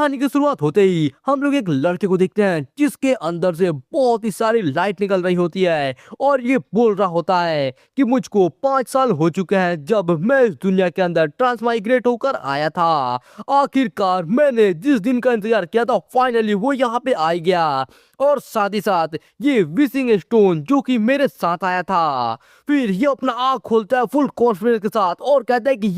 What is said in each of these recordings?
कहानी की शुरुआत होते ही हम लोग एक लड़के को देखते हैं जिसके अंदर से बहुत ही सारी लाइट निकल रही होती है और ये बोल रहा होता है कि मुझको 5 साल हो चुके हैं जब मैं इस दुनिया के अंदर ट्रांसमाइग्रेट होकर आया था। आखिरकार मैंने जिस दिन का इंतजार किया था फाइनली वो यहाँ पे आ गया। और साथ ही साथ ये विशिंग स्टोन जो कि मेरे साथ आया था। फिर ये अपना आँख खोलता है फुल कॉन्फिडेंस के साथ और कहता है कि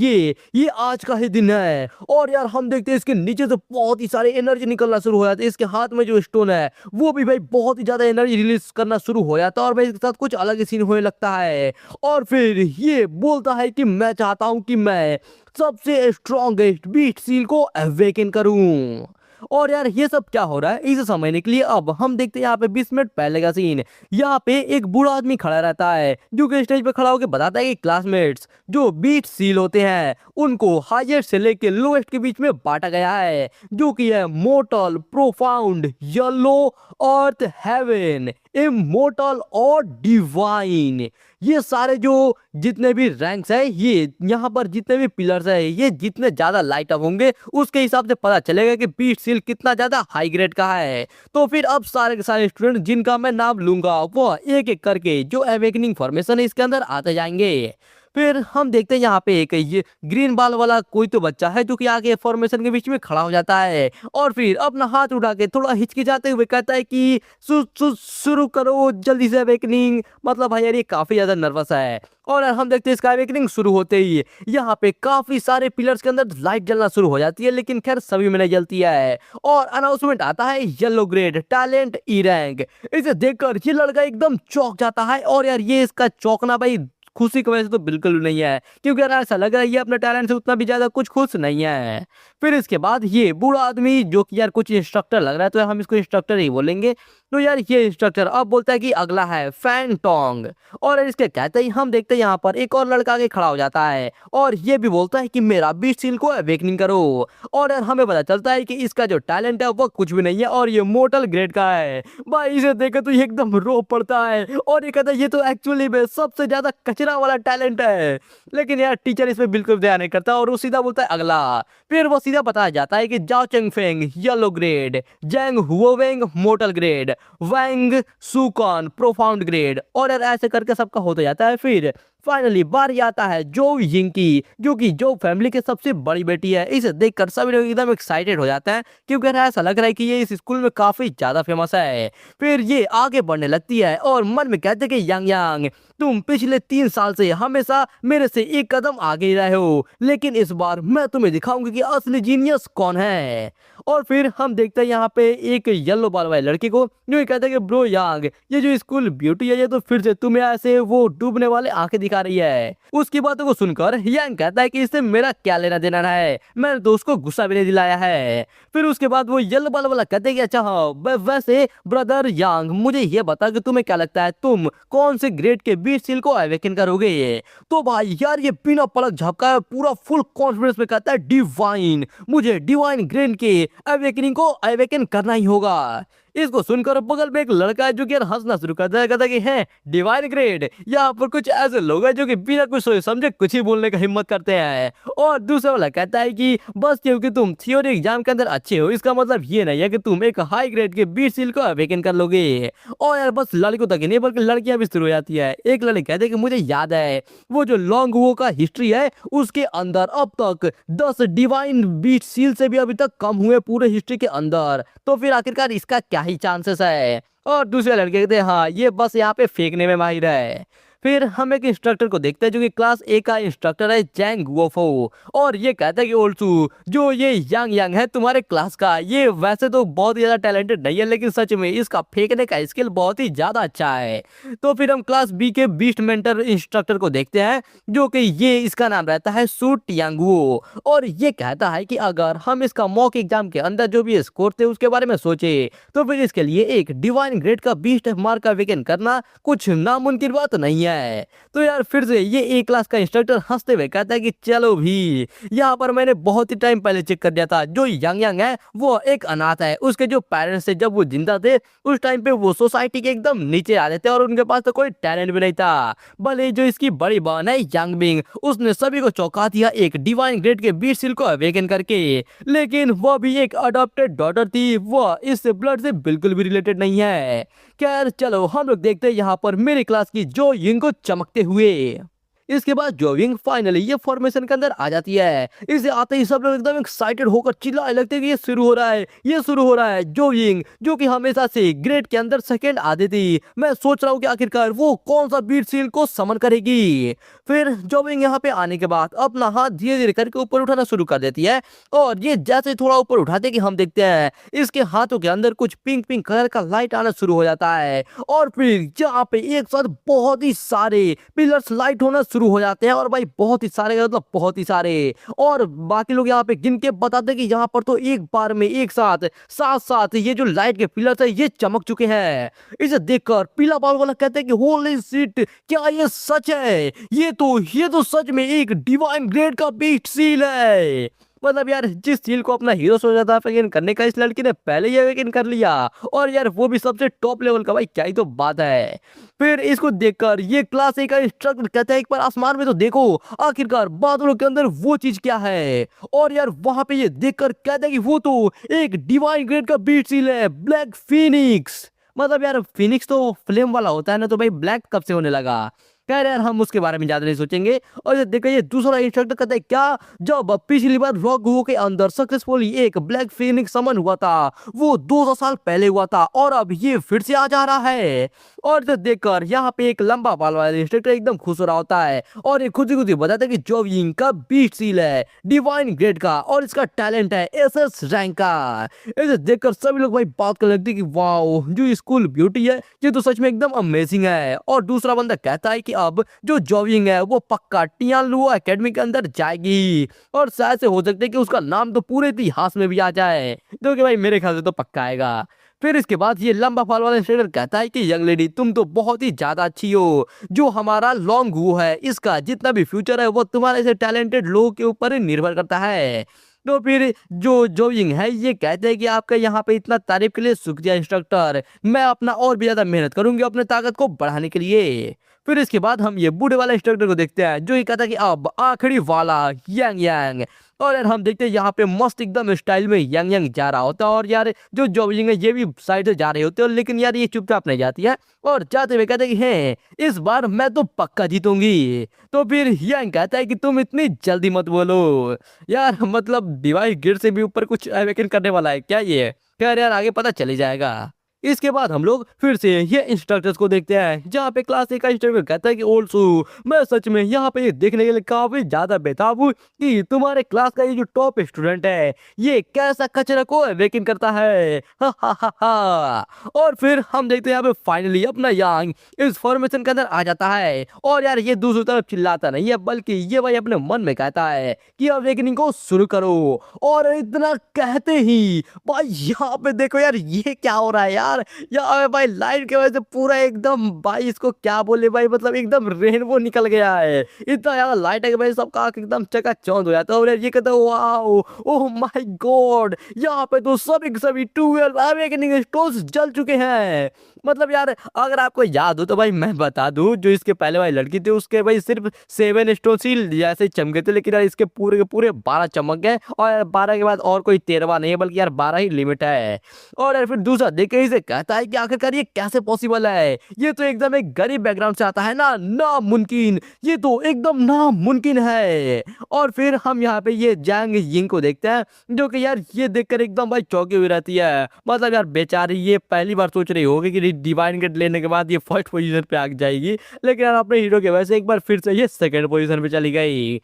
ये आज का ही दिन है। और यार हम देखते हैं इसके नीचे से बहुत ही सारे एनर्जी निकलना शुरू हो जाती है। इसके हाथ में जो स्टोन है वो भी भाई बहुत ही ज्यादा एनर्जी रिलीज करना शुरू हो जाता है और भाई इसके साथ कुछ अलग ही सीन होने लगता है। और फिर ये बोलता है कि मैं चाहता हूं कि मैं सबसे स्ट्रॉन्गेस्ट बीट सील को अवेकन करूं। और यार ये सब क्या हो रहा है इसे समझने के लिए अब हम देखते हैं यहाँ पे 20 मिनट पहले का सीन। यहाँ पे एक बूढ़ा आदमी खड़ा रहता है जो कि स्टेज पे खड़ा होकर बताता है कि क्लासमेट्स जो बीट सील होते हैं उनको हाईएस्ट से लेके लोएस्ट के बीच में बांटा गया है जो कि है मोर्टल, प्रोफाउंड, येलो, अर्थ, हेवन, इमोर्टल और डिवाइन। ये सारे जो जितने भी रैंक्स है ये यहाँ पर जितने भी पिलर्स है ये जितने ज्यादा लाइट अप होंगे उसके हिसाब से पता चलेगा कि बीट सील कितना ज्यादा हाई ग्रेड का है। तो फिर अब सारे के सारे स्टूडेंट जिनका मैं नाम लूंगा वो एक एक करके जो अवेकनिंग फॉर्मेशन है इसके अंदर आते जाएंगे। फिर हम देखते हैं यहाँ पे एक ये ग्रीन बाल वाला कोई तो बच्चा है जो कि आगे फॉर्मेशन के बीच में खड़ा हो जाता है और फिर अपना हाथ उठा के थोड़ा हिचकिचाते हुए कहता है कि शुरू करो जल्दी से अवेकनिंग। मतलब भाई यार ये काफी ज्यादा नर्वस है। और हम देखते हैं इसका अवेकनिंग शुरू होते ही यहाँ पे काफी सारे पिलर्स के अंदर लाइट जलना शुरू हो जाती है लेकिन खैर सभी में नहीं जलती है। और अनाउंसमेंट आता है yellow grade talent E rank. इसे देखकर ये लड़का एकदम चौंक जाता है और यार ये इसका चौंकना भाई खुशी की वजह से तो बिल्कुल नहीं है क्योंकि यार ऐसा लग रहा है ये अपने टैलेंट से उतना भी ज्यादा कुछ खुश नहीं है। फिर इसके बाद ये बूढ़ा आदमी जो कि यार कुछ इंस्ट्रक्टर लग रहा है तो हम इसको इंस्ट्रक्टर ही बोलेंगे। तो यार ये इंस्ट्रक्टर अब बोलता है कि अगला है फैंटोंग। और इसके कहते ही हम देखते हैं यहाँ पर एक और लड़का आगे खड़ा हो जाता है और ये भी बोलता है कि मेरा बीट सील को अवेकनिंग करो। और यार हमें पता चलता है कि इसका जो टैलेंट है वो कुछ भी नहीं है और ये मोर्टल ग्रेड का है। भाई इसे देखे तो ये एकदम रो पड़ता है और ये कहता है ये तो एक्चुअली में सबसे ज्यादा कचरा वाला टैलेंट है। लेकिन यार टीचर इसमें बिल्कुल ध्यान नहीं करता और वो सीधा बोलता है अगला। फिर वो सीधा बताया जाता है कि जाओ चेंगफेंग येलो ग्रेड, जैंग हुओवेंग मोर्टल ग्रेड, वैंग सुकॉन प्रोफाउंड ग्रेड। और यार ऐसे करके सबका होता जाता है। फिर फाइनली बारी आता है जो यिंकी जो कि जो फैमिली के सबसे बड़ी बेटी है। इसे देखकर सभी लोग एकदम एक्साइटेड हो जाते हैं क्योंकि ऐसा लग रहा है कि ये इस स्कूल में काफी ज्यादा फेमस है। फिर ये आगे बढ़ने लगती है और मन में कहते कि यांग यांग तुम पिछले 3 साल से हमेशा मेरे से एक कदम आगे ही रहे हो लेकिन इस बार मैं तुम्हें दिखाऊंगी कि असली जीनियस कौन है। और फिर हम देखते हैं यहाँ पे एक येलो बाल वाले लड़के को जो ये कहता है कि ब्रो यांग ये जो स्कूल ब्यूटी है ये तो फिर से तुम्हें ऐसे वो डूबने वाले आंखें दिखा रही है। उसकी बातों को सुनकर यांग कहता है कि इससे मेरा क्या लेना देना है, मैंने तो उसको गुस्सा भी नहीं दिलाया है। फिर उसके बाद वो येलो बाल वाला कहते हैं कि अच्छा हाँ वैसे ब्रदर यांग मुझे ये बता कि तुम्हें क्या लगता है तुम कौन से ग्रेड के बीट सील को अवेकन करोगे। तो भाई यार ये बिना पलक झपकाए पूरा फुल कॉन्फिडेंस में कहता है डिवाइन, मुझे डिवाइन ग्रेड के अवेकनिंग को अवेकन करना ही होगा। इसको सुनकर बगल में एक लड़का है जो कि यार हंसना शुरू करता है, कहता है कि है डिवाइन ग्रेड यहाँ पर कुछ ऐसे लोग हैं जो कि बिना कुछ सोचे समझे कुछ ही बोलने का हिम्मत करते हैं। और दूसरा वाला कहता है कि बस क्योंकि तुम थियोरी एग्जाम के अंदर अच्छे हो इसका मतलब ये नहीं है कि तुम एक हाई ग्रेड के बीट सील को अवेकन कर लोगे। और यार बस लड़कों तक ही नहीं बल्कि लड़कियां भी शुरू हो जाती है। एक लड़की कहते हैं कि मुझे याद है वो जो लॉन्ग वो का हिस्ट्री है उसके अंदर अब तक 10 डिवाइन बीट सील से भी अभी तक कम हुए पूरे हिस्ट्री के अंदर। तो फिर आखिरकार इसका क्या ही चांसेस है। और दूसरे लड़के कहते हैं हाँ ये बस यहाँ पे फेंकने में माहिर है। फिर हम एक इंस्ट्रक्टर को देखते हैं जो कि क्लास ए का इंस्ट्रक्टर है जैंग वोफो। और ये कहता है कि ओल्सू जो ये यांग यांग है तुम्हारे क्लास का ये वैसे तो बहुत ही ज्यादा टैलेंटेड नहीं है लेकिन सच में इसका फेंकने का स्किल बहुत ही ज्यादा अच्छा है। तो फिर हम क्लास बी के बीस्ट मेंटर इंस्ट्रक्टर को देखते हैं जो कि ये इसका नाम रहता है सू टियांगवो। और ये कहता है कि अगर हम इसका मॉक एग्जाम के अंदर जो भी स्कोर थे उसके बारे में सोचे तो फिर इसके लिए एक डिवाइन ग्रेड का बीस्ट मार्क का अवेकन करना कुछ नामुमकिन बात नहीं है। है। तो यार फिर से ये ए क्लास का इंस्ट्रक्टर हंसते हुए कहता है कि चलो भी, यहाँ पर मैंने बहुत ही टाइम पहले चेक कर दिया था, जो यंग यंग है वो एक अनाथ है। उसके जो पेरेंट्स थे जब वो जिंदा थे उस टाइम पे वो सोसाइटी के एकदम नीचे आ थे और उनके पास तो कोई टैलेंट भी नहीं था। भले ही जो इसकी बड़ी बहन है यंग बिंग, उसने सभी को चौंका दिया एक डिवाइन ग्रेड के बीट सील को अवेकन करके, लेकिन वो भी एक अडॉप्टेड डॉटर थी, वो इस ब्लड से बिल्कुल भी रिलेटेड नहीं है। खैर चलो हम लोग देखते हैं यहाँ पर मेरी क्लास की जो यिंग को चमकते हुए। इसके बाद जोविंग फाइनली ये फॉर्मेशन के अंदर आ जाती है। इसे आते ही सब लोग एकदम एक्साइटेड होकर चिल्लाने लगते हैं कि ये शुरू हो रहा है, ये शुरू हो रहा है। जोविंग जो कि हमेशा से ग्रेड के अंदर सेकंड आती थी, मैं सोच रहा हूँ कि आखिरकार वो कौन सा बीट सील को समन करेगी। फिर जोविंग यहाँ पे आने के बाद अपना हाथ धीरे धीरे करके ऊपर उठाना शुरू कर देती है और ये जैसे थोड़ा ऊपर उठाते कि हम देखते हैं इसके हाथों के अंदर कुछ पिंक पिंक कलर का लाइट आना शुरू हो जाता है और फिर यहाँ पे एक साथ बहुत ही सारे पिलर्स लाइट होना शुरू हो जाते हैं। और भाई बहुत ही सारे मतलब बहुत ही सारे, और बाकी लोग यहाँ पे गिन के बताते हैं कि यहाँ पर तो एक बार में एक साथ साथ साथ ये जो लाइट के पिलर्स है ये चमक चुके हैं। इसे देखकर पीला बाल वाला कहते हैं कि होली शिट, क्या ये सच है? ये तो सच में एक डिवाइन ग्रेड का बीट सील है। मतलब यार जिस सील को अपना हीरो सोचा था अवेकन करने का, इस लड़की ने पहले ही अवेकन कर लिया, और यार वो भी सबसे टॉप लेवल का। भाई क्या ही तो बात है। फिर इसको देखकर ये क्लास ए का इंस्ट्रक्टर कहता है एक बार आसमान में तो देखो, आखिरकार बादलों के अंदर वो चीज क्या है। और यार वहां पे ये देखकर कहता है कि वो तो एक डिवाइन ग्रेड का बीट सील है, ब्लैक फिनिक्स। मतलब यार फिनिक्स तो फ्लेम वाला होता है ना, तो भाई ब्लैक कब से होने लगा? खैर यार हम उसके बारे में ज्यादा नहीं सोचेंगे। और ये देखो ये दूसरा इंस्ट्रक्टर कहता है क्या, जब पिछली बार रॉक गो के अंदर सक्सेसफुली एक ब्लैक फिनिक्स समन हुआ था वो 200 साल पहले हुआ था, और अब ये फिर से आ जा रहा है। और इसे देखकर यहाँ पे एक लंबा बाल वाला इंस्ट्रक्टर एकदम खुश हो रहा होता है और ये खुद ही बताता है कि जोविंग का बीट सील है डिवाइन ग्रेड का और इसका टैलेंट है एसएस रैंक का। इसे देखकर सभी लोग भाई बात करने लगते हैं कि वाओ, जो स्कूल ब्यूटी है ये तो सच में एकदम अमेजिंग है। और दूसरा बंदा कहता है कि अब जो जोविंग है वो पक्का टियानलुओ एकेडमी के अंदर जाएगी, और शायद से हो सकता है कि उसका नाम तो पूरे इतिहास में भी आ जाए, जो कि भाई मेरे ख्याल से तो पक्का आएगा। फिर इसके बाद ये लंबा फाल वाला इंस्ट्रक्टर कहता है कि यंग लेडी तुम तो बहुत ही ज्यादा अच्छी हो, जो हमारा लॉन्ग हु है इसका जितना भी फ्यूचर है वो तुम्हारे से टैलेंटेड लोगों के ऊपर ही निर्भर करता है। तो फिर जो जोविंग है ये कहते हैं कि आपका यहाँ पे इतना तारीफ के लिए शुक्रिया इंस्ट्रक्टर, मैं अपना और भी ज्यादा मेहनत करूंगी अपने ताकत को बढ़ाने के लिए। फिर इसके बाद हम ये बूढ़े वाला इंस्ट्रक्टर को देखते हैं जो ये कहता है कि अब आखिरी वाला यांग यांग। और यार हम देखते हैं यहाँ पे मस्त एकदम स्टाइल में यंग यंग जा रहा होता है, और यार जो जोविंग है ये भी साइड से जा रहे होते हैं, लेकिन यार ये चुपचाप नहीं जाती है और जाते हुए कहते हैं कि है इस बार मैं तो पक्का जीतूंगी। तो फिर यंग कहता है कि तुम इतनी जल्दी मत बोलो यार, मतलब डिवाइस गिर से भी ऊपर कुछ अवेकन करने वाला है क्या ये? खैर यार आगे पता चली जाएगा। इसके बाद हम लोग फिर से ये इंस्ट्रक्टर्स को देखते हैं जहाँ पे क्लास ए का इंस्ट्रक्टर कहता है कि ओल्सू, मैं सच में यहाँ पे ये देखने के लिए काफी ज्यादा बेताब हूँ कि तुम्हारे क्लास का ये जो टॉप स्टूडेंट है ये कैसा कचरा को अवेकन करता है। हा हा हा हा। और फिर हम देखते हैं यहाँ पे फाइनली अपना यांग इस फॉर्मेशन के अंदर आ जाता है, और यार ये दूसरी तरफ चिल्लाता नहीं है बल्कि ये भाई अपने मन में कहता है कि अवेकनिंग को शुरू करो। और इतना कहते ही भाई यहाँ पे देखो यार ये क्या हो रहा है यार, यार भाई लाइट की वजह से पूरा एकदम भाई इसको क्या बोले भाई, मतलब एकदम रेनबो निकल गया है। इतना ज्यादा लाइट है कि भाई सबका आंख एकदम चकाचौंध हो जाता है। और ये कहते हैं वाओ ओह माय गॉड, यहाँ पे तो सभी के सभी 12 अवेकनिंग स्टोन्स जल चुके हैं। मतलब यार अगर आपको याद हो तो भाई मैं बता दूं, जो इसके पहले वाली लड़की थी उसके भाई सिर्फ 7 स्टोन्स ही जैसे चमके थे, लेकिन यार इसके पूरे के पूरे 12 चमक गए, और यार 12 के बाद और कोई 13वां नहीं है बल्कि यार 12 ही लिमिट है। और यार फिर दूसरा देखे इसे कहता है कि आखिरकार ये कैसे पॉसिबल है, ये तो एकदम एक गरीब बैकग्राउंड से आता है ना, नामुमकिन, ये तो एकदम नामुमकिन है। और फिर हम यहाँ पे ये जैंग यिंग को देखते हैं जो कि यार ये देखकर एकदम भाई चौंकी हुई रहती है। मतलब यार बेचारी ये पहली बार सोच रही होगी कि डिवाइन गेट लेने के बाद ये फर्स्ट पोजीशन पे आ जाएगी, लेकिन यार अपने हीरो के वजह से एक बार फिर से ये सेकंड पोजीशन पे चली गई।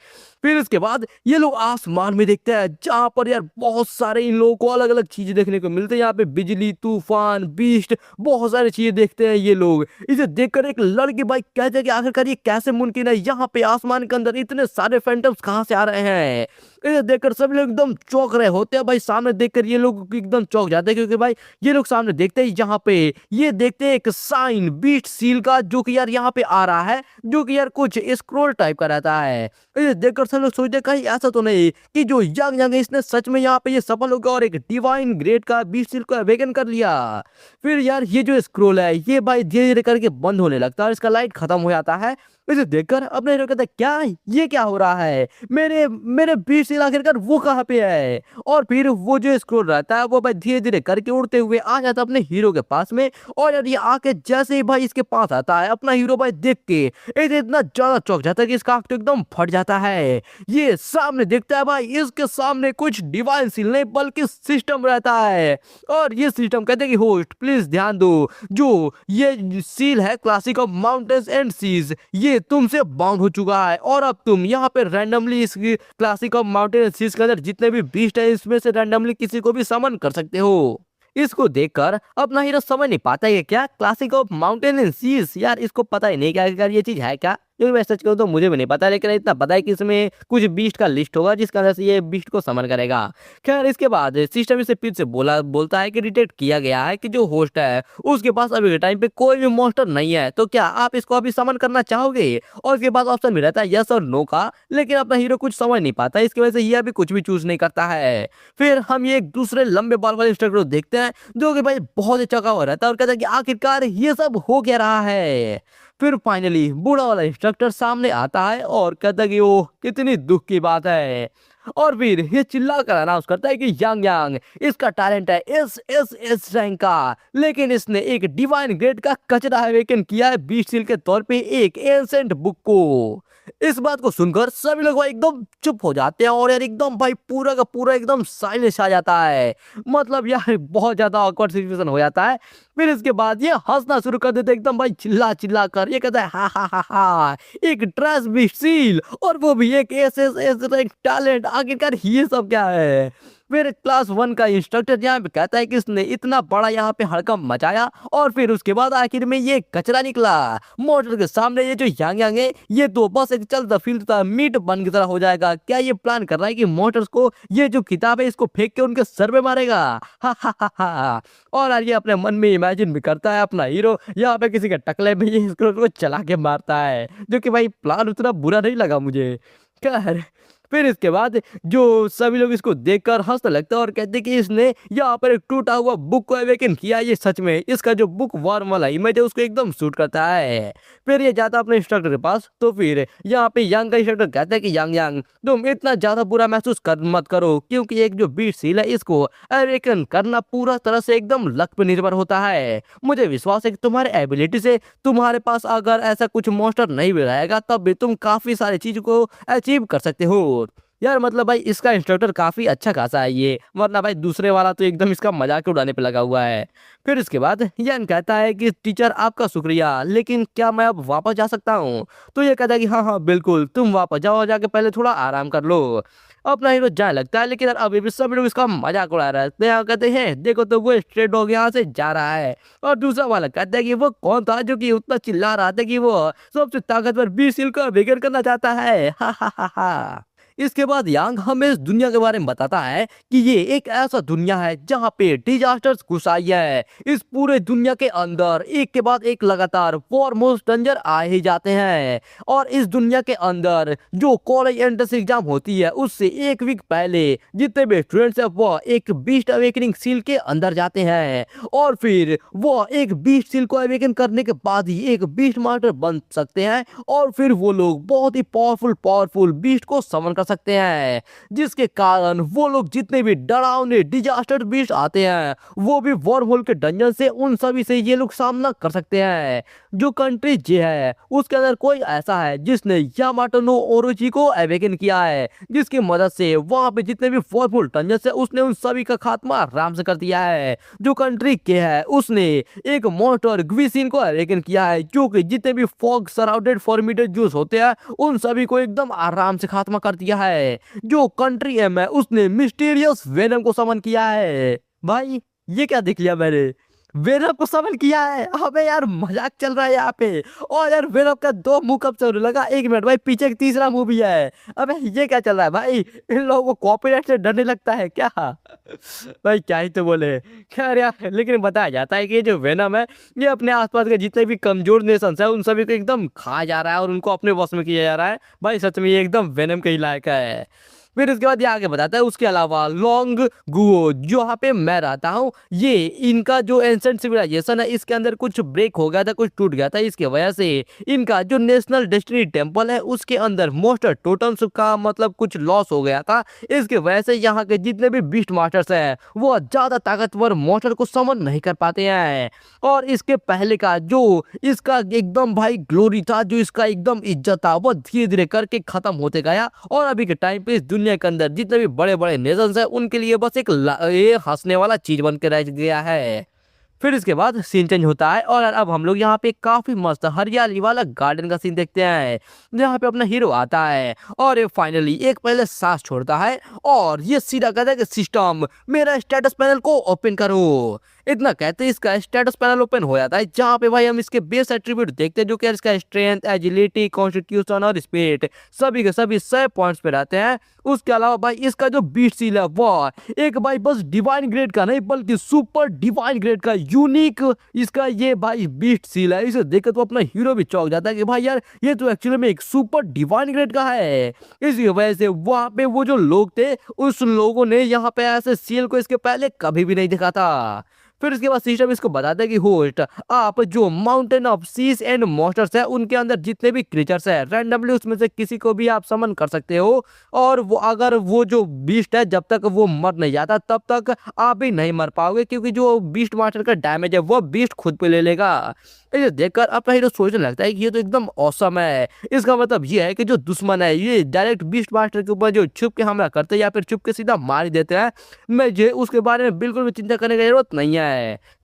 फिर इसके बाद ये लोग आसमान में देखते हैं जहां पर यार बहुत सारे इन लोगों को अलग अलग चीजें देखने को मिलते हैं। यहाँ पे बिजली, तूफान, बीस्ट, बहुत सारी चीजें देखते हैं ये लोग। इसे देखकर एक लड़की भाई कहते हैं कि आखिरकार ये कैसे मुमकिन है, यहाँ पे आसमान के अंदर इतने सारे फैंटम्स कहाँ से आ रहे हैं। इसे देखकर सभी लोग एकदम चौंक रहे होते हैं भाई। सामने देखकर ये लोग एकदम चौंक जाते हैं, क्योंकि भाई ये लोग सामने देखते ही यहाँ पे ये देखते हैं एक साइन बीस्ट सील का, जो कि यार यहाँ पे आ रहा है, जो कि यार कुछ स्क्रॉल टाइप का रहता है। इसे देखकर सब लोग सोचते कहीं ऐसा तो नहीं कि जो यंग यंग है इसने सच में यहाँ पे ये सफल हो गया और एक डिवाइन ग्रेड का बीस्ट सील को अवेकन कर लिया। फिर यार ये जो स्क्रॉल है ये भाई धीरे धीरे करके बंद होने लगता है और इसका लाइट खत्म हो जाता है। इसे देखकर अपने हीरो कहता है क्या ये क्या हो रहा है, मेरे मेरे बीच से आखिरकार वो कहाँ पे है। और फिर वो जो स्क्रॉल रहता है वो भाई धीरे धीरे करके उड़ते हुए आ जाता है अपने हीरो के पास में। और यार ये आके जैसे ही भाई इसके पास आता है, अपना हीरो भाई देख के इसे इतना ज्यादा चौंक जाता है कि इसका आँख तो एकदम फट जाता है। ये सामने देखता है भाई इसके सामने कुछ डिवाइन सील नहीं बल्कि सिस्टम रहता है। और ये सिस्टम कहते हैं कि होस्ट प्लीज ध्यान दो, जो ये सील है classic of mountains and seas, ये तुमसे बाउंड हो चुका है और अब तुम यहाँ पे रैंडमली इस क्लासिक ऑफ माउंटेन सीज के अंदर जितने भी बीस्ट है इसमें से रैंडमली किसी को भी समन कर सकते हो। इसको देखकर अपना हीरो समझ नहीं पाता है क्या classic of mountain and seas, यार इसको पता ही नहीं क्या यार ये चीज है क्या। क्योंकि मैं सच कहूँ तो मुझे भी नहीं पता, लेकिन इतना पता है कि इसमें कुछ बीस्ट का लिस्ट होगा जिसके अंदर से ये बीस्ट को समन करेगा। खैर इसके बाद सिस्टम इसे फिर से बोलता है कि डिटेक्ट किया गया है कि जो होस्ट है उसके पास अभी के टाइम पे कोई भी मॉन्स्टर नहीं है, तो क्या आप इसको अभी समन करना चाहोगे। और इसके बाद ऑप्शन भी रहता है यस और नो का, लेकिन अपना हीरो कुछ समझ नहीं पाता, इसकी वजह से ये अभी कुछ भी चूज नहीं करता है। फिर हम ये एक दूसरे लंबे बाल वाले इंस्ट्रक्टर को देखते हैं जो कि भाई बहुत ही चौंका हुआ रहता है और कहता है कि आखिरकार ये सब हो क्या रहा है। फिर फाइनली बूढ़ा वाला इंस्ट्रक्टर सामने आता है और कहता है कि ओ कितनी दुख की बात है। और फिर ये चिल्ला कर अनाउंस करता है कि यांग यांग इसका टैलेंट है एस रैंक का, लेकिन इसने एक डिवाइन ग्रेड का कचरा अवेकन किया है बीस्ट सील के तौर पे एक एंसेंट बुक को। इस बात को सुनकर सभी लोग भाई एकदम चुप हो जाते हैं और यार एकदम भाई पूरा का पूरा एकदम साइलेंस आ जाता है। मतलब यार बहुत ज्यादा ऑकवर्ड सिचुएशन हो जाता है। फिर इसके बाद ये हंसना शुरू कर देते एकदम भाई चिल्ला चिल्ला कर, ये कहता है हा हा हा हा एक ट्रैश बीस्ट सील और वो भी एक एस रैंक टैलेंट, आखिरकार ये सब क्या है। फिर क्लास 1 का इंस्ट्रक्टर यहाँ पे कहता है कि इसने इतना बड़ा यहाँ पे हड़कंप मचाया और फिर उसके बाद आखिर में ये कचरा निकला मोटर के सामने। ये जो यांग यांग है ये तो बस एक चलता फिरता मीट बन की तरह हो जाएगा। क्या ये प्लान कर रहा है कि मोटर्स को ये जो किताब है इसको फेंक के उनके सर में मारेगा, हा हा हा हा। और यार ये अपने मन में इमेजिन भी करता है अपना हीरो यहाँ पे किसी के टकले में ये इसको चला के मारता है, जो कि भाई प्लान उतना बुरा नहीं लगा मुझे। खैर फिर इसके बाद जो सभी लोग इसको देखकर हंसने लगते हैं और कहते हैं कि इसने यहाँ पर एक टूटा हुआ बुक को अवेकन किया। ये सच में इसका जो बुक वार्म वाला इमेज है उसको एकदम सूट करता है। फिर ये जाता अपने इंस्ट्रक्टर के पास, तो फिर यहाँ पे यांग का इंस्ट्रक्टर कहता है कि यांग यांग तुम इतना ज्यादा बुरा महसूस मत करो, क्योंकि एक जो बीट सील है इसको अवेकन करना पूरा तरह से एकदम लक पर निर्भर होता है। मुझे विश्वास है कि तुम्हारे एबिलिटी से तुम्हारे पास अगर ऐसा कुछ मॉन्स्टर नहीं भी रहेगा तब भी तुम काफी सारी चीज को अचीव कर सकते हो। यार मतलब भाई इसका इंस्ट्रक्टर काफी अच्छा खासा है ये, वरना भाई दूसरे वाला तो एकदम इसका मजाक उड़ाने पे लगा हुआ है। फिर इसके बाद यंग कहता है कि टीचर आपका शुक्रिया, लेकिन क्या मैं अब वापस जा सकता हूँ। तो ये कहता है कि हाँ हाँ बिल्कुल तुम वापस जाओ, जाके पहले थोड़ा आराम कर लो। अपना हीरो जाने लगता है, लेकिन यार अभी भी सभी लोग इसका मजाक उड़ा रहे हैं। कहते हैं देखो तो वो स्ट्रेट डॉग यहाँ से जा रहा है। और दूसरा वाला कहता है कि वो कौन था जो कि उतना चिल्ला रहा था कि वो सबसे ताकतवर बीस्ट सील को अवेकन करना चाहता है, हा हा हा हा। इसके बाद यांग हमें इस दुनिया के बारे में बताता है कि ये एक ऐसा दुनिया है जहाँ पे डिजास्टर्स घुस आई है। इस पूरे दुनिया के अंदर एक के बाद एक लगातार फॉरमोस्ट डेंजर आ ही जाते हैं। और इस दुनिया के अंदर जो कॉलेज एंट्रेंस एग्जाम होती है उससे एक वीक पहले जितने भी स्टूडेंट्स है वो एक बीस्ट अवेकनिंग सील के अंदर जाते हैं और फिर वो एक बीस्ट सील को अवेकन करने के बाद ही एक बीस्ट मास्टर बन सकते हैं। और फिर वो लोग बहुत ही पावरफुल बीस्ट को समन कर सकते हैं, जिसके कारण वो लोग जितने भी डरावने डिजास्टर बीस्ट आते हैं वो भी वॉरहोल के डंजन से उन सभी से ये लोग सामना कर सकते हैं। जो कंट्री जे है उसके अंदर कोई ऐसा है जिसने यामाटो नो ओरोची को अवेकन किया है, जिसकी मदद से वहां पे जितने भी वॉरहोल डंजन है उसने उन सभी का खात्मा आराम से कर दिया है। जो कंट्री के है उसने एक मॉन्स्टर ग्विसिन को अवेकन किया है, जो कि जितने भी फॉग सराउंडेड फॉर्मिडेड जूस होते हैं उन सभी को एकदम आराम से खात्मा कर दिया है। जो कंट्री एम है उसने मिस्टीरियस वेनम को समन किया है। भाई ये क्या देख लिया मैंने, वेनम को समन किया है। अबे यार मजाक चल रहा है यहाँ पे। और यार वेनम का दो मुंह कब से होने लगा, एक मिनट भाई, पीछे एक तीसरा मुंह भी है। अबे ये क्या चल रहा है भाई, इन लोगों को कॉपीराइट से डरने लगता है क्या? भाई क्या ही तो बोले। खैर यार, लेकिन बताया जाता है कि ये जो वेनम है ये अपने आसपास के जितने भी कमजोर नेशंस है उन सभी को एकदम खा जा रहा है और उनको अपने वश में किया जा रहा है। भाई सच में ये एकदम वेनम के ही लायक है। फिर इसके बाद ये आगे बताता है उसके अलावा लोंग गुओ जहाँ पे मैं रहता हूँ, ये इनका जो एंसेंट सिविलाइजेशन है इसके अंदर कुछ ब्रेक हो गया था, कुछ टूट गया था। इसके वजह से इनका जो नेशनल डेस्टिनी टेम्पल है उसके अंदर मोस्टर टोटम्स का मतलब कुछ लॉस हो गया था। इसके वजह से यहाँ के जितने भी बीस्ट मास्टर्स हैं वो ज्यादा ताकतवर मोस्टर को समन नहीं कर पाते हैं। और इसके पहले का जो इसका एकदम भाई ग्लोरी था, जो इसका एकदम इज्जत था, वो धीरे धीरे करके खत्म होते गया। और अभी के टाइम पे इस दुनिया के अंदर जितने भी बड़े बड़े नेशंस हैं उनके लिए बस एक ये हंसने वाला चीज बन के रह गया है। फिर इसके बाद सीन चेंज होता है और अब हम लोग यहाँ पे काफी मस्त हरियाली वाला गार्डन का सीन देखते हैं, जहाँ पे अपना हीरो आता है और ये फाइनली एक पहले सांस छोड़ता है और ये सीधा कहता है कि सिस्टम मेरा स्टेटस पैनल को ओपन करो। इतना कहते हैं इसका स्टेटस पैनल ओपन हो जाता है, जहाँ पे भाई हम इसके बेस एट्रीब्यूट देखते हैं जो कि इसका स्ट्रेंथ, एजिलिटी, कॉन्स्टिट्यूशन और स्पीड सभी के सभी 100 पॉइंट्स पे रहते हैं। उसके अलावा भाई इसका जो बीट सील है वो एक भाई बस डिवाइन ग्रेड का नहीं बल्कि सुपर डिवाइन ग्रेड का यूनिक इसका ये भाई बीट सील है। इसे देखकर तो अपना हीरो भी चौंक जाता है कि भाई यार ये तो एक्चुअली में एक सुपर डिवाइन ग्रेड का है। इसी वजह से वहां पे वो जो लोग थे उस लोगों ने यहाँ पे ऐसे सील को इसके पहले कभी भी नहीं देखा था। फिर इसके बाद सिस्टम इसको बताता है कि होस्ट आप जो mountain of seas and monsters है उनके अंदर जितने भी क्रीचर्स है रैंडमली उसमें से किसी को भी आप समन कर सकते हो। और वो अगर वो जो बीस्ट है जब तक वो मर नहीं जाता तब तक आप भी नहीं मर पाओगे, क्योंकि जो बीस्ट मास्टर का डैमेज है वो बीस्ट खुद पे ले लेगा। इसे देखकर अपना हीरो सोचने लगता है कि ये तो एकदम औसम है। इसका मतलब ये है कि जो दुश्मन है ये डायरेक्ट बीस्ट मास्टर के ऊपर जो छुप के हमला करते हैं या फिर छुप के सीधा मार ही देते हैं, मुझे उसके बारे में बिल्कुल भी चिंता करने की जरूरत नहीं है।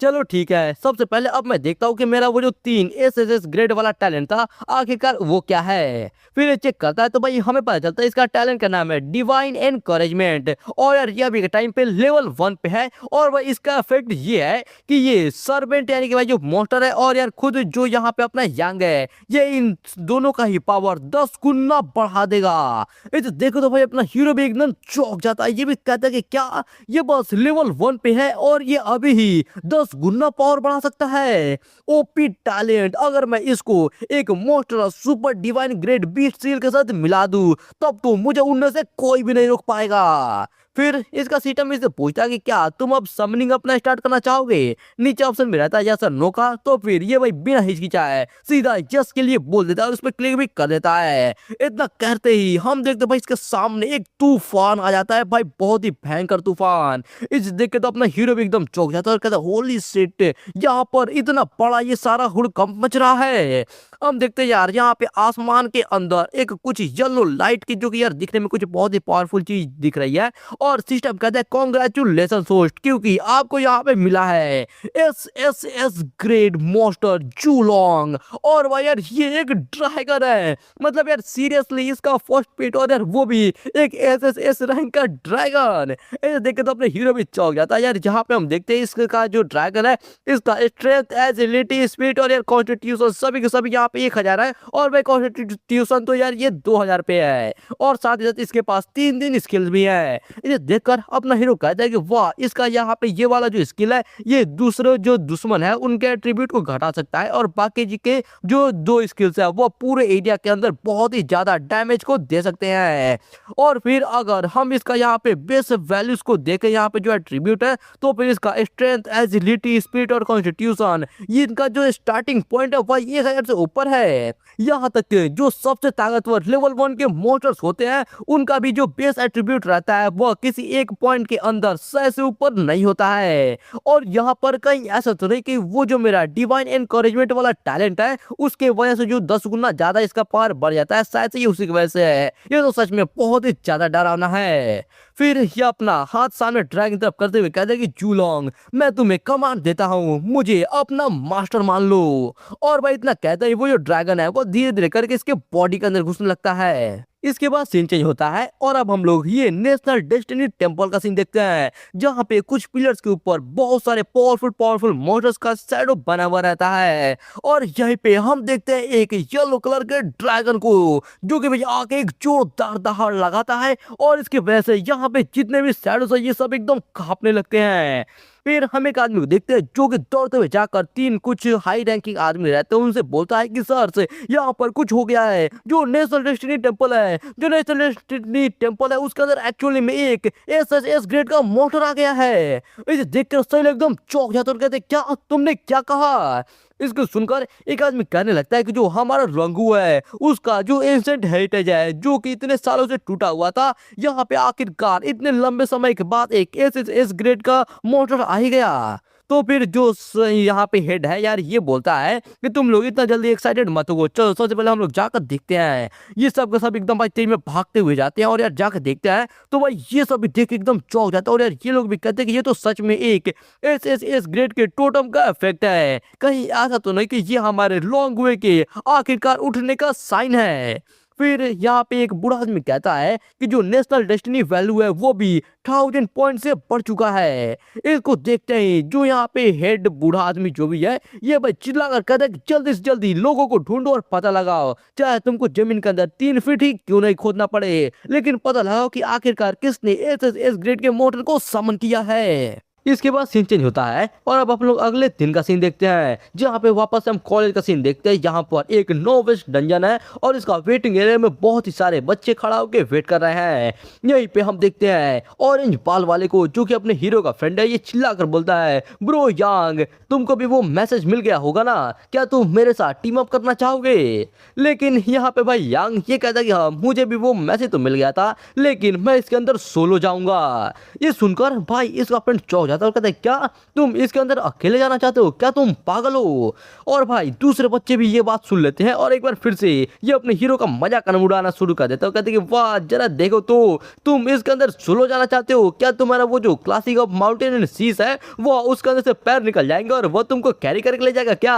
चलो ठीक है, सबसे पहले अब मैं देखता हूँ कि मेरा वो जो 3 एसएसएस ग्रेड वाला टैलेंट था आखिरकार वो क्या है। फिर ये चेक करता है तो भाई हमें पता चलता है इसका टैलेंट का नाम है डिवाइन एनकरेजमेंट और यार ये अभी के टाइम पे लेवल 1 पे है। और भाई इसका इफेक्ट ये है कि ये सर्वेंट यानी कि भाई जो मॉन्स्टर है और यार खुद जो यहाँ पे अपना यंग है ये इन दोनों का ही पावर 10 गुना बढ़ा देगा। ये तो देखो तो भाई अपना हीरो भी एकदम चौंक जाता है, ये भी कहता है कि क्या ये बस लेवल 1 पे है और ये अभी ही 10 गुना पावर बढ़ा सकता है। ओपी टैलेंट, अगर मैं इसको एक monster super divine grade beast seal के साथ मिला दूं तब तो मुझे उनमें से कोई भी नहीं रोक पाएगा। फिर इसका सिस्टम इससे पूछता है कि क्या तुम अब समनिंग अपना स्टार्ट करना चाहोगे। नीचे ऑप्शन में रहता है यस और नो का, तो फिर ये भाई बिना हिचकिचाए सीधा यस के लिए बोल देता है और उस पर क्लिक भी कर देता है। इतना कहते ही हम देखते भाई इसके सामने एक तूफान आ जाता है, भाई बहुत ही भयंकर तूफान। इस देख के तो अपना हीरो भी एकदम चौंक जाता है और कहता है होली शिट, यहाँ पर इतना बड़ा ये सारा हुड़कंप मच रहा है। हम देखते हैं यार यहाँ पे आसमान के अंदर एक कुछ येलो लाइट की जो कि यार दिखने में कुछ बहुत ही पावरफुल चीज दिख रही है। और सिस्टम कहता है कॉन्ग्रेचुलेशन होस्ट, क्योंकि आपको यहाँ पे मिला है एसएसएस ग्रेड मॉन्स्टर जूलोंग। और भाई यार ये एक ड्रैगन है, मतलब यार सीरियसली इसका फर्स्ट पेट और यार वो भी एक एसएसएस रैंक का ड्रैगन। ऐसे देख के तो अपने हीरो भी चौंक जाता है यार। जहाँ पे हम देखते हैं इसका जो ड्रैगन है इसका स्ट्रेंथ, एजिलिटी, स्पीड और यार कॉन्स्टिट्यूशन सभी के सभी यहाँ पे 1000 है। और भाई कॉन्स्टिट्यूशन तो यार ये 2000 पे है और साथ ही साथ इसके पास 3 स्किल्स भी है। इसे देखकर अपना हीरो कहता है कि वाह, इसका यहाँ पे ये वाला जो स्किल है ये दूसरे जो दुश्मन है उनके एट्रीब्यूट को घटा सकता है और बाकी जी के जो 2 स्किल्स है वो पूरे एरिया के अंदर बहुत ही ज्यादा डैमेज को दे सकते हैं। और फिर अगर हम इसका यहाँ पे बेस वैल्यूज को देखें यहाँ पे जो एट्रीब्यूट है तो फिर इसका स्ट्रेंथ, एजिलिटी, स्पीड और कॉन्स्टिट्यूशन ये इनका जो स्टार्टिंग पॉइंट है वह 1000 से ऊपर है। यहाँ तक कि जो सबसे ताकतवर लेवल 1 के मोटर्स होते हैं उनका भी जो बेस एट्रीब्यूट रहता है वह किसी एक पॉइंट के अंदर 100 से ऊपर नहीं होता है। और यहाँ पर कहीं ऐसा तो नहीं कि वो जो मेरा डिवाइन एनकरेजमेंट वाला टैलेंट है उसके वजह से जो 10 गुना ज्यादा इसका पावर बढ़ जाता है, शायद से ये उसी की वजह से है। ये तो सच में बहुत ही ज्यादा डरावना है। फिर ये अपना हाथ सामने ड्रैगन तरफ करते हुए कहते हैं कि जूलोंग मैं तुम्हें कमांड देता हूँ, मुझे अपना मास्टर मान लो। और भाई इतना कहता है वो जो ड्रैगन है वो धीरे धीरे करके इसके बॉडी के अंदर घुसने लगता है। इसके बाद सीन चेंज होता है और अब हम लोग ये नेशनल डेस्टिनी टेम्पल का सीन देखते हैं, जहाँ पे कुछ पिलर्स के ऊपर बहुत सारे पावरफुल पावरफुल मोटर्स का शैडो बना हुआ रहता है। और यहीं पे हम देखते हैं एक येलो कलर के ड्रैगन को, जो कि भैया आके एक जोरदार दहाड़ लगाता है और इसकी वजह से यहाँ पे जितने भी शैडोस है ये सब एकदम कांपने लगते हैं। फिर हम एक आदमी को देखते हैं जो कि दौड़ते हुए जाकर तीन कुछ हाई रैंकिंग आदमी रहते हैं उनसे बोलता है कि सर से यहाँ पर कुछ हो गया है। जो नेशनल डेस्टिनी टेम्पल है, जो नेशनल डेस्टिनी टेम्पल है उसके अंदर एक्चुअली में एक एस ग्रेड का मोटर आ गया है। इसे देखकर सही एकदम चौंक जाते और कहते क्या तुमने क्या कहा। इसको सुनकर एक आदमी कहने लगता है कि जो हमारा रंगू है उसका जो एंशिएंट हेरिटेज है जो कि इतने सालों से टूटा हुआ था, यहाँ पे आखिरकार इतने लंबे समय के बाद एक एस ग्रेड का मोटर आ ही गया। तो फिर जो यहाँ पे हेड है यार ये बोलता है कि तुम लोग इतना जल्दी एक्साइटेड मत हो, चलो सबसे पहले हम लोग जाकर देखते हैं। ये सब का सब एकदम भाई तेज में भागते हुए जाते हैं और यार जाकर देखते हैं तो भाई ये सब भी देख के एकदम चौंक जाता है। और यार ये लोग भी कहते हैं कि ये तो सच में एक एस ग्रेड के टोटम का इफेक्ट है, कहीं ऐसा तो नहीं कि ये हमारे लॉन्ग वे के आखिरकार उठने का साइन है। फिर यहाँ पे एक बूढ़ा आदमी कहता है कि जो नेशनल डेस्टिनी वैल्यू है वो भी 1000 पॉइंट से बढ़ चुका है। इसको देखते ही जो यहाँ पे हेड बूढ़ा आदमी जो भी है ये भाई चिल्लाकर कहता है कि जल्दी से जल्दी लोगों को ढूंढो और पता लगाओ, चाहे तुमको जमीन के अंदर 3 फीट ही क्यों नहीं खोदना पड़े, लेकिन पता लगाओ कि आखिरकार किसने एस ग्रेड के मोटर को समन किया है। इसके बाद सीन चेंज होता है और अब हम लोग अगले दिन का सीन देखते हैं, जहाँ पे वापस हम कॉलेज का सीन देखते हैं। यहाँ पर एक नोवेस्ट डंजन है और इसका वेटिंग एरिया में बहुत ही सारे बच्चे खड़ा होकर वेट कर रहे हैं। यहीं पे हम देखते हैं ऑरेंज बाल वाले को जो कि अपने हीरो का फ्रेंड है, ये चिल्लाकर बोलता है ब्रो यांग तुमको भी वो मैसेज मिल गया होगा ना, क्या तुम मेरे साथ टीम अप करना चाहोगे। लेकिन यहाँ पे भाई यांग ये कहता है कि हाँ मुझे भी वो मैसेज तो मिल गया था लेकिन मैं इसके अंदर सोलो जाऊंगा। ये सुनकर भाई इसका फ्रेंड चौंक जाता है और कहता है क्या तुम इसके अंदर अकेले जाना चाहते हो, क्या तुम पागल हो। और भाई दूसरे बच्चे भी ये बात सुन लेते हैं और एक बार फिर से ये अपने हीरो का मजाक उड़ाना शुरू कर देता है। कहते हैं कि वाह जरा देखो तो तुम इसके अंदर सोलो जाना चाहते हो, क्या तुम्हारा वो जो classic of mountain and seas है वो उसके अंदर से पैर निकल जाएंगे और वो तुमको कैरी करके ले जाएगा क्या।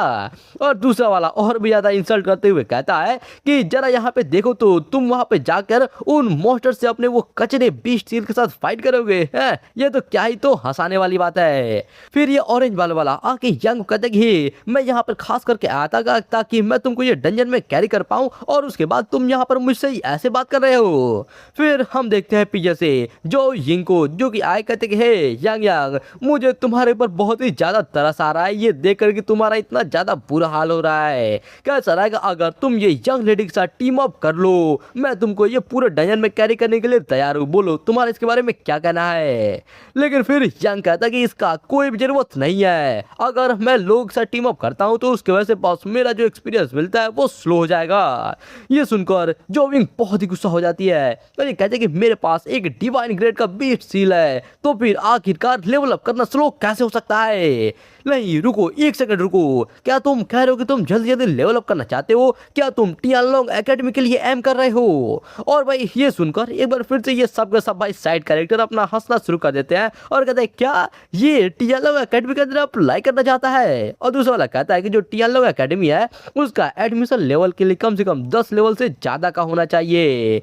और दूसरा वाला और भी ज्यादा इंसल्ट करते हुए कहता है कि जरा यहाँ पे देखो तो तुम वहां पे जाकर उन मॉन्स्टर से अपने वो कचरे बीस्ट सील के साथ फाइट करोगे, है ये तो क्या ही तो हंसाने वाली बात है। फिर ये ऑरेंज बाल वाला आके यंग कहते कि मैं यहाँ पर खास करके आया था ताकि मैं तुमको ये डंजन में कैरी कर पाऊं और उसके बाद तुम यहाँ पर मुझसे ऐसे बात कर रहे हो। फिर हम देखते हैं पीछे से जो यिंग को जो कि आए कहते कि हे यंग यंग मुझे तुम्हारे ऊपर बहुत ही ज्यादा तरस आ रहा है, ये देख कर कि तुम्हारा इतना ज्यादा बुरा हाल हो रहा है। कैसा रहेगा अगर तुम ये यंग लेडी के साथ टीम अप कर लो, मैं तुमको ये पूरे डंजन में कैरी करने के लिए तैयार हूँ, बोलो तुम्हारा इसके बारे में क्या कहना है। लेकिन फिर यंग कहता कि इसका कोई भी जरूरत नहीं है, अगर मैं लोग से टीम अप करता हूं तो उसकी वजह से बॉस मेरा जो एक्सपीरियंस मिलता है वो स्लो हो जाएगा। ये सुनकर जो विंग बहुत ही गुस्सा हो जाती है और ये कहते हैं कि मेरे पास एक डिवाइन ग्रेड का बीस्ट सील है तो फिर आखिरकार लेवल अप करना स्लो कैसे हो सकता है। नहीं रुको एक सेकंड रुको, क्या तुम कह रहे हो कि तुम जल्दी जल्दी लेवल अप करना चाहते हो, क्या तुम टियानलोंग एकेडमी के लिए एम कर रहे हो। और भाई ये सुनकर एक बार फिर से ये सब का सब भाई साइड कैरेक्टर अपना हंसना शुरू कर देते हैं और कहते हैं क्या ये टियानलोंग एकेडमी के अंदर अप्लाई करना चाहता है। और दूसरा वाला कहता है कि जो टियानलोंग एकेडमी है उसका एडमिशन लेवल के लिए कम से कम 10 लेवल से ज्यादा का होना चाहिए।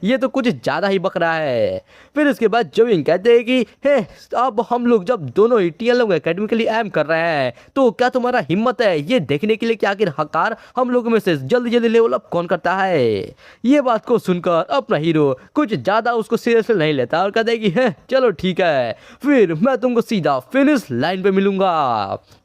ये तो कुछ ज्यादा ही बक रहा है। फिर इसके बाद जोविंग कहते हैं कि अब हम लोग जब दोनों ही टियानलोंग एकेडमी के लिए एम कर रहे हैं तो क्या तुम्हारा हिम्मत है ये देखने के लिए कि आखिरकार हम लोगों में से जल्दी जल्दी लेवल अप कौन करता है। ये बात को सुनकर अपना हीरो कुछ ज्यादा उसको सीरियसली नहीं लेता और कहता है कि चलो ठीक है फिर मैं तुमको सीधा फिनिश लाइन पे मिलूंगा।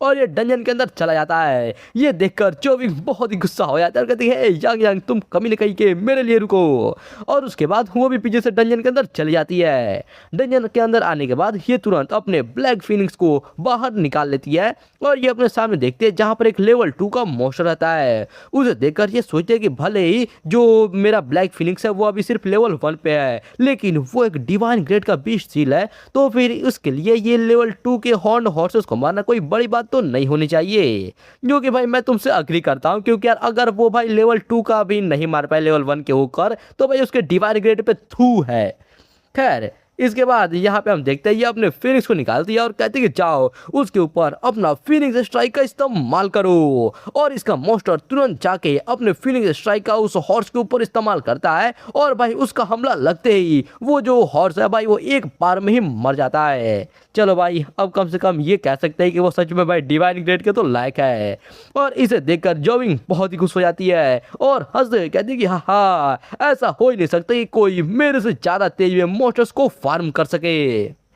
और ये डंजन के अंदर चला जाता है। ये देखकर चोविंग बहुत ही गुस्सा हो जाता है और कहती है यांग यांग तुम कमी नहीं कही के मेरे लिए रुको। और उसके बाद वो भी पीछे से डंजन के अंदर चली जाती है। डंजन के अंदर आने के बाद ये तुरंत अपने ब्लैक फिनिक्स को बाहर निकाल लेती है और ये अपने सामने देखते हैं जहां पर एक लेवल 2 का मोशन रहता है। उसे देखकर ये सोचते हैं कि भले ही जो मेरा ब्लैक फिनिक्स है वो अभी सिर्फ लेवल 1 पे है लेकिन वो एक डिवाइन ग्रेड का बीस्ट सील है तो फिर उसके लिए ये लेवल 2 के हॉर्न हॉर्सेस को मारना कोई बड़ी बात तो नहीं होनी चाहिए। जो कि भाई मैं तुमसे अग्री करता हूं क्योंकि यार अगर वो भाई लेवल 2 का भी नहीं मार पाए लेवल 1 के होकर तो भाई उसके डिवाइन ग्रेड पे थू है। खैर इसके बाद यहाँ पे हम देखते हैं ये अपने फिनिक्स को निकालती है और कहती है कि जाओ उसके ऊपर अपना फिनिक्स स्ट्राइक का इस्तेमाल करो। और इसका मोस्टर तुरंत जाके अपने फिनिक्स स्ट्राइक का उस हॉर्स के ऊपर इस्तेमाल करता है और भाई उसका हमला लगते ही वो जो हॉर्स है भाई वो एक बार में ही मर जाता है। चलो भाई अब कम से कम ये कह सकते हैं कि वो सच में भाई डिवाइन ग्रेड के तो लायक है। और इसे देखकर जोविंग बहुत ही खुश हो जाती है और हंसते हुए कहती है कि हाँ ऐसा हो ही नहीं सकता कि कोई मेरे से ज्यादा तेज में मोस्टर्स को फार्म कर सके।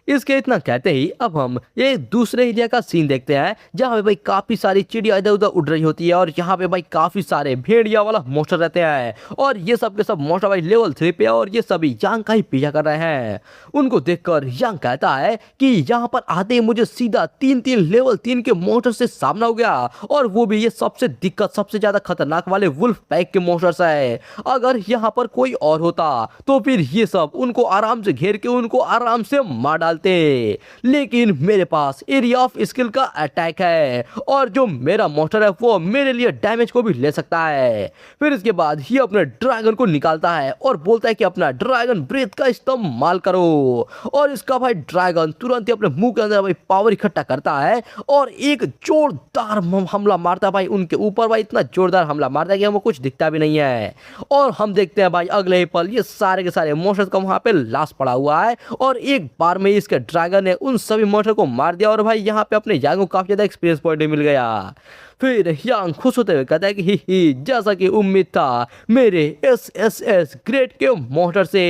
इसके इतना कहते ही अब हम ये दूसरे एरिया का सीन देखते हैं जहाँ पे भाई काफी सारी चिड़िया इधर उधर उड़ रही होती है और यहाँ पे भाई काफी सारे भेड़िया वाला मोस्टर रहते हैं और ये सब के सब मोस्टर भाई लेवल 3 पे और ये सभी यांग का ही पीछा कर रहे हैं। उनको देखकर यांग कहता है कि यहाँ पर आते ही मुझे सीधा 3 लेवल 3 के मोस्टर से सामना हो गया और वो भी ये सबसे दिक्कत सबसे ज्यादा खतरनाक वाले वुल्फ पैक के मोस्टर्स है। अगर यहाँ पर कोई और होता तो फिर ये सब उनको आराम से घेर के उनको आराम से मार डालते, लेकिन मेरे पास एरिया ऑफ स्किल का अटैक है और जो मेरा मोस्टर है वो मेरे लिए डैमेज को भी ले सकता है। फिर इसके बाद ये अपने ड्रैगन को निकालता है और बोलता है कि अपना ड्रैगन ब्रेथ का इस्तेमाल करो और इसका भाई ड्रैगन तुरंत ही अपने मुंह के अंदर भाई पावर इकट्ठा करता है और एक जोरदार हमला मारता है भाई उनके ऊपर। भाई इतना जोरदार हमला मारता है कि हमें कुछ दिखता भी नहीं है और हम देखते हैं भाई अगले ही पल ये सारे के सारे मोस्टर्स का वहां पे लाश पड़ा हुआ है और एक बार में इसके ड्रैगन ने उन सभी मोस्टर को मार दिया और भाई यहाँ पे अपने यांग को काफी ज्यादा एक्सपीरियंस पॉइंट मिल गया। फिर यांग खुश होते हुए कहता है कि ही जैसा कि उम्मीद था मेरे एस ग्रेट के मोस्टर से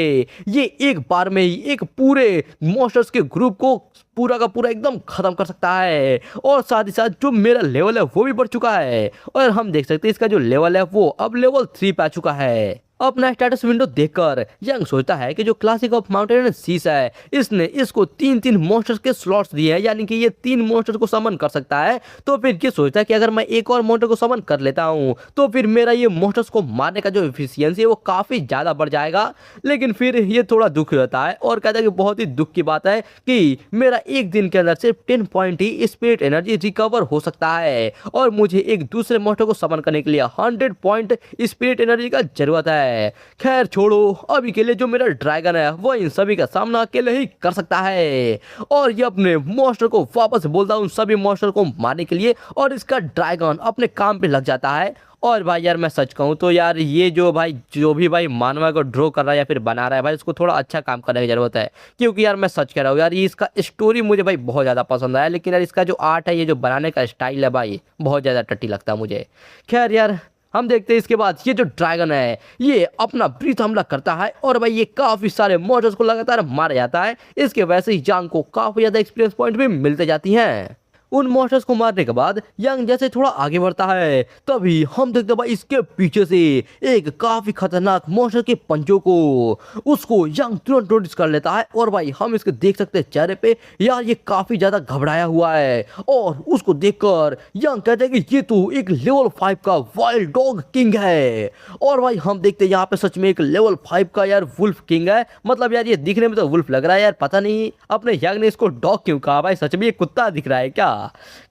ये एक बार में ही एक पूरे मोस्टर्स के ग्रुप को पूरा का पूरा एकदम खत्म कर सकता है और साथ ही साथ जो मेरा लेवल है वो भी बढ़ चुका है और हम देख सकते हैं इसका जो लेवल है वो अब लेवल 3 पे आ चुका है। अपना स्टेटस विंडो देखकर यांग सोचता है कि जो classic of mountain and seas है इसने इसको 3 मोस्टर्स के स्लॉट्स दिए हैं यानी कि ये 3 मोस्टर्स को समन कर सकता है। तो फिर ये सोचता है कि अगर मैं एक और मोस्टर को समन कर लेता हूँ तो फिर मेरा ये मोस्टर्स को मारने का जो एफिशिएंसी है वो काफी ज्यादा बढ़ जाएगा। लेकिन फिर ये थोड़ा दुखी होता है और कहता है कि बहुत ही दुख की बात है कि मेरा एक दिन के अंदर सिर्फ 10 पॉइंट ही स्पिरिट एनर्जी रिकवर हो सकता है और मुझे एक दूसरे मोस्टर को समन करने के लिए 100 पॉइंट स्पिरिट एनर्जी का जरूरत है। खैर छोड़ो, अभी के लिए जो मेरा ड्रैगन है वो इन सभी का सामना अकेले ही कर सकता है और ये अपने मोस्टर को वापस बोलता है उन सभी मोस्टर को मारने के लिए और इसका ड्रैगन अपने काम पे लग जाता है। और भाई यार मैं सच कहूँ तो यार ये जो भाई जो भी भाई मानवा को ड्रॉ कर रहा है या फिर बना रहा है भाई उसको थोड़ा अच्छा काम करने की जरूरत है क्योंकि यार मैं सच कह रहा हूँ यार ये इसका स्टोरी मुझे भाई बहुत ज़्यादा पसंद आया लेकिन यार इसका जो आर्ट है ये जो बनाने का स्टाइल है भाई बहुत ज़्यादा टट्टी लगता है मुझे। खैर यार हम देखते हैं इसके बाद ये जो ड्रैगन है ये अपना ब्रीथ हमला करता है और भाई ये काफी सारे मॉडल्स को लगातार मारा जाता है। इसके वैसे ही यांग को काफी ज्यादा एक्सपीरियंस पॉइंट भी मिलते जाती हैं। उन मॉन्स्टर्स को मारने के बाद यांग जैसे थोड़ा आगे बढ़ता है तभी हम देखते भाई इसके पीछे से एक काफी खतरनाक मॉन्स्टर के पंजों को उसको यांग तुरंत नोटिस कर लेता है और भाई हम इसके देख सकते हैं चेहरे पे यार ये काफी ज्यादा घबराया हुआ है और उसको देखकर यांग कहते हैं कि ये तो एक लेवल 5 का वाइल्ड डॉग किंग है। और भाई हम देखते हैं यहाँ पे सच में एक लेवल 5 का यार वुल्फ किंग है। मतलब यार ये दिखने में तो वुल्फ लग रहा है यार, पता नहीं अपने यांग ने इसको डॉग क्यों कहा भाई, सच में ये कुत्ता दिख रहा है क्या।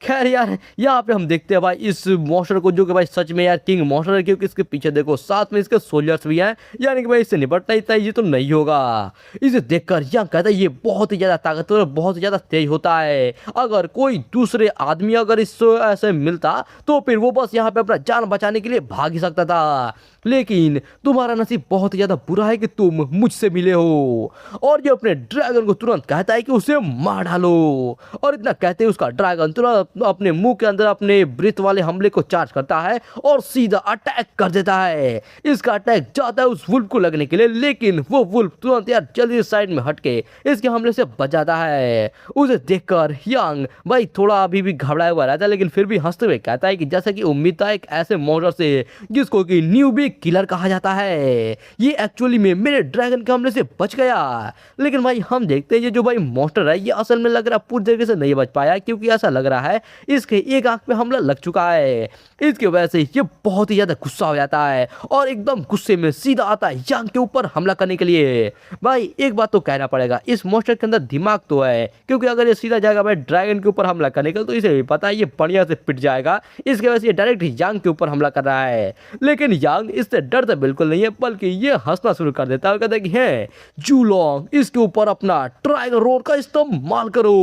खैर यार यहाँ पे हम देखते हैं भाई इस मॉन्स्टर को जो कि भाई सच में यार किंग मॉन्स्टर है क्योंकि इसके पीछे देखो साथ में इसके सोल्जर्स भी हैं यानी कि भाई इससे निपटना इतना ये तो नहीं होगा। इसे देखकर यांग कहता है ये बहुत ही ज्यादा ताकतवर बहुत ही ज्यादा तेज होता है। अगर कोई दूसरे आदमी अगर इससे ऐसे मिलता तो फिर वो बस यहाँ पे अपना जान बचाने के लिए भाग ही सकता था, लेकिन तुम्हारा नसीब बहुत ही ज्यादा बुरा है कि तुम मुझसे मिले हो। और ये अपने ड्रैगन को तुरंत कहता है कि उसे मार डालो और इतना कहते हैं उसका ड्रैगन तुरंत अपने मुंह के अंदर अपने ब्रीथ वाले हमले को चार्ज करता है और सीधा अटैक कर देता है। इसका अटैक जाता है उस वुल्फ को लगने के लिए लेकिन वो वुल्फ तुरंत यार जल्दी साइड में हटके इसके हमले से बच जाता है। उसे देखकर यांग भाई थोड़ा अभी भी घबराया हुआ रहता है लेकिन फिर भी हंसते हुए कहता है कि जैसा कि उम्मीद था एक ऐसे मॉन्स्टर से जिसको कि न्यूबी किलर कहा जाता है ये एक्चुअली में मेरे ड्रैगन के हमले से बच गया। लेकिन भाई हम देखते हैं ये जो भाई मॉन्स्टर है ये असल में लग रहा पूरी तरीके से नहीं बच पाया क्योंकि ऐसा ऐसा लग रहा है इसके एक आंख पे हमला लग चुका है। इसकी वजह से ये बहुत ही ज्यादा गुस्सा हो जाता है और एकदम गुस्से में सीधा आता है यांग के ऊपर हमला करने के लिए। भाई एक बात तो कहना पड़ेगा, इस मॉन्स्टर के अंदर दिमाग तो है, क्योंकि अगर ये सीधा जाएगा भाई ड्रैगन के ऊपर हमला करने का तो इसे भी पता है ये बढ़िया से पिट जाएगा। इसकी वजह से ये डायरेक्ट यांग के ऊपर हमला कर रहा है। लेकिन यांग इससे डरता बिल्कुल नहीं है, बल्कि ये हंसना शुरू कर देता है और कहता है कि है जूलोंग इसके ऊपर अपना ड्रैगन रोड का इस्तेमाल करो।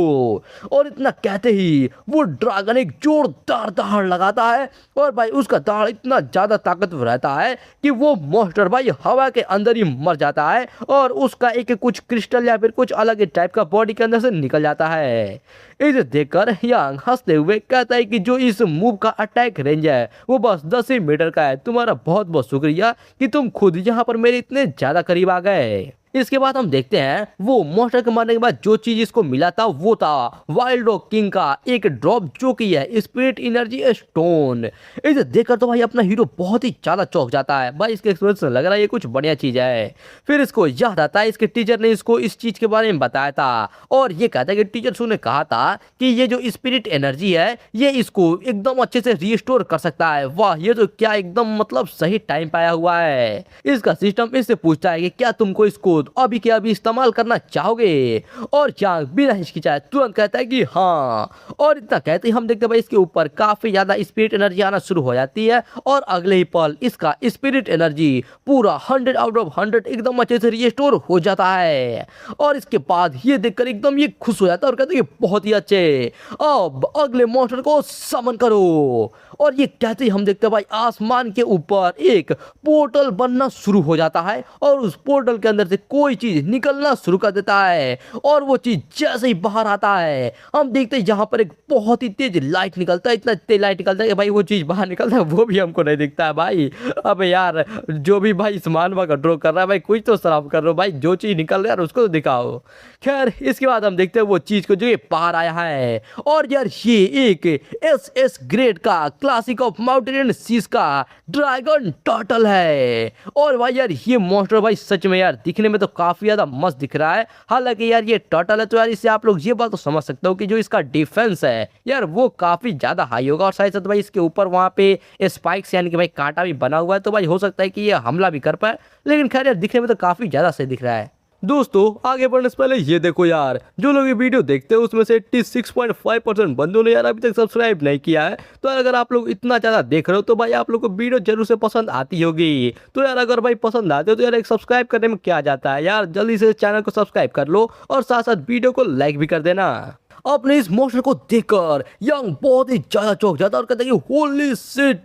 और इतना कहते ही वो ड्रैगन एक जोरदार दहाड़ लगाता है और भाई उसका दहाड़ इतना ज्यादा ताकतवर रहता है कि वो मॉन्स्टर भाई हवा के अंदर ही मर जाता है और उसका एक कुछ क्रिस्टल या फिर कुछ अलग टाइप का बॉडी के अंदर से निकल जाता है। इसे देखकर यांग हंसते हुए कहता है कि जो इस मूव का अटैक रेंज है वो बस 10 ही मीटर का है। तुम्हारा बहुत बहुत शुक्रिया कि तुम खुद यहाँ पर मेरे इतने ज्यादा करीब आ गए। इसके बाद हम देखते हैं वो मॉन्स्टर के मारने के बाद जो चीज इसको मिला था वो था वाइल्ड रॉक किंग का एक ड्रॉप जो कि है स्पिरिट एनर्जी स्टोन। इसे देखकर तो भाई अपना हीरो बहुत ही ज्यादा चौंक जाता है। भाई इसके एक्सपीरियंस से लग रहा है ये कुछ बढ़िया चीज है। फिर इसको याद आता है इसके टीचर ने इसको इस चीज के बारे में बताया था और ये कहता है कि टीचर ने कहा था कि ये जो स्पिरिट एनर्जी है ये इसको एकदम अच्छे से रिस्टोर कर सकता है। वाह, ये तो क्या एकदम मतलब सही टाइम पाया हुआ है। इसका सिस्टम इससे पूछता है कि क्या तुमको इसको अभी के अभी इस्तेमाल करना चाहोगे, और यांग बिना हिचकिचाए तुरंत कहता है कि हाँ। और इतना कहते ही हम देखते हैं भाई इसके ऊपर काफी ज्यादा स्पिरिट एनर्जी आना शुरू हो जाती है और अगले ही पल इसका स्पिरिट एनर्जी पूरा 100 आउट ऑफ 100 एकदम अच्छे से रिस्टोर हो जाता है। और इसके बाद ये देखकर एकदम ये खुश हो जाता है और कहते हैं कि बहुत ही अच्छे, अब अगले मॉन्स्टर को समन करो। और ये कहते ही हम देखते हैं भाई आसमान के ऊपर एक पोर्टल बनना शुरू हो जाता है और उस पोर्टल के अंदर से कोई चीज निकलना शुरू कर देता है। और वो चीज जैसे ही बाहर आता है हम देखते हैं यहाँ पर एक बहुत ही तेज लाइट निकलता है। इतना तेज लाइट निकलता है कि भाई वो चीज बाहर निकलता है वो भी हमको नहीं दिखता है। भाई अब यार जो भी भाई इस मानवा का ड्रॉ कर रहा है भाई कुछ तो शराब कर रहे हो भाई, जो चीज निकल रहा है उसको तो दिखाओ। खैर इसके बाद हम देखते हैं वो चीज को जो ये बाहर आया है और यार ये एक एस ग्रेड का क्लासिक ऑफ माउंटेन सीज का ड्रैगन टर्टल है। और भाई यार ये मॉन्स्टर भाई सच में यार दिखने में तो काफी ज्यादा मस्त दिख रहा है। हालांकि यार ये टर्टल है तो यार इससे आप लोग ये बात तो समझ सकते हो कि जो इसका डिफेंस है यार वो काफी ज्यादा हाई होगा और साथ साथ भाई इसके ऊपर वहां पे स्पाइक्स यानी कि भाई कांटा भी बना हुआ है तो भाई हो सकता है कि ये हमला भी कर पाए। लेकिन खैर यार दिखने में तो काफी ज्यादा सही दिख रहा है। दोस्तों आगे बढ़ने से पहले ये देखो यार, जो लोग ये वीडियो देखते हैं उसमें से 86.5% बंदों ने यार अभी तक सब्सक्राइब नहीं किया है। तो यार अगर आप लोग इतना ज़्यादा देख रहे हो तो भाई आप लोग को वीडियो जरूर से पसंद आती होगी। तो यार अगर भाई पसंद आते हो तो यार एक सब्सक्राइब करने में क्या जाता है यार, जल्दी से चैनल को सब्सक्राइब कर लो और साथ साथ वीडियो को लाइक भी कर देना। अपने इस मॉन्स्टर को देखकर यांग बहुत ही ज्यादा चौंक जाता है और कहता है कि होली शिट,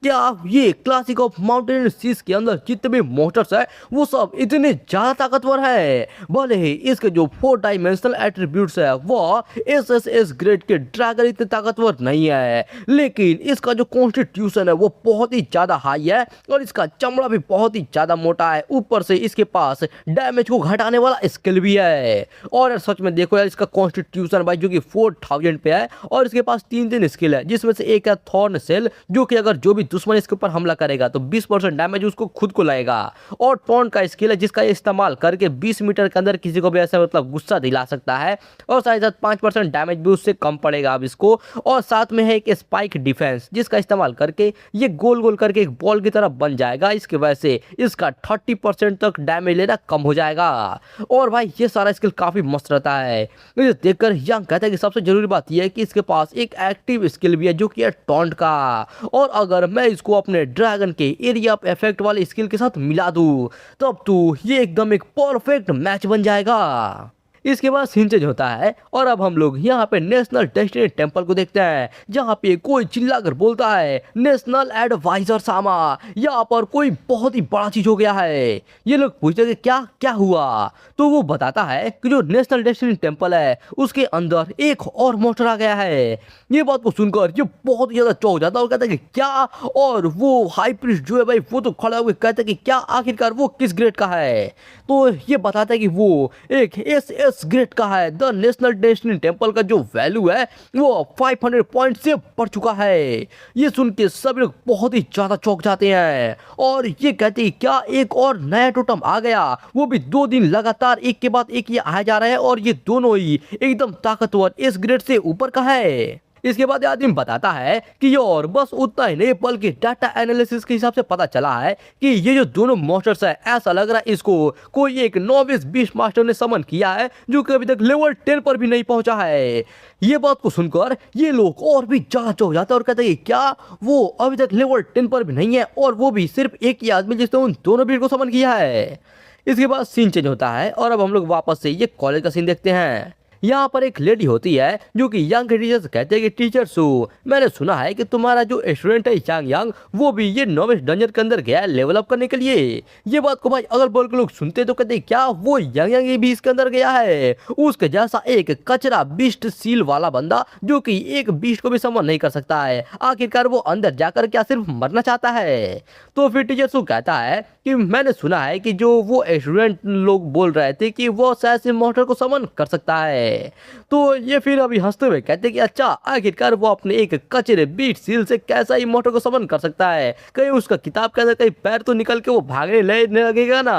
क्या ये क्लासिक ऑफ माउंटेन सीज के अंदर जितने भी मॉन्स्टर्स है वो सब इतने ज्यादा ताकतवर है। भले ही इसके जो 4 डायमेंशनल एट्रीब्यूट्स है वो एस ग्रेड के ड्रैगन इतने ताकतवर नहीं है, लेकिन इसका जो कॉन्स्टिट्यूशन है वो बहुत ही ज्यादा हाई है और इसका चमड़ा भी बहुत ही ज्यादा मोटा है। ऊपर से इसके पास डैमेज को घटाने वाला स्किल भी है। और यार सच में देखो यार इसका कॉन्स्टिट्यूशन भाई जो कि 4000 पे है और इसके पास 3 स्किल है, जिसमें से एक है थॉर्न सेल जो कि अगर जो भी दुश्मन इसके ऊपर हमला करेगा तो 20% डैमेज उसको खुद को लगेगा। और टॉन का स्किल है जिसका इस्तेमाल करके 20 मीटर के अंदर किसी को भी ऐसा मतलब गुस्सा दिला सकता है और साथ ही साथ 5% डैमेज भी उससे कम पड़ेगा अब इसको। और साथ में है एक स्पाइक डिफेंस जिसका इस्तेमाल करके ये गोल गोल करके एक बॉल की तरह बन जाएगा। इसकी वजह से इसका 30% तक डैमेज लेना कम हो जाएगा। और भाई ये सारा स्किल काफी मस्त रहता है। इसे देखकर यांग कहता है कि सबसे जरूरी बात यह है कि इसके पास एक एक्टिव स्किल भी है जो कि है टॉन्ट का। और अगर मैं इसको अपने ड्रैगन के एरिया ऑफ इफेक्ट वाले स्किल के साथ मिला दूं तब तो ये एकदम एक परफेक्ट मैच बन जाएगा। इसके बाद सीन चेंज होता है और अब हम लोग यहाँ पे नेशनल डेस्टिनी टेम्पल को देखते हैं जहाँ पे कोई चिल्लाकर बोलता है नेशनल एडवाइजर सामा, यहाँ पर कोई बहुत ही बड़ा चीज हो गया है। ये लोग पूछते हैं कि क्या क्या हुआ, तो वो बताता है कि जो नेशनल डेस्टिनी टेम्पल है उसके अंदर एक और मॉन्स्टर आ गया है। ये बात को सुनकर ये बहुत ही ज्यादा चौंक जाता है और कहता है कि क्या, और वो हाई प्रीस्ट जो है भाई वो तो खड़ा हुए कहता है कि क्या आखिरकार वो किस ग्रेड का है। तो ये बताता है कि वो एक एस 10 ग्रेड का है। द नेशनल डेस्टिनी टेम्पल का जो वैल्यू है वो 500 पॉइंट से बढ़ चुका है। ये सुन के सभी लोग बहुत ही ज्यादा चौंक जाते हैं और ये कहते हैं क्या एक और नया टोटम आ गया, वो भी 2 दिन लगातार एक के बाद एक ये आया जा रहा है और ये दोनों ही एकदम ताकतवर इस ग्रेड से ऊपर का है। इसके बाद आदमी बताता है कि ये और बस उतना ही नहीं बल्कि डाटा एनालिसिस के हिसाब से पता चला है कि ये जो दोनों मॉन्स्टर्स है ऐसा लग रहा है इसको कोई एक नॉविस बीस्ट मास्टर ने समन किया है जो कि अभी तक लेवल 10 पर भी नहीं पहुंचा है। ये बात को सुनकर ये लोग और भी ज्यादा चौंक जाते हैं और कहते हैं क्या वो अभी तक लेवल 10 पर भी नहीं है और वो भी सिर्फ एक ही आदमी जिसने उन दोनों बीट को समन किया है। इसके बाद सीन चेंज होता है और अब हम लोग वापस से ये कॉलेज का सीन देखते हैं। यहाँ पर एक लेडी होती है जो कि यंग टीचर से कहते हैं कि टीचर सू मैंने सुना है कि तुम्हारा जो स्टूडेंट है यांग यांग वो भी ये नोविस डंजन के अंदर गया है लेवल अप करने के लिए। ये बात को भाई अगल बगल के लोग सुनते तो कहते क्या वो यांग यांग भी इसके अंदर गया है। उसके जैसा एक कचरा बीस्ट सील वाला बंदा जो कि एक बीस्ट को भी समन नहीं कर सकता है, आखिरकार वो अंदर जाकर क्या सिर्फ मरना चाहता है। तो फिर टीचर सू कहता है कि मैंने सुना है कि जो वो स्टूडेंट लोग बोल रहे थे कि वो शायद से मॉन्स्टर को समन कर सकता है। तो ये फिर अभी हंसते हुए कहते कि अच्छा आखिरकार वो अपने एक कचरे बीट सील से कैसा ही मॉन्स्टर को समन कर सकता है, कहीं उसका किताब के अंदर कहीं पैर तो निकल के वो भागने लगेगा ना।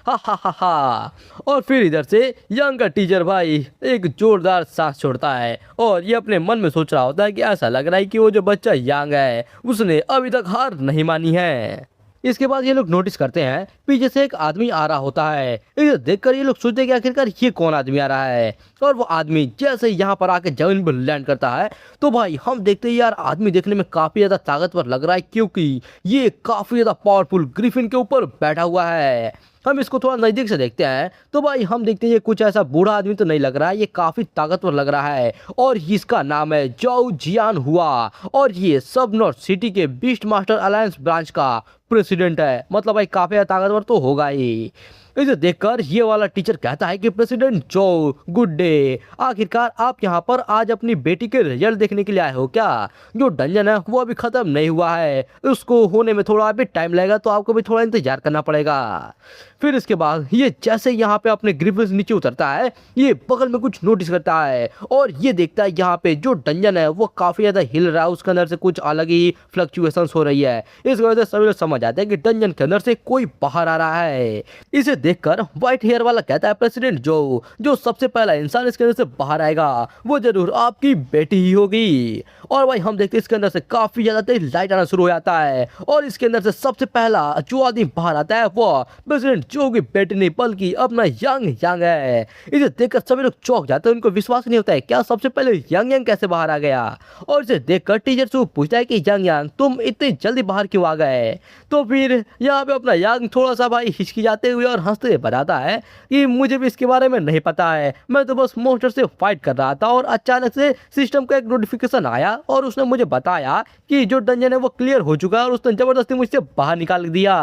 हा हा हा हा। और फिर इधर से यंग का टीचर भाई एक जोरदार सांस छोड़ता है और ये अपने मन में सोच रहा होता है कि ऐसा लग रहा है कि वो जो बच्चा यंग है उसने अभी तक हार नहीं मानी है। इसके बाद ये लोग नोटिस करते हैं पीछे से एक आदमी आ रहा होता है। इसे देखकर ये लोग सोचते हैं कि आखिरकार ये कौन आदमी आ रहा है और वो आदमी जैसे यहाँ पर आके जमीन पर लैंड करता है तो भाई हम देखते हैं यार आदमी देखने में काफी ज्यादा ताकतवर लग रहा है क्योंकि ये काफी ज्यादा पावरफुल ग्रिफिन के ऊपर बैठा हुआ है। हम इसको थोड़ा नजदीक से देखते हैं तो भाई हम देखते हैं ये कुछ ऐसा बूढ़ा आदमी तो नहीं लग रहा है, ये काफी ताकतवर लग रहा है और इसका नाम है जाओ जियान हुआ और ये सब नॉर्थ सिटी के बीस्ट मास्टर अलायंस ब्रांच का प्रेसिडेंट है। मतलब भाई काफी ताकतवर तो होगा ही। इसे देखकर ये वाला टीचर कहता है कि प्रेसिडेंट जो गुड डे, आखिरकार आप यहाँ पर आज अपनी बेटी के रिजल्ट देखने के लिए आए हो क्या? जो डंजन है वो अभी खत्म नहीं हुआ है, उसको होने में थोड़ा अभी टाइम लगेगा तो आपको भी थोड़ा इंतजार करना पड़ेगा। फिर इसके बाद ये जैसे यहाँ पे अपने ग्रिफिन से नीचे उतरता है ये बगल में कुछ नोटिस करता है और ये देखता है यहाँ पे जो डंजन है वो काफी ज्यादा हिल रहा है, उसके अंदर से कुछ अलग ही फ्लक्चुएशंस हो रही है। इस वजह से सभी लोग समझ आते हैं कि डंजन के अंदर से कोई बाहर आ रहा है। इसे देखकर व्हाइट हेयर वाला कहता है प्रेसिडेंट जो सबसे पहला इंसान इसके अंदर से बाहर आएगा वो जरूर आपकी बेटी ही होगी। और भाई हम देखते हैं इसके अंदर से काफी ज्यादा तेज लाइट आना शुरू हो जाता है और इसके अंदर से सबसे पहला जो आदमी बाहर आता है वो प्रेसिडेंट जो की बेटी नहीं बल्कि अपना यंग यंग है। इसे देखकर सभी लोग चौंक जाते हैं, उनको विश्वास नहीं होता है क्या सबसे पहले यंग यंग कैसे बाहर आ गया। और इसे देखकर टीचर से पूछता है कि यंग यंग तुम इतनी जल्दी बाहर क्यों आ गए। तो फिर यहाँ पे अपना यंग थोड़ा सा भाई हिचकिचाते हुए और हंसते हुए बताता है कि मुझे भी इसके बारे में नहीं पता है, मैं तो बस मॉन्स्टर से फाइट कर रहा था और अचानक से सिस्टम का एक नोटिफिकेशन आया और उसने मुझे बताया कि जो डंजन है वो क्लियर हो चुका है और उसने जबरदस्ती मुझसे बाहर निकाल दिया।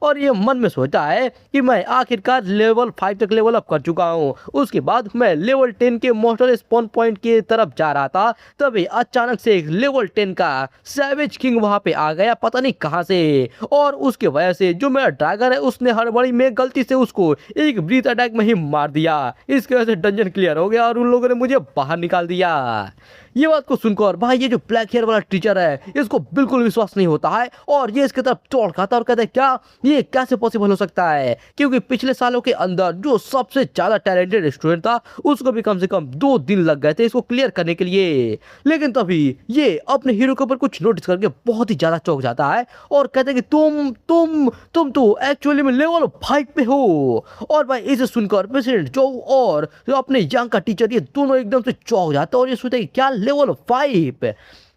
और ये मन में सोचा है कि मैं आखिरकार लेवल 5 तक लेवल अप कर चुका हूँ। उसके बाद मैं लेवल 10 के मॉन्स्टर स्पॉन पॉइंट की तरफ जा रहा था तभी अचानक से एक लेवल 10 का सैवेज किंग वहां पे आ गया पता नहीं कहां से और उसके वजह से जो मेरा ड्रैगन है उसने हड़बड़ी में गलती से उसको एक ब्रीथ अटैक में ही मार दिया। इसके वजह से डंजन क्लियर हो गया और उन लोगों ने मुझे बाहर निकाल दिया। ये बात को सुनकर भाई ये जो ब्लैक हेयर वाला टीचर है इसको बिल्कुल विश्वास नहीं होता है और ये इसके तरफ चौड़ खाता और कहता है क्या ये कैसे पॉसिबल हो सकता है क्योंकि पिछले सालों के अंदर जो सबसे ज्यादा टैलेंटेड स्टूडेंट था उसको भी कम से कम 2 दिन लग गए थे इसको क्लियर करने के लिए। लेकिन तभी ये अपने हीरो के ऊपर कुछ नोटिस करके बहुत ही ज्यादा चौंक जाता है और कहते हैं कि तुम तो एक्चुअली में लेवल 5 पे हो। और भाई इसे सुनकर प्रेसिडेंट जो और अपने यंग का टीचर ये दोनों एकदम से चौंक जाते हैं और ये सोचते हैं क्या लेवल 5।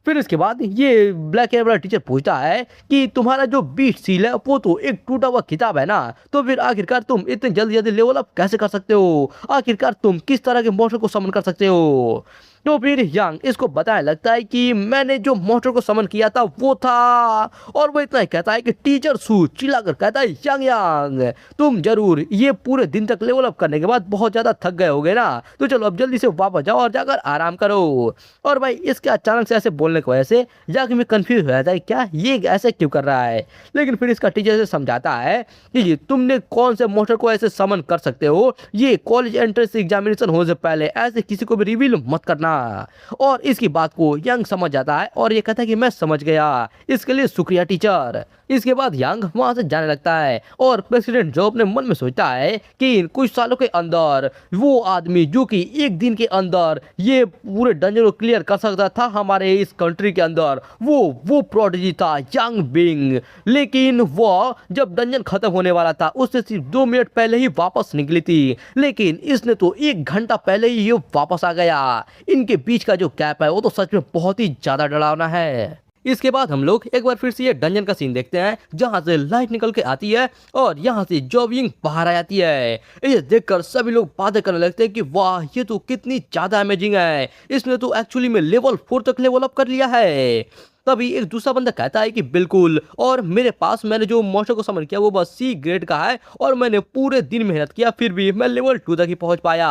फिर इसके बाद ये ब्लैक हेयर वाला टीचर पूछता है कि तुम्हारा जो बीट सील है वो तो एक टूटा हुआ किताब है ना, तो फिर आखिरकार तुम इतने जल्दी जल्दी लेवल अप कैसे कर सकते हो, आखिरकार तुम किस तरह के मॉन्स्टर को समन कर सकते हो। तो फिर यंग इसको बताने लगता है कि मैंने जो मॉन्स्टर को समन किया था वो था, और वो इतना ही कहता है कि टीचर सू चिल्लाकर कहता है यंग यंग तुम जरूर ये पूरे दिन तक लेवल अप करने के बाद बहुत ज्यादा थक गए होगे ना, तो चलो अब जल्दी से वापस जाओ और जाकर आराम करो। और भाई इसके अचानक से ऐसे बोलने की वजह से यंग में कंफ्यूज हो जाता है क्या ये ऐसे क्यों कर रहा है, लेकिन फिर इसका टीचर से समझाता है कि तुमने कौन से मॉन्स्टर को ऐसे समन कर सकते हो, ये कॉलेज एंट्रेंस एग्जामिनेशन होने से पहले ऐसे किसी को भी रिवील मत करना। और इसकी बात को यंग समझ जाता है और ये कहता है कि मैं समझ गया, इसके लिए शुक्रिया टीचर। इसके बाद यंग वहां से जाने लगता है और प्रेसिडेंट जो अपने मन में सोचता है कि इन कुछ सालों के अंदर वो आदमी जो कि एक दिन के अंदर ये पूरे डंजन को क्लियर कर सकता था हमारे इस कंट्री के अंदर, वो प्रोडिजी था यंग बिंग। लेकिन वो जब डंजन खत्म होने वाला था उससे सिर्फ 2 मिनट पहले ही वापस निकली थी, लेकिन इसने तो 1 घंटा पहले ही ये वापस आ गया। इनके बीच का जो गैप है वो तो सच में बहुत ही ज्यादा डरावना है। इसके बाद हम लोग एक बार फिर से ये डंजन का सीन देखते हैं जहां से लाइट निकल के आती है और यहां से जॉबिंग बाहर आ जाती है। ये देखकर सभी लोग बातें करने लगते हैं कि वाह ये तो कितनी ज्यादा अमेजिंग है, इसने तो एक्चुअली में लेवल 4 तक लेवल अप कर लिया है। तभी एक दूसरा बंदा कहता है कि बिल्कुल, और मेरे पास मैंने जो मॉन्स्टर को समन किया वो बस सी ग्रेड का है और मैंने पूरे दिन मेहनत किया फिर भी मैं लेवल 2 तक ही पहुंच पाया।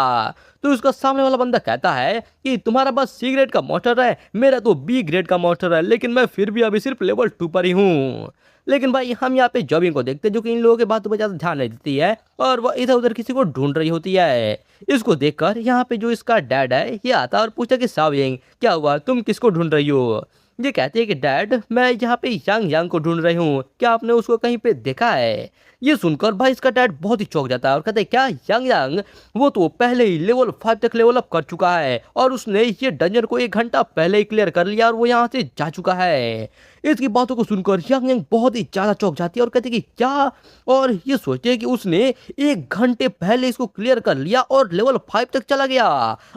तो उसका सामने वाला बंदा कहता है कि तुम्हारा बस सी ग्रेड का मॉन्स्टर है, मेरा तो बी ग्रेड का मॉन्स्टर है, लेकिन मैं फिर भी अभी सिर्फ लेवल 2 पर ही हूँ। लेकिन भाई हम यहाँ पे जॉबिंग को देखते हैं जो कि इन लोगों के बातों पर ज्यादा ध्यान नहीं देती है और वह इधर उधर किसी को ढूंढ रही होती है। इसको देखकर यहाँ पे जो इसका डैड है ये आता है और पूछता कि साविंग क्या हुआ, तुम किसको ढूंढ रही हो। ये कहती है कि डैड मैं यहाँ पे यंग यंग को ढूंढ रही हूँ, क्या आपने उसको कहीं पे देखा है। ये सुनकर भाई इसका डैड बहुत ही चौंक जाता है और कहते हैं क्या यंग यंग, वो तो पहले ही लेवल 5 तक लेवल अप कर चुका है और उसने ये डंजन को 1 घंटा पहले ही क्लियर कर लिया और वो यहाँ से जा चुका है। इसकी बातों को सुनकर यंग यंग बहुत ही ज्यादा चौंक जाती है और कहती है कि क्या, और ये सोचते हैं कि उसने 1 घंटे पहले इसको क्लियर कर लिया और लेवल 5 तक चला गया,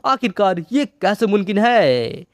आखिरकार ये कैसे मुमकिन है।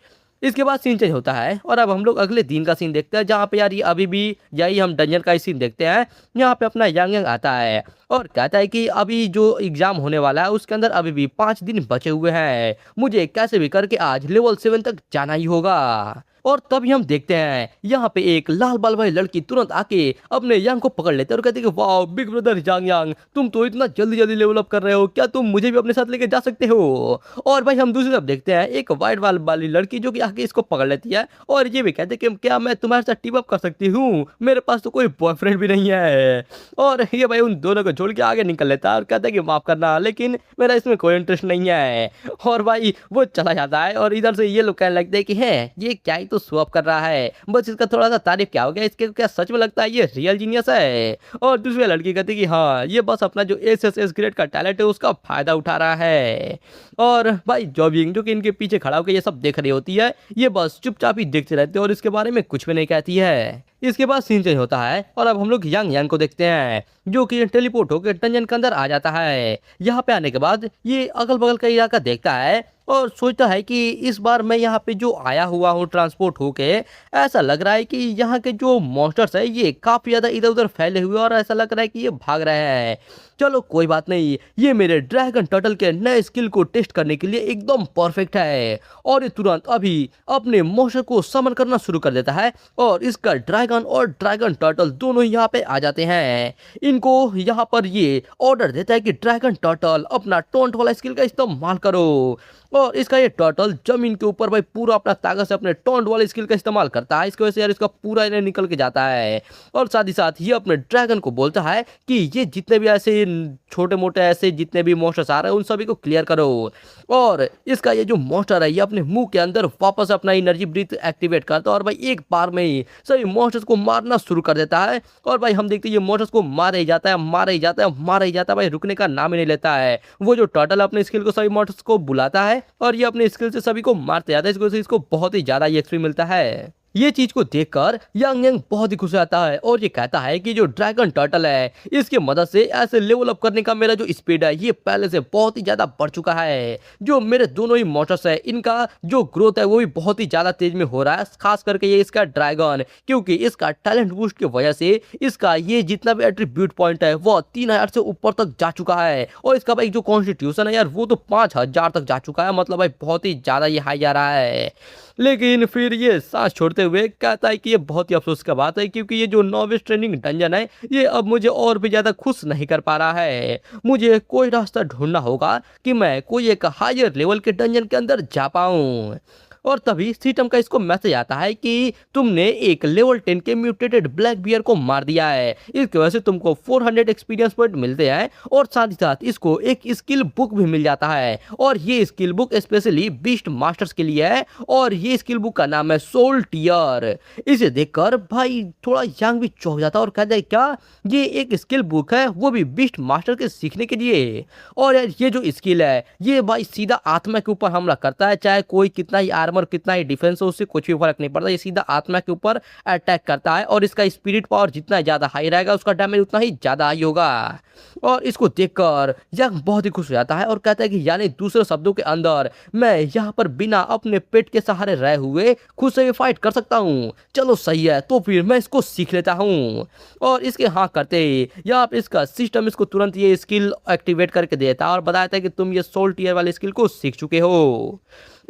इसके बाद सीन चेंज होता है और अब हम लोग अगले दिन का सीन देखते हैं जहाँ पे यार ये अभी भी यही हम डंजन का ही सीन देखते हैं। यहाँ पे अपना यंग यंग आता है और कहता है कि अभी जो एग्जाम होने वाला है उसके अंदर अभी भी 5 दिन बचे हुए हैं, मुझे कैसे भी करके आज लेवल 7 तक जाना ही होगा। और तभी हम देखते हैं यहाँ पे एक लाल बाल वाली लड़की तुरंत आके अपने यंग को पकड़ लेते हैं और कहती है कि वाह बिग ब्रदर यंग यंग, तुम तो इतना जल्दी जल्दी लेवल अप कर रहे हो, क्या तुम मुझे भी अपने साथ लेके जा सकते हो। और भाई हम दूसरी तरफ देखते हैं एक वाइट बाल वाली लड़की जो कि आके इसको पकड़ लेती है और ये भी कहते हैं कि क्या मैं तुम्हारे साथ टीम अप कर सकती हूँ, मेरे पास तो कोई बॉयफ्रेंड भी नहीं है। और ये भाई उन दोनों को छोड़ के आगे निकल लेता है और कहता है कि माफ करना लेकिन मेरा इसमें कोई इंटरेस्ट नहीं है। और भाई वो चला जाता है और इधर से ये लोग कहने लगते हैं कि है ये क्या ही तो स्वैप कर रहा है, बस इसका थोड़ा सा तारीफ क्या हो गया, इसके क्या सच में लगता है ये रियल जीनियस है। और दूसरी लड़की कहती है कि हाँ ये बस अपना जो एस ग्रेड का टैलेंट है उसका फायदा उठा रहा है। और भाई जॉबिंग जो कि इनके पीछे खड़ा होकर ये सब देख रही होती है, ये बस चुपचाप ही देखते रहते हैं और इसके बारे में कुछ भी नहीं कहती है। इसके बाद सीन चेंज होता है और अब हम लोग यंग यंग को देखते हैं जो कि टेलीपोर्ट होकर डंजन के अंदर आ जाता है। यहाँ पे आने के बाद ये अगल बगल का इलाका देखता है और सोचता है कि इस बार मैं यहाँ पे जो आया हुआ हूँ ट्रांसपोर्ट होके, ऐसा लग रहा है कि यहाँ के जो मॉन्स्टर्स है ये काफी ज्यादा इधर उधर फैले हुए और ऐसा लग रहा है कि ये भाग रहे हैं। चलो कोई बात नहीं, ये मेरे ड्रैगन टर्टल के नए स्किल को टेस्ट करने के लिए एकदम परफेक्ट है। और ये तुरंत अभी अपने मॉन्स्टर को समन करना शुरू कर देता है और इसका ड्रैगन और ड्रैगन टर्टल दोनों यहाँ पे आ जाते हैं। इनको यहाँ पर ये ऑर्डर देता है कि ड्रैगन टर्टल अपना टोंट वाला स्किल का इस्तेमाल करो। और इसका ये टर्टल जमीन के ऊपर भाई पूरा अपना ताकत से अपने टोंट वाले स्किल का इस्तेमाल करता है, इसकी वजह से यार इसका पूरा इन्हें निकल के जाता है। और साथ ही साथ ये अपने ड्रैगन को बोलता है कि ये जितने भी ऐसे छोटे मोटे ऐसे जितने भी मॉन्स्टर्स आ रहे हैं उन सभी को क्लियर करो। और इसका ये जो मॉन्स्टर है ये अपने मुंह के अंदर वापस अपना एनर्जी ब्रीथ एक्टिवेट करता है और भाई एक बार में ही सभी मॉन्स्टर्स को मारना शुरू कर देता है। और भाई हम देखते हैं ये मॉन्स्टर्स को मारा ही जाता है, मारा ही जाता है, मारा ही जाता है, भाई रुकने का नाम ही नहीं लेता है। वो जो टर्टल अपने स्किल को सभी मॉन्स्टर्स को बुलाता है और ये अपने स्किल से सभी को मारते जाता है, इसकी वजह से इसको बहुत ही ज्यादा एक्सपी मिलता है। ये चीज को देखकर यांग यांग बहुत ही खुश हो जाता है और ये कहता है कि जो ड्रैगन टर्टल है इसकी मदद से ऐसे लेवल अप करने का मेरा जो स्पीड है ये पहले से बहुत ही ज्यादा बढ़ चुका है। जो मेरे दोनों ही मोटर्स है इनका जो ग्रोथ है वो भी बहुत ही ज्यादा तेज में हो रहा है, खास करके ये इसका ड्रैगन, क्योंकि इसका टैलेंट बूस्ट की वजह से इसका ये जितना भी एट्रीब्यूट पॉइंट है वो 3000 से ऊपर तक जा चुका है और इसका भाई जो कॉन्स्टिट्यूशन है यार वो तो 5000 तक जा चुका है। मतलब भाई बहुत ही ज्यादा ये हाई जा रहा है। लेकिन फिर ये सांस छोड़ते हुए कहता है कि ये बहुत ही अफसोस का बात है, क्योंकि ये जो नॉविस ट्रेनिंग डंजन है ये अब मुझे और भी ज़्यादा खुश नहीं कर पा रहा है। मुझे कोई रास्ता ढूंढना होगा कि मैं कोई एक हायर लेवल के डंजन के अंदर जा पाऊँ। और तभी सीटम का इसको मैसेज आता है कि तुमने एक लेवल 10 के म्यूटेटेड ब्लैक बियर को मार दिया है, इसकी वजह से तुमको 400 एक्सपीरियंस पॉइंट मिलते हैं और साथ ही साथ इसको एक स्किल बुक भी मिल जाता है। और ये skill book specially beast masters के लिए है और ये स्किल बुक का नाम है सोल टीयर। इसे देखकर भाई थोड़ा यांग भी चौंक जाता है और कहता है क्या ये एक स्किल बुक है, वो भी बीस्ट मास्टर के सीखने के लिए। और यार ये जो स्किल है ये भाई सीधा आत्मा के ऊपर हमला करता है, चाहे कोई कितना ही आर्मर कितना ही डिफेंस हो उससे कुछ भी फर्क नहीं पड़ता, ये सीधा आत्मा के ऊपर अटैक करता है और इसका स्पिरिट पावर जितना ज्यादा हाई रहेगा उसका डैमेज उतना ही ज्यादा हाई होगा। और इसको देखकर यंग बहुत ही खुश हो जाता है और कहता है कि यानी दूसरे शब्दों के अंदर मैं यहाँ पर बिना अपने पेट के सहारे रहे हुए खुद से फाइट कर सकता हूँ। चलो सही है, तो फिर मैं इसको सीख लेता हूँ। और इसके हाँ करते ही यहाँ पे इसका सिस्टम इसको तुरंत ये स्किल एक्टिवेट करके देता है और बताता है कि तुम ये सोल टीयर वाले स्किल को सीख चुके हो।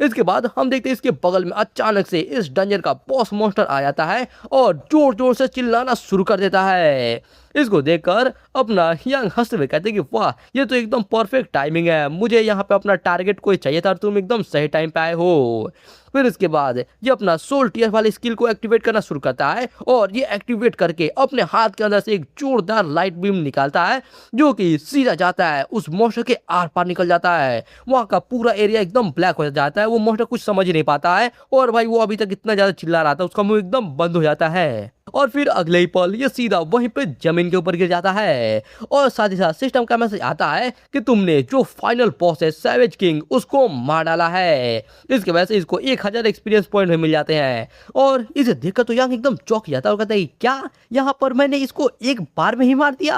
इसके बाद हम देखते हैं इसके बगल में अचानक से इस डंजन का बॉस मॉन्स्टर आ जाता है और जोर जोर से चिल्लाना शुरू कर देता है। इसको देखकर अपना यंग हंसते हुए कहते हैं कि वाह ये तो एकदम परफेक्ट टाइमिंग है, मुझे यहाँ पे अपना टारगेट कोई चाहिए था और तुम एकदम सही टाइम पे आए हो। फिर इसके बाद ये अपना सोल टीयर वाले स्किल को एक्टिवेट करना शुरू करता है और ये एक्टिवेट करके अपने हाथ के अंदर से एक जोरदार लाइट बीम निकालता है जो कि सीधा जाता है उस मॉन्स्टर के आर पार निकल जाता है। वहाँ का पूरा एरिया एकदम ब्लैक हो जाता है, वो मॉन्स्टर कुछ समझ ही नहीं पाता है और भाई वो अभी तक इतना ज्यादा चिल्ला रहा था उसका मुंह एकदम बंद हो जाता है। और फिर अगले ही पल ये सीधा वहीं पे जमीन के ऊपर गिर जाता है और साथ ही साथ सिस्टम का मैसेज आता है कि तुमने जो फाइनल बॉस है सैवेज किंग उसको मार डाला है। इसके वजह से इसको 1000 एक्सपीरियंस पॉइंट मिल जाते हैं। और इसे देखकर तो यांग एकदम चौंक जाता है और कहता है क्या यहाँ पर मैंने इसको एक बार में ही मार दिया।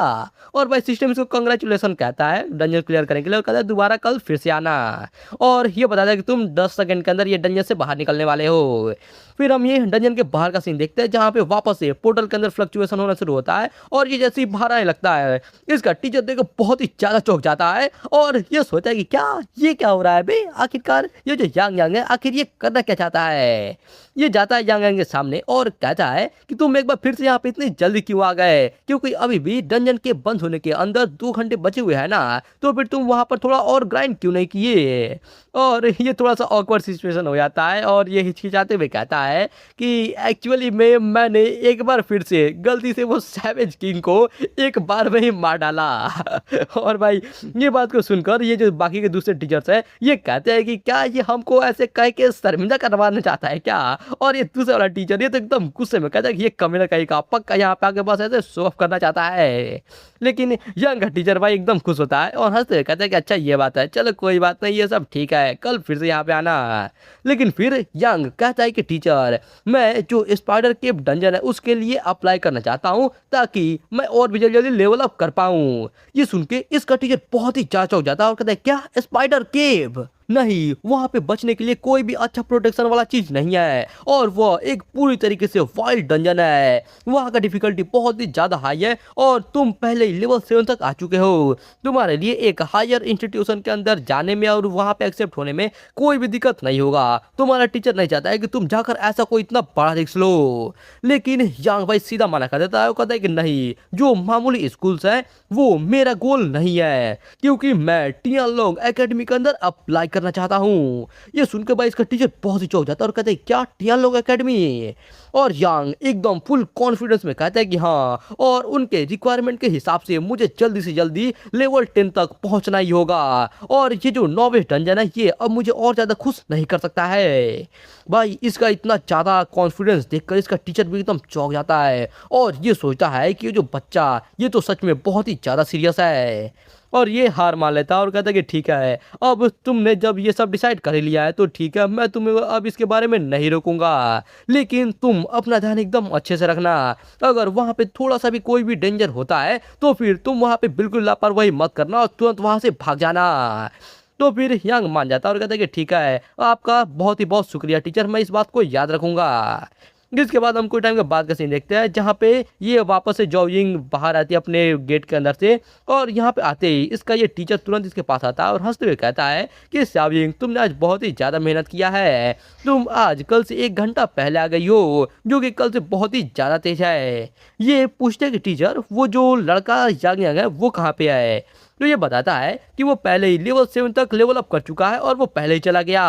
और भाई सिस्टम इसको कंग्रेचुलेसन कहता है डंजन क्लियर करने के लिए और कहता है दोबारा कल फिर से आना। और ये बताता है कि तुम 10 सेकंड के अंदर ये डंजन से बाहर निकलने वाले हो। फिर हम ये डंजन के बाहर का सीन देखते हैं जहाँ पे वापस से पोर्टल के अंदर फ्लक्चुएशन होना शुरू होता है और ये जैसे ही बाहर आने लगता है इसका टीचर देखकर बहुत ही ज्यादा चौंक जाता है और ये सोचता है कि क्या ये क्या हो रहा है बे, आखिरकार ये जो यांग यांग है आखिर ये करना क्या चाहता है। ये जाता है यांग यांग के सामने और कहता है कि तुम एक बार फिर से यहाँ पे इतनी जल्दी क्यों आ गए, क्योंकि अभी भी डंजन के बंद होने के अंदर 2 घंटे बचे हुए हैं ना, तो फिर तुम वहां पर थोड़ा और ग्राइंड क्यों नहीं किए। और ये थोड़ा सा ऑकवर्ड सिचुएशन हो जाता है और ये हिचकिचाते हुए कहता है कि एक्चुअली मैंने एक बार फिर से गलती से वो सैवेज किंग को एक बार में ही मार डाला। और भाई ये बात को सुनकर ये जो बाकी के दूसरे टीचर्स हैं ये कहते हैं कि क्या ये हमको ऐसे कह के शर्मिंदा करवाना चाहता है क्या। और ये दूसरा वाला टीचर ये तो एकदम गुस्से में कहता है कि ये कमीना कहीं का पक्का यहाँ पे आके बस ऐसे शो ऑफ करना चाहता है। लेकिन यंग का टीचर भाई एकदम खुश होता है और हंसते कहता है कि अच्छा ये बात है, चलो कोई बात नहीं, ये सब ठीक है, कल फिर से यहाँ पे आना। लेकिन फिर यंग कहता है कि टीचर मैं जो स्पाइडर केव डंजन है उसके लिए अप्लाई करना चाहता हूँ ताकि मैं और भी जल्दी जल्दी लेवल अप कर पाऊँ। ये सुन के इसका टीचर बहुत ही चाचा हो जाता है और कहता है क्या स्पाइडर केव, नहीं वहां पे बचने के लिए कोई भी अच्छा प्रोटेक्शन वाला चीज नहीं है और वो एक पूरी तरीके से वाइल्ड डंजन है। वहां का डिफिकल्टी बहुत ही ज्यादा हाई है और तुम पहले ही लेवल 7 तक आ चुके हो। तुम्हारे लिए एक हायर इंस्टीट्यूशन के अंदर जाने में और वहां पे एक्सेप्ट होने में कोई भी दिक्कत नहीं होगा। तुम्हारा टीचर नहीं चाहता है कि तुम जाकर ऐसा कोई इतना बड़ा रिस्क लो। लेकिन यांग भाई सीधा मना कर देता है और कहता है कि नहीं, जो मामूली स्कूल्स हैं वो मेरा गोल नहीं है, क्योंकि मैं टियानलोंग एकेडमी के अंदर अप्लाई करना चाहता हूँ। ये सुनकर भाई इसका टीचर बहुत ही चौंक जाता है और कहते हैं क्या टियानलोंग एकेडमी। और यांग एकदम फुल कॉन्फिडेंस में कहता है कि हाँ, और उनके रिक्वायरमेंट के हिसाब से मुझे जल्दी से जल्दी लेवल 10 तक पहुंचना ही होगा और ये जो नॉविस डंजन है ये अब मुझे और ज्यादा खुश नहीं कर सकता है। भाई इसका इतना ज्यादा कॉन्फिडेंस देखकर इसका टीचर भी एकदम चौंक जाता है और ये सोचता है कि ये जो बच्चा ये तो सच में बहुत ही ज्यादा सीरियस है। और ये हार मान लेता है और कहता है कि ठीक है, अब तुमने जब ये सब डिसाइड कर ही लिया है तो ठीक है, मैं तुम्हें अब इसके बारे में नहीं रोकूंगा, लेकिन तुम अपना ध्यान एकदम अच्छे से रखना। अगर वहां पे थोड़ा सा भी कोई भी डेंजर होता है तो फिर तुम वहां पे बिल्कुल लापरवाही मत करना और तुरंत वहां से भाग जाना। तो फिर यांग मान जाता है और कहता है कि ठीक है, आपका बहुत ही बहुत शुक्रिया टीचर, मैं इस बात को याद रखूंगा। जिसके बाद हम कुछ टाइम के बाद का सीन देखते हैं जहाँ पे ये वापस से जोइंग बाहर आती है अपने गेट के अंदर से, और यहाँ पे आते ही इसका ये टीचर तुरंत इसके पास आता है और हंसते हुए कहता है कि शाओयिंग, तुमने आज बहुत ही ज़्यादा मेहनत किया है, तुम आज कल से 1 घंटा पहले आ गई हो, जो कि कल से बहुत ही ज़्यादा तेज है। ये पूछते हैं कि टीचर, वो जो लड़का यांग यांग है वो कहाँ पे है? तो ये बताता है कि वो पहले ही लेवल 7 तक लेवल अप कर चुका है और वो पहले ही चला गया।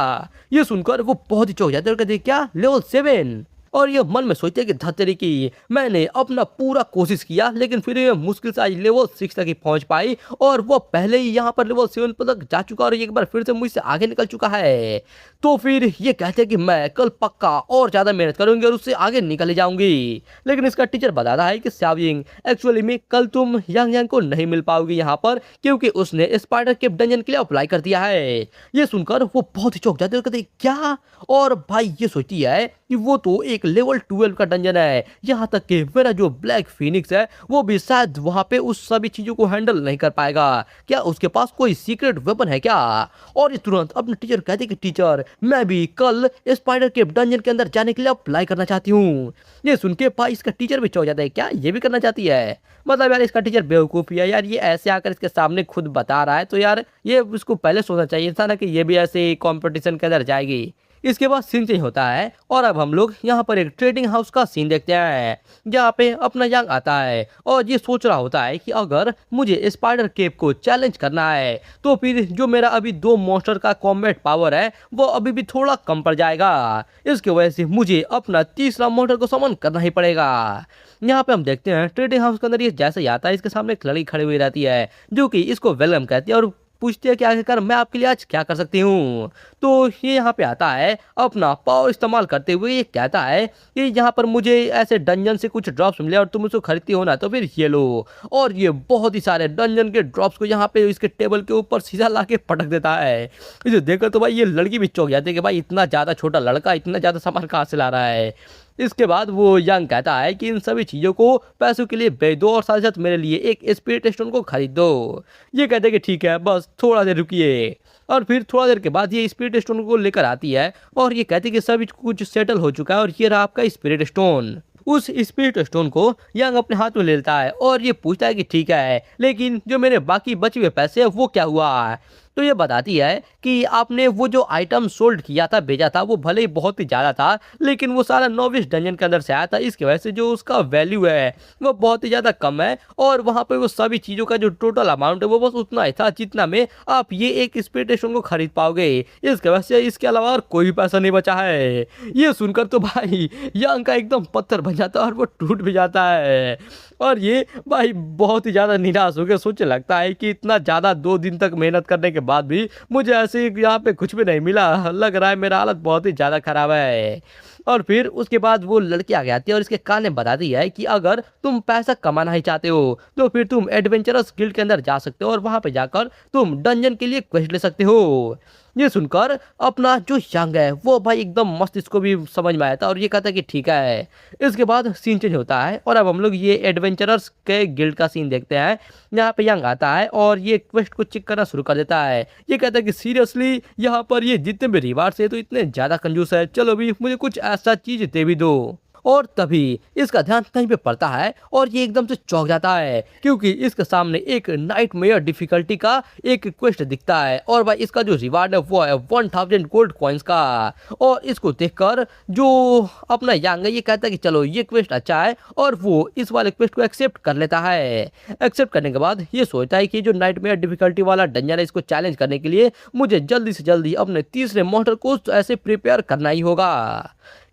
ये सुनकर वो बहुत ही चौंक जाते हैं और कहते हैं क्या लेवल 7? और ये मन में सोचते हैं कि धत्तेरी की, मैंने अपना पूरा कोशिश किया लेकिन फिर ये मुश्किल से आज लेवल 6 तक ही पहुंच पाई और वो पहले ही यहाँ पर लेवल 7 तक जा चुका और एक बार फिर से मुझसे आगे निकल चुका है। तो फिर ये कहते हैं कि मैं कल पक्का और ज़्यादा मेहनत करूंगी और उससे आगे निकल ही जाऊंगी। लेकिन इसका टीचर बताता है कि शाओयिंग, एक्चुअली में कल तुम यांग यांग को नहीं मिल पाओगी यहाँ पर, क्योंकि उसने स्पाइडर केव डंजन के लिए अप्लाई कर दिया है। ये सुनकर वो बहुत ही चौंक जाते हैं और कहते हैं क्या? और भाई ये सोचती है कि वो तो एक लेवल 12 का डंजन है, यहाँ तक कि मेरा जो ब्लैक फिनिक्स है वो भी शायद वहाँ पे उस सभी चीज़ों को हैंडल नहीं कर पाएगा, क्या उसके पास कोई सीक्रेट वेपन है क्या? और ये तुरंत अपने टीचर कहते कि टीचर, मैं भी कल स्पाइडर के डंजन के अंदर जाने के लिए अप्लाई करना चाहती हूँ। ये सुन के भाई इसका टीचर भी चौंक जाता है, क्या ये भी करना चाहती है? मतलब यार इसका टीचर बेवकूफ़ी है यार, ये ऐसे आकर इसके सामने खुद बता रहा है तो यार ये इसको पहले सोचना चाहिए था ना कि ये भी ऐसे कंपटीशन के अंदर जाएगी। इसके बाद सीन चेंज होता है और अब हम लोग यहाँ पर एक ट्रेडिंग हाउस का सीन देखते हैं जहाँ पे अपना यांग आता है और ये सोच रहा होता है कि अगर मुझे स्पाइडर केव को चैलेंज करना है तो फिर जो मेरा अभी 2 मॉन्स्टर का कॉम्बैट पावर है वो अभी भी थोड़ा कम पड़ जाएगा, इसकी वजह से मुझे अपना तीसरा मॉन्स्टर को समन करना ही पड़ेगा। यहाँ पे हम देखते हैं ट्रेडिंग हाउस के अंदर ये जैसे ही आता है इसके सामने एक लड़की खड़ी हुई रहती है जो कि इसको वेलकम कहती है और पूछती है कि आखिरकार मैं आपके लिए आज क्या कर सकती हूँ। तो ये यहाँ पे आता है अपना पावर इस्तेमाल करते हुए ये कहता है कि यहाँ पर मुझे ऐसे डंजन से कुछ ड्रॉप्स मिले और तुम उसको खरीदती हो ना तो फिर ये लो, और ये बहुत ही सारे डंजन के ड्रॉप्स को यहाँ पे इसके टेबल के ऊपर सीधा ला के पटक देता है। इसे देखकर तो भाई ये लड़की भी चौंक जाती है कि भाई इतना ज़्यादा छोटा लड़का इतना ज़्यादा सामान कहाँ से ला रहा है। इसके बाद वो यांग कहता है कि इन सभी चीज़ों को पैसों के लिए बेच दो और साथ साथ मेरे लिए एक स्पिरिट स्टोन को खरीद दो। ये कहते हैं कि ठीक है, बस थोड़ा देर रुकिए। और फिर थोड़ा देर के बाद ये स्पिरिट स्टोन को लेकर आती है और ये कहती है कि सभी कुछ सेटल हो चुका है और ये रहा आपका स्पिरिट स्टोन। उस स्पिरिट स्टोन को यांग अपने हाथ में ले लेता है और ये पूछता है कि ठीक है, लेकिन जो मेरे बाकी बचे हुए पैसे हैं वो क्या हुआ? तो ये बताती है कि आपने वो जो आइटम सोल्ड किया था, भेजा था, वो भले ही बहुत ही ज़्यादा था लेकिन वो सारा नोविस डंजन के अंदर से आया था, इसकी वजह से जो उसका वैल्यू है वो बहुत ही ज़्यादा कम है और वहाँ पे वो सभी चीज़ों का जो टोटल अमाउंट है वो बस उतना ही था जितना में आप ये एक स्पिरिट स्टोन को खरीद पाओगे, इसके वजह से इसके अलावा और कोई भी पैसा नहीं बचा है। ये सुनकर तो भाई यांग का एकदम पत्थर बन जाता है और वो टूट भी जाता है और ये भाई बहुत ही ज़्यादा निराश होकर सोचने लगता है कि इतना ज़्यादा 2 दिन तक मेहनत करने के बाद भी मुझे ऐसे यहाँ पे कुछ भी नहीं मिला, लग रहा है मेरा हालत बहुत ही ज़्यादा ख़राब है। और फिर उसके बाद वो लड़की आगे आती है और इसके कान में बताती है कि अगर तुम पैसा कमाना ही चाहते हो तो फिर तुम एडवेंचरस गिल्ड के अंदर जा सकते हो और वहाँ पे जाकर तुम डंजन के लिए क्वेस्ट ले सकते हो। ये सुनकर अपना जो यांग है वो भाई एकदम मस्त, इसको भी समझ में आया था और ये कहता है कि ठीक है। इसके बाद सीन चेंज होता है और अब हम लोग ये एडवेंचरर्स के गिल्ड का सीन देखते हैं यहाँ पे यांग आता है और ये क्वेस्ट को चेक करना शुरू कर देता है। ये कहता है कि सीरियसली यहाँ पर ये जितने भी रिवार्ड्स है तो इतने ज़्यादा कंजूस है, चलो भी मुझे कुछ ऐसा चीज़ दे भी दो। और तभी इसका ध्यान कहीं पे पड़ता है और ये एकदम से चौंक जाता है क्योंकि इसके सामने एक नाइटमेयर डिफिकल्टी का एक क्वेस्ट दिखता है और भाई इसका जो रिवार्ड है वो है 1000 गोल्ड कॉइन्स का। और इसको देखकर जो अपना यांग है ये कहता है कि चलो ये क्वेस्ट अच्छा है और वो इस वाले क्वेस्ट को एक्सेप्ट कर लेता है। एक्सेप्ट करने के बाद ये सोचता है कि जो नाइटमेयर डिफिकल्टी वाला डंजन है इसको चैलेंज करने के लिए मुझे जल्दी से जल्दी अपने तीसरे मॉन्स्टर को ऐसे प्रिपेयर करना ही होगा।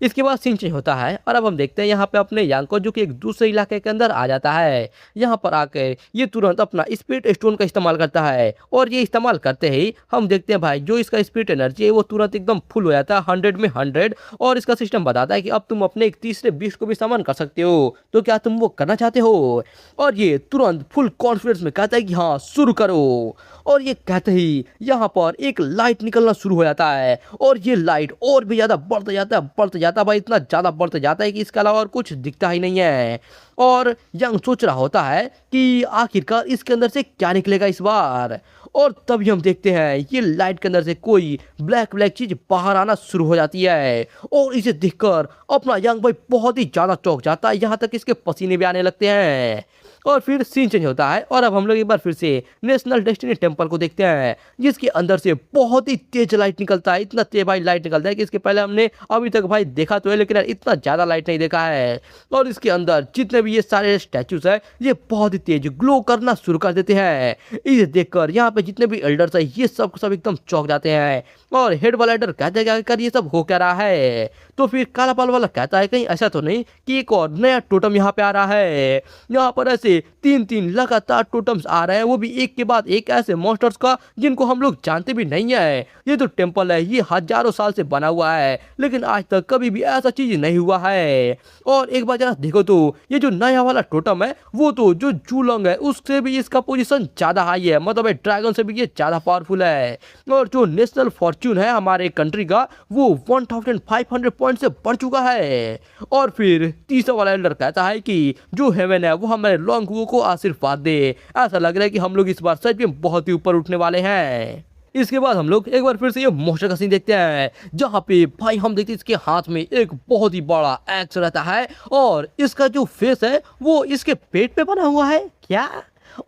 इसके बाद सीन चेंज होता है और अब हम देखते हैं यहाँ पे अपने यांग को, जो कि एक दूसरे इलाके के अंदर आ जाता है। यहाँ पर आकर ये तुरंत अपना स्पिरिट स्टोन का इस्तेमाल करता है और ये इस्तेमाल करते ही हम देखते हैं भाई जो इसका स्पिरिट एनर्जी है वो तुरंत एकदम फुल हो जाता है 100 में 100। और इसका सिस्टम बताता है कि अब तुम अपने एक तीसरे बीस्ट को भी सामान कर सकते हो, तो क्या तुम वो करना चाहते हो? और ये तुरंत फुल कॉन्फिडेंस में कहता है कि हाँ शुरू करो। और ये कहते ही यहाँ पर एक लाइट निकलना शुरू हो जाता है और ये लाइट और भी ज्यादा बढ़ते जाता है भाई, इतना ज्यादा बढ़ते जाता है कि इसके अलावा और कुछ दिखता ही नहीं है। और यंग सोच रहा होता है कि आखिरकार इसके अंदर से क्या निकलेगा इस बार। और तभी हम देखते हैं ये लाइट के अंदर से कोई ब्लैक ब्लैक चीज बाहर आना शुरू हो जाती है और इसे देखकर अपना यंग भाई बहुत ही ज्यादा चौंक जाता है, यहाँ तक इसके पसीने भी आने लगते हैं। और फिर सीन चेंज होता है और अब हम लोग एक बार फिर से नेशनल डेस्टिनी टेम्पल को देखते हैं, जिसके अंदर से बहुत ही तेज लाइट निकलता है। इतना तेज भाई लाइट निकलता है कि इसके पहले हमने अभी तक भाई देखा तो है, लेकिन यार इतना ज्यादा लाइट नहीं देखा है। और इसके अंदर जितने भी ये सारे स्टैचूज है ये बहुत ही तेज ग्लो करना शुरू कर देते हैं। इसे देखकर यहाँ पे जितने भी एल्डर्स है ये सब एकदम चौंक जाते हैं। और हेड वाला एल्डर कहते हैं क्या ये सब हो क्या रहा है? तो फिर काला पाल वाला कहता है कहीं ऐसा तो नहीं कि एक और नया टोटम यहाँ पे आ रहा है। यहाँ पर ऐसे 3 लगातार टोटम्स आ रहे हैं, वो भी एक के बाद एक ऐसे मॉन्स्टर्स का जिनको हम लोग जानते भी नहीं है। ये तो टेम्पल है ये हजारों साल से बना हुआ है, लेकिन आज तक कभी भी ऐसा चीज नहीं हुआ है। और एक बार जरा देखो तो ये जो नया वाला टोटम है वो तो जो जूलोंग है उससे भी इसका पोजीशन ज्यादा हाई है, मतलब ड्रैगन से भी ये ज्यादा पावरफुल है। और जो नेशनल फॉर्च्यून है हमारे कंट्री का वो 1500 पॉइंट से बढ़ चुका है। और फिर तीसरा वाला एल्डर कहता है कि जो हेवन है वो हमारे लॉन्ग को आशीर्वाद दे। ऐसा लग रहा है कि हम लोग इस बार सच में बहुत ही ऊपर उठने वाले हैं। इसके बाद हम लोग एक बार फिर से ये मोस्टर का सीन देखते हैं, जहाँ पे भाई हम देखते हैं इसके हाथ में एक बहुत ही बड़ा एक्स रहता है और इसका जो फेस है वो इसके पेट पे बना हुआ है क्या?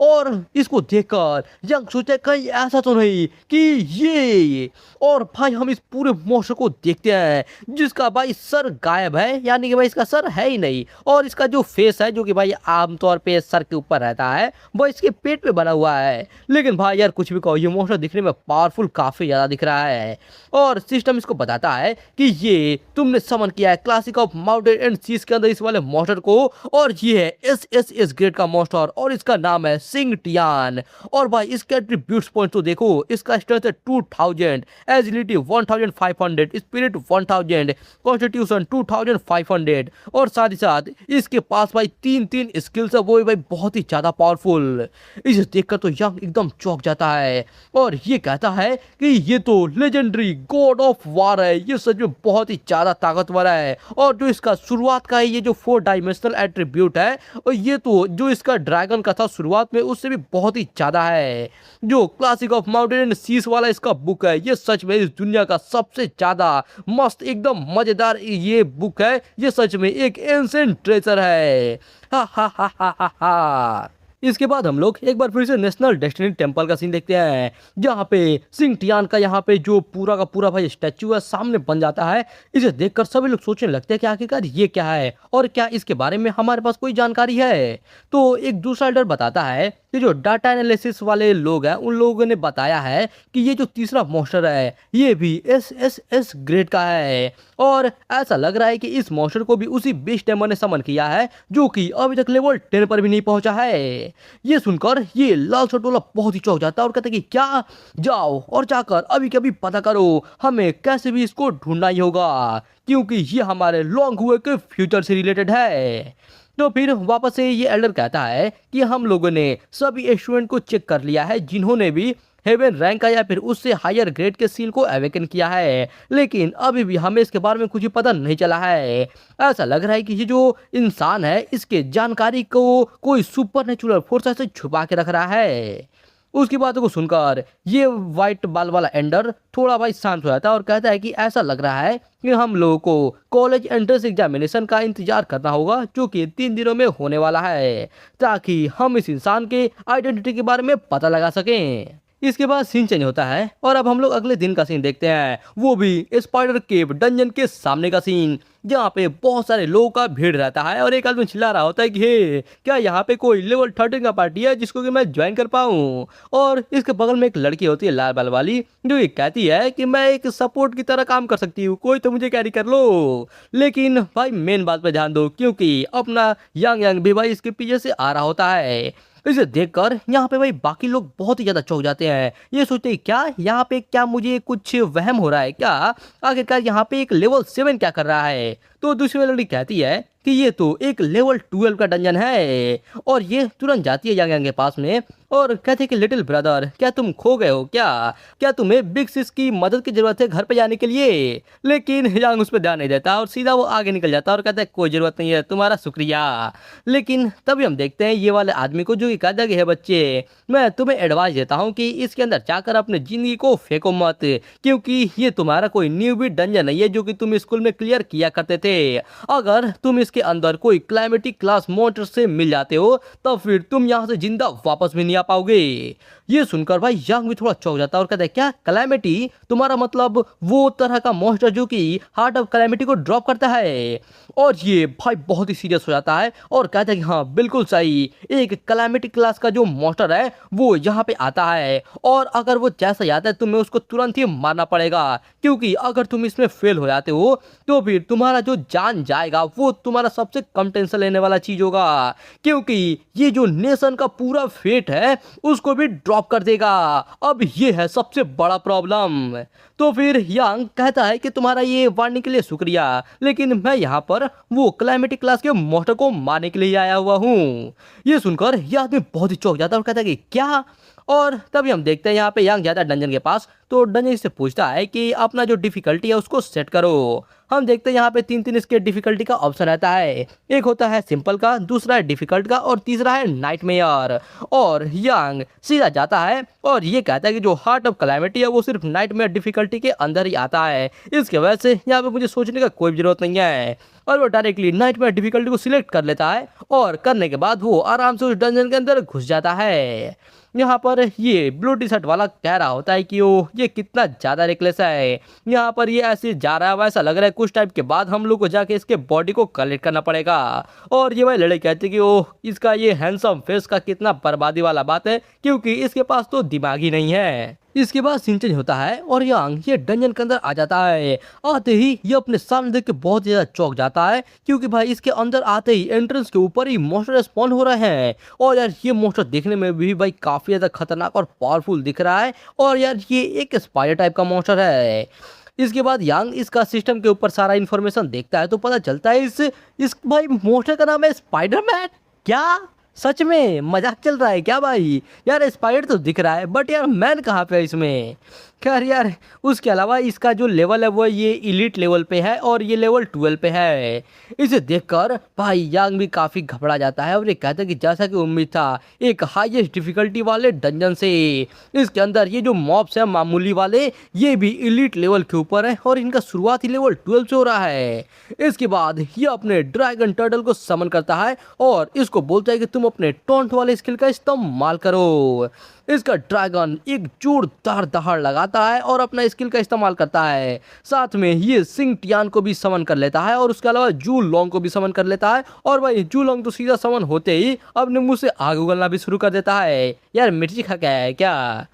और इसको देखकर यंग सोचते कहीं ऐसा तो नहीं कि ये। और भाई हम इस पूरे मोस्टर को देखते हैं जिसका भाई सर गायब है, यानी कि भाई इसका सर है ही नहीं। और इसका जो फेस है जो कि भाई आमतौर पे सर के ऊपर रहता है वो इसके पेट पे बना हुआ है। लेकिन भाई यार कुछ भी कहो ये मोस्टर दिखने में पावरफुल काफी ज्यादा दिख रहा है। और सिस्टम इसको बताता है कि ये तुमने समन किया है classic of mountain and seas के अंदर इस वाले मोस्टर को, और ये है एस ग्रेड का मोस्टर और इसका नाम है सिंग टियान। और भाई इसके एट्रीब्यूट्स पॉइंट तो देखो, इसका स्ट्रेंथ है 2000, एजिलिटी 1500, स्पिरिट 1000, कॉन्स्टिट्यूशन 2500 और साथ ही साथ इसके पास भाई 3 स्किल्स है वो भी भाई बहुत ही ज्यादा पावरफुल। इसे देखकर तो यंग एकदम चौंक जाता है और ये कहता है कि ये तो लेजेंडरी गॉड ऑफ वार है, ये सच में बहुत ही ज्यादा ताकतवर है। और जो इसका शुरुआत का है ये जो 4 डायमेंशनल एट्रीब्यूट है और ये तो जो इसका ड्रैगन का था शुरुआत में उससे भी बहुत ही ज्यादा है। जो classic of mountain and seas वाला इसका बुक है ये सच में इस दुनिया का सबसे ज्यादा मस्त एकदम मजेदार ये बुक है, ये सच में एक एंशिएंट ट्रेजर है। हा हा हा हा हा हा। इसके बाद हम लोग एक बार फिर से नेशनल डेस्टिनी टेम्पल का सीन देखते हैं, जहाँ पे सिंग टियान का यहाँ पे जो पूरा का पूरा भाई स्टैचू है सामने बन जाता है। इसे देखकर सभी लोग सोचने लगते हैं कि आखिरकार ये क्या है और क्या इसके बारे में हमारे पास कोई जानकारी है। तो एक दूसरा एल्डर बताता है कि जो डाटा एनालिसिस वाले लोग हैं उन लोगों ने बताया है कि ये जो तीसरा मॉन्स्टर है ये भी एस ग्रेड का है। और ऐसा लग रहा है कि इस मॉन्स्टर को भी उसी बीस्ट टेमर ने समन किया है जो कि अभी तक लेवल 10 पर भी नहीं पहुंचा है। ये सुनकर ये लाल शर्ट वाला बहुत ही चौंक जाता है और कहता है कि क्या, जाओ और जाकर अभी के अभी पता करो, हमें कैसे भी इसको ढूंढना ही होगा क्योंकि ये हमारे लॉन्ग हुए के फ्यूचर से रिलेटेड है। तो फिर वापस से ये एल्डर कहता है कि हम लोगों ने सभी स्टूडेंट को चेक कर लिया है जिन्होंने भी हेवन रैंक का या फिर उससे हायर ग्रेड के सील को अवेकन किया है, लेकिन अभी भी हमें इसके बारे में कुछ पता नहीं चला है। ऐसा लग रहा है कि ये जो इंसान है इसके जानकारी को कोई सुपर नेचुरल फोर्स ऐसे छुपा के रख रहा है। उसकी बातों को सुनकर ये व्हाइट बाल वाला एंडर थोड़ा भाई शांत हो जाता है और कहता है कि ऐसा लग रहा है कि हम लोगों को कॉलेज एंट्रेंस एग्जामिनेशन का इंतजार करना होगा जो कि 3 दिनों में होने वाला है, ताकि हम इस इंसान के आइडेंटिटी के बारे में पता लगा सकें। इसके बाद सीन चेंज होता है और अब हम लोग अगले दिन का सीन देखते हैं, वो भी स्पाइडर केव डंजन के सामने का सीन, जहाँ पे बहुत सारे लोगों का भीड़ रहता है और एक आदमी चिल्ला रहा होता है कि हे, क्या यहाँ पे कोई लेवल 13 का पार्टी है जिसको कि मैं ज्वाइन कर पाऊँ। और इसके बगल में एक लड़की होती है लाल बाल वाली, जो ये कहती है कि मैं एक सपोर्ट की तरह काम कर सकती हूँ, कोई तो मुझे कैरी कर लो। लेकिन भाई मेन बात पे ध्यान दो, क्योंकि अपना यांग यांग भी भाई इसके पीछे से आ रहा होता है। इसे देखकर यहाँ पे भाई बाकी लोग बहुत ही ज्यादा चौंक जाते हैं, ये सोचते हैं क्या यहाँ पे क्या मुझे कुछ वहम हो रहा है क्या, आखिरकार यहाँ पे एक लेवल 7 क्या कर रहा है। तो दूसरी लड़की कहती है कि ये तो एक लेवल 12 का डंजन है, और ये तुरंत जाती है यांग यांग के पास में और कहते हैं कि लिटिल ब्रदर, क्या तुम खो गए हो क्या तुम्हें बिग सिस की मदद की जरूरत है घर पे जाने के लिए। लेकिन यांग उस पर ध्यान नहीं देता और सीधा वो आगे निकल जाता है और कहता है कोई जरूरत नहीं है, तुम्हारा शुक्रिया। लेकिन तभी हम देखते हैं ये वाले आदमी को, जो कि कहता है बच्चे, मैं तुम्हें एडवाइस देता हूँ कि इसके अंदर जाकर अपने जिंदगी को फेंको मत, क्योंकि ये तुम्हारा कोई न्यू भी डंजन नहीं है जो कि तुम स्कूल में क्लियर किया करते थे। अगर तुम इसके अंदर कोई क्लाइमेटिक क्लास मॉन्स्टर से मिल जाते हो तब फिर तुम यहाँ से जिंदा वापस भी नहीं आ पाओगे। ये सुनकर भाई यांग भी थोड़ा चौंक जाता है और कहता है क्या क्लैमिटी, तुम्हारा मतलब वो तरह का मॉन्स्टर जो कि हार्ट ऑफ क्लैमिटी को ड्रॉप करता है। और ये भाई बहुत ही सीरियस हो जाता है और कहता है कि हाँ बिल्कुल सही, एक क्लैमिटी क्लास का जो मॉन्स्टर है वो यहाँ पे आता है, और अगर वो जैसा ही आता है तुम्हें उसको तुरंत ही मारना पड़ेगा, क्योंकि अगर तुम इसमें फेल हो जाते हो तो फिर तुम्हारा जो जान जाएगा वो तुम्हारा सबसे कम टेंशन लेने वाला चीज होगा, क्योंकि ये जो नेशन का पूरा फेट है उसको भी ड्रॉप कर देगा। अब ये है सबसे बड़ा प्रॉब्लम। तो फिर यांग कहता है कि तुम्हारा ये वार्निंग के लिए शुक्रिया, लेकिन मैं यहाँ पर वो क्लाइमेटिक क्लास के मॉन्स्टर को मारने के लिए आया हुआ हूँ। ये सुनकर यह आदमी बहुत ही चौंक जाता है और कहता है कि क्या। और तभी हम देखते हैं यहाँ पे यांग जाता है डंजन के पास, तो डंजन इससे पूछता है कि अपना जो डिफिकल्टी है उसको सेट करो। हम देखते हैं यहाँ पे 3 इसके डिफिकल्टी का ऑप्शन रहता है, एक होता है सिंपल का, दूसरा है डिफिकल्ट का और तीसरा है नाइटमेयर। और यांग सीधा जाता है और ये कहता है कि जो हार्ट ऑफ कैलामिटी है वो सिर्फ नाइटमेयर डिफिकल्टी के अंदर ही आता है, इसके वजह से यहाँ पे मुझे सोचने का कोई जरूरत नहीं है। और वो डायरेक्टली नाइटमेयर डिफिकल्टी को सिलेक्ट कर लेता है और करने के बाद वो आराम से उस डंजन के अंदर घुस जाता है। यहाँ पर ये ब्लू टी शर्ट वाला कह रहा होता है कि ओ ये कितना ज़्यादा रिकलेस है, यहाँ पर ये ऐसे जा रहा है वैसा लग रहा है कुछ टाइम के बाद हम लोग को जाके इसके बॉडी को कलेक्ट करना पड़ेगा। और ये भाई लड़के कहते हैं कि ओ इसका ये हैंडसम फेस का कितना बर्बादी वाला बात है, क्योंकि इसके पास तो दिमाग ही नहीं है। इसके बाद सीन चेंज होता है और यांग ये डंजन के अंदर आ जाता है। आते ही ये अपने सामने देख के बहुत ज्यादा चौंक जाता है, क्योंकि भाई इसके अंदर आते ही एंट्रेंस के ऊपर ही मॉन्स्टर स्पॉन हो रहे हैं। और यार ये मॉन्स्टर देखने में भी भाई काफी ज्यादा खतरनाक और पावरफुल दिख रहा है, और यार ये एक स्पाइडर टाइप का मॉन्स्टर है। इसके बाद यांग इसका सिस्टम के ऊपर सारा इन्फॉर्मेशन देखता है तो पता चलता है इस भाई मॉन्स्टर का नाम है स्पाइडरमैन। क्या सच में मजाक चल रहा है क्या भाई? यार स्पाइडर तो दिख रहा है बट यार मैन कहाँ पे है इसमें? खैर यार उसके अलावा इसका जो लेवल है वो ये इलीट लेवल पे है और ये लेवल 12 पे है। इसे देखकर भाई यांग भी काफ़ी घबरा जाता है और ये कहता है कि जैसा कि उम्मीद था एक हाईएस्ट डिफिकल्टी वाले डंजन से, इसके अंदर ये जो मॉब्स है मामूली वाले ये भी इलीट लेवल के ऊपर है और इनका शुरुआती लेवल 12 से हो रहा है। इसके बाद ये अपने ड्रैगन टर्टल को समन करता है और इसको बोलता है कि तुम अपने टॉन्ट वाले स्किल का इस्तेमाल करो। इसका ड्रैगन एक जोरदार दहाड़ लगाता है और अपना स्किल का इस्तेमाल करता है, साथ में ये सिंग टियान को भी समन कर लेता है और उसके अलावा जू लॉन्ग को भी समन कर लेता है। और भाई जू लॉन्ग तो सीधा समन होते ही अपने मुंह से आग उगलना भी शुरू कर देता है। यार मिर्ची खा गया है क्या?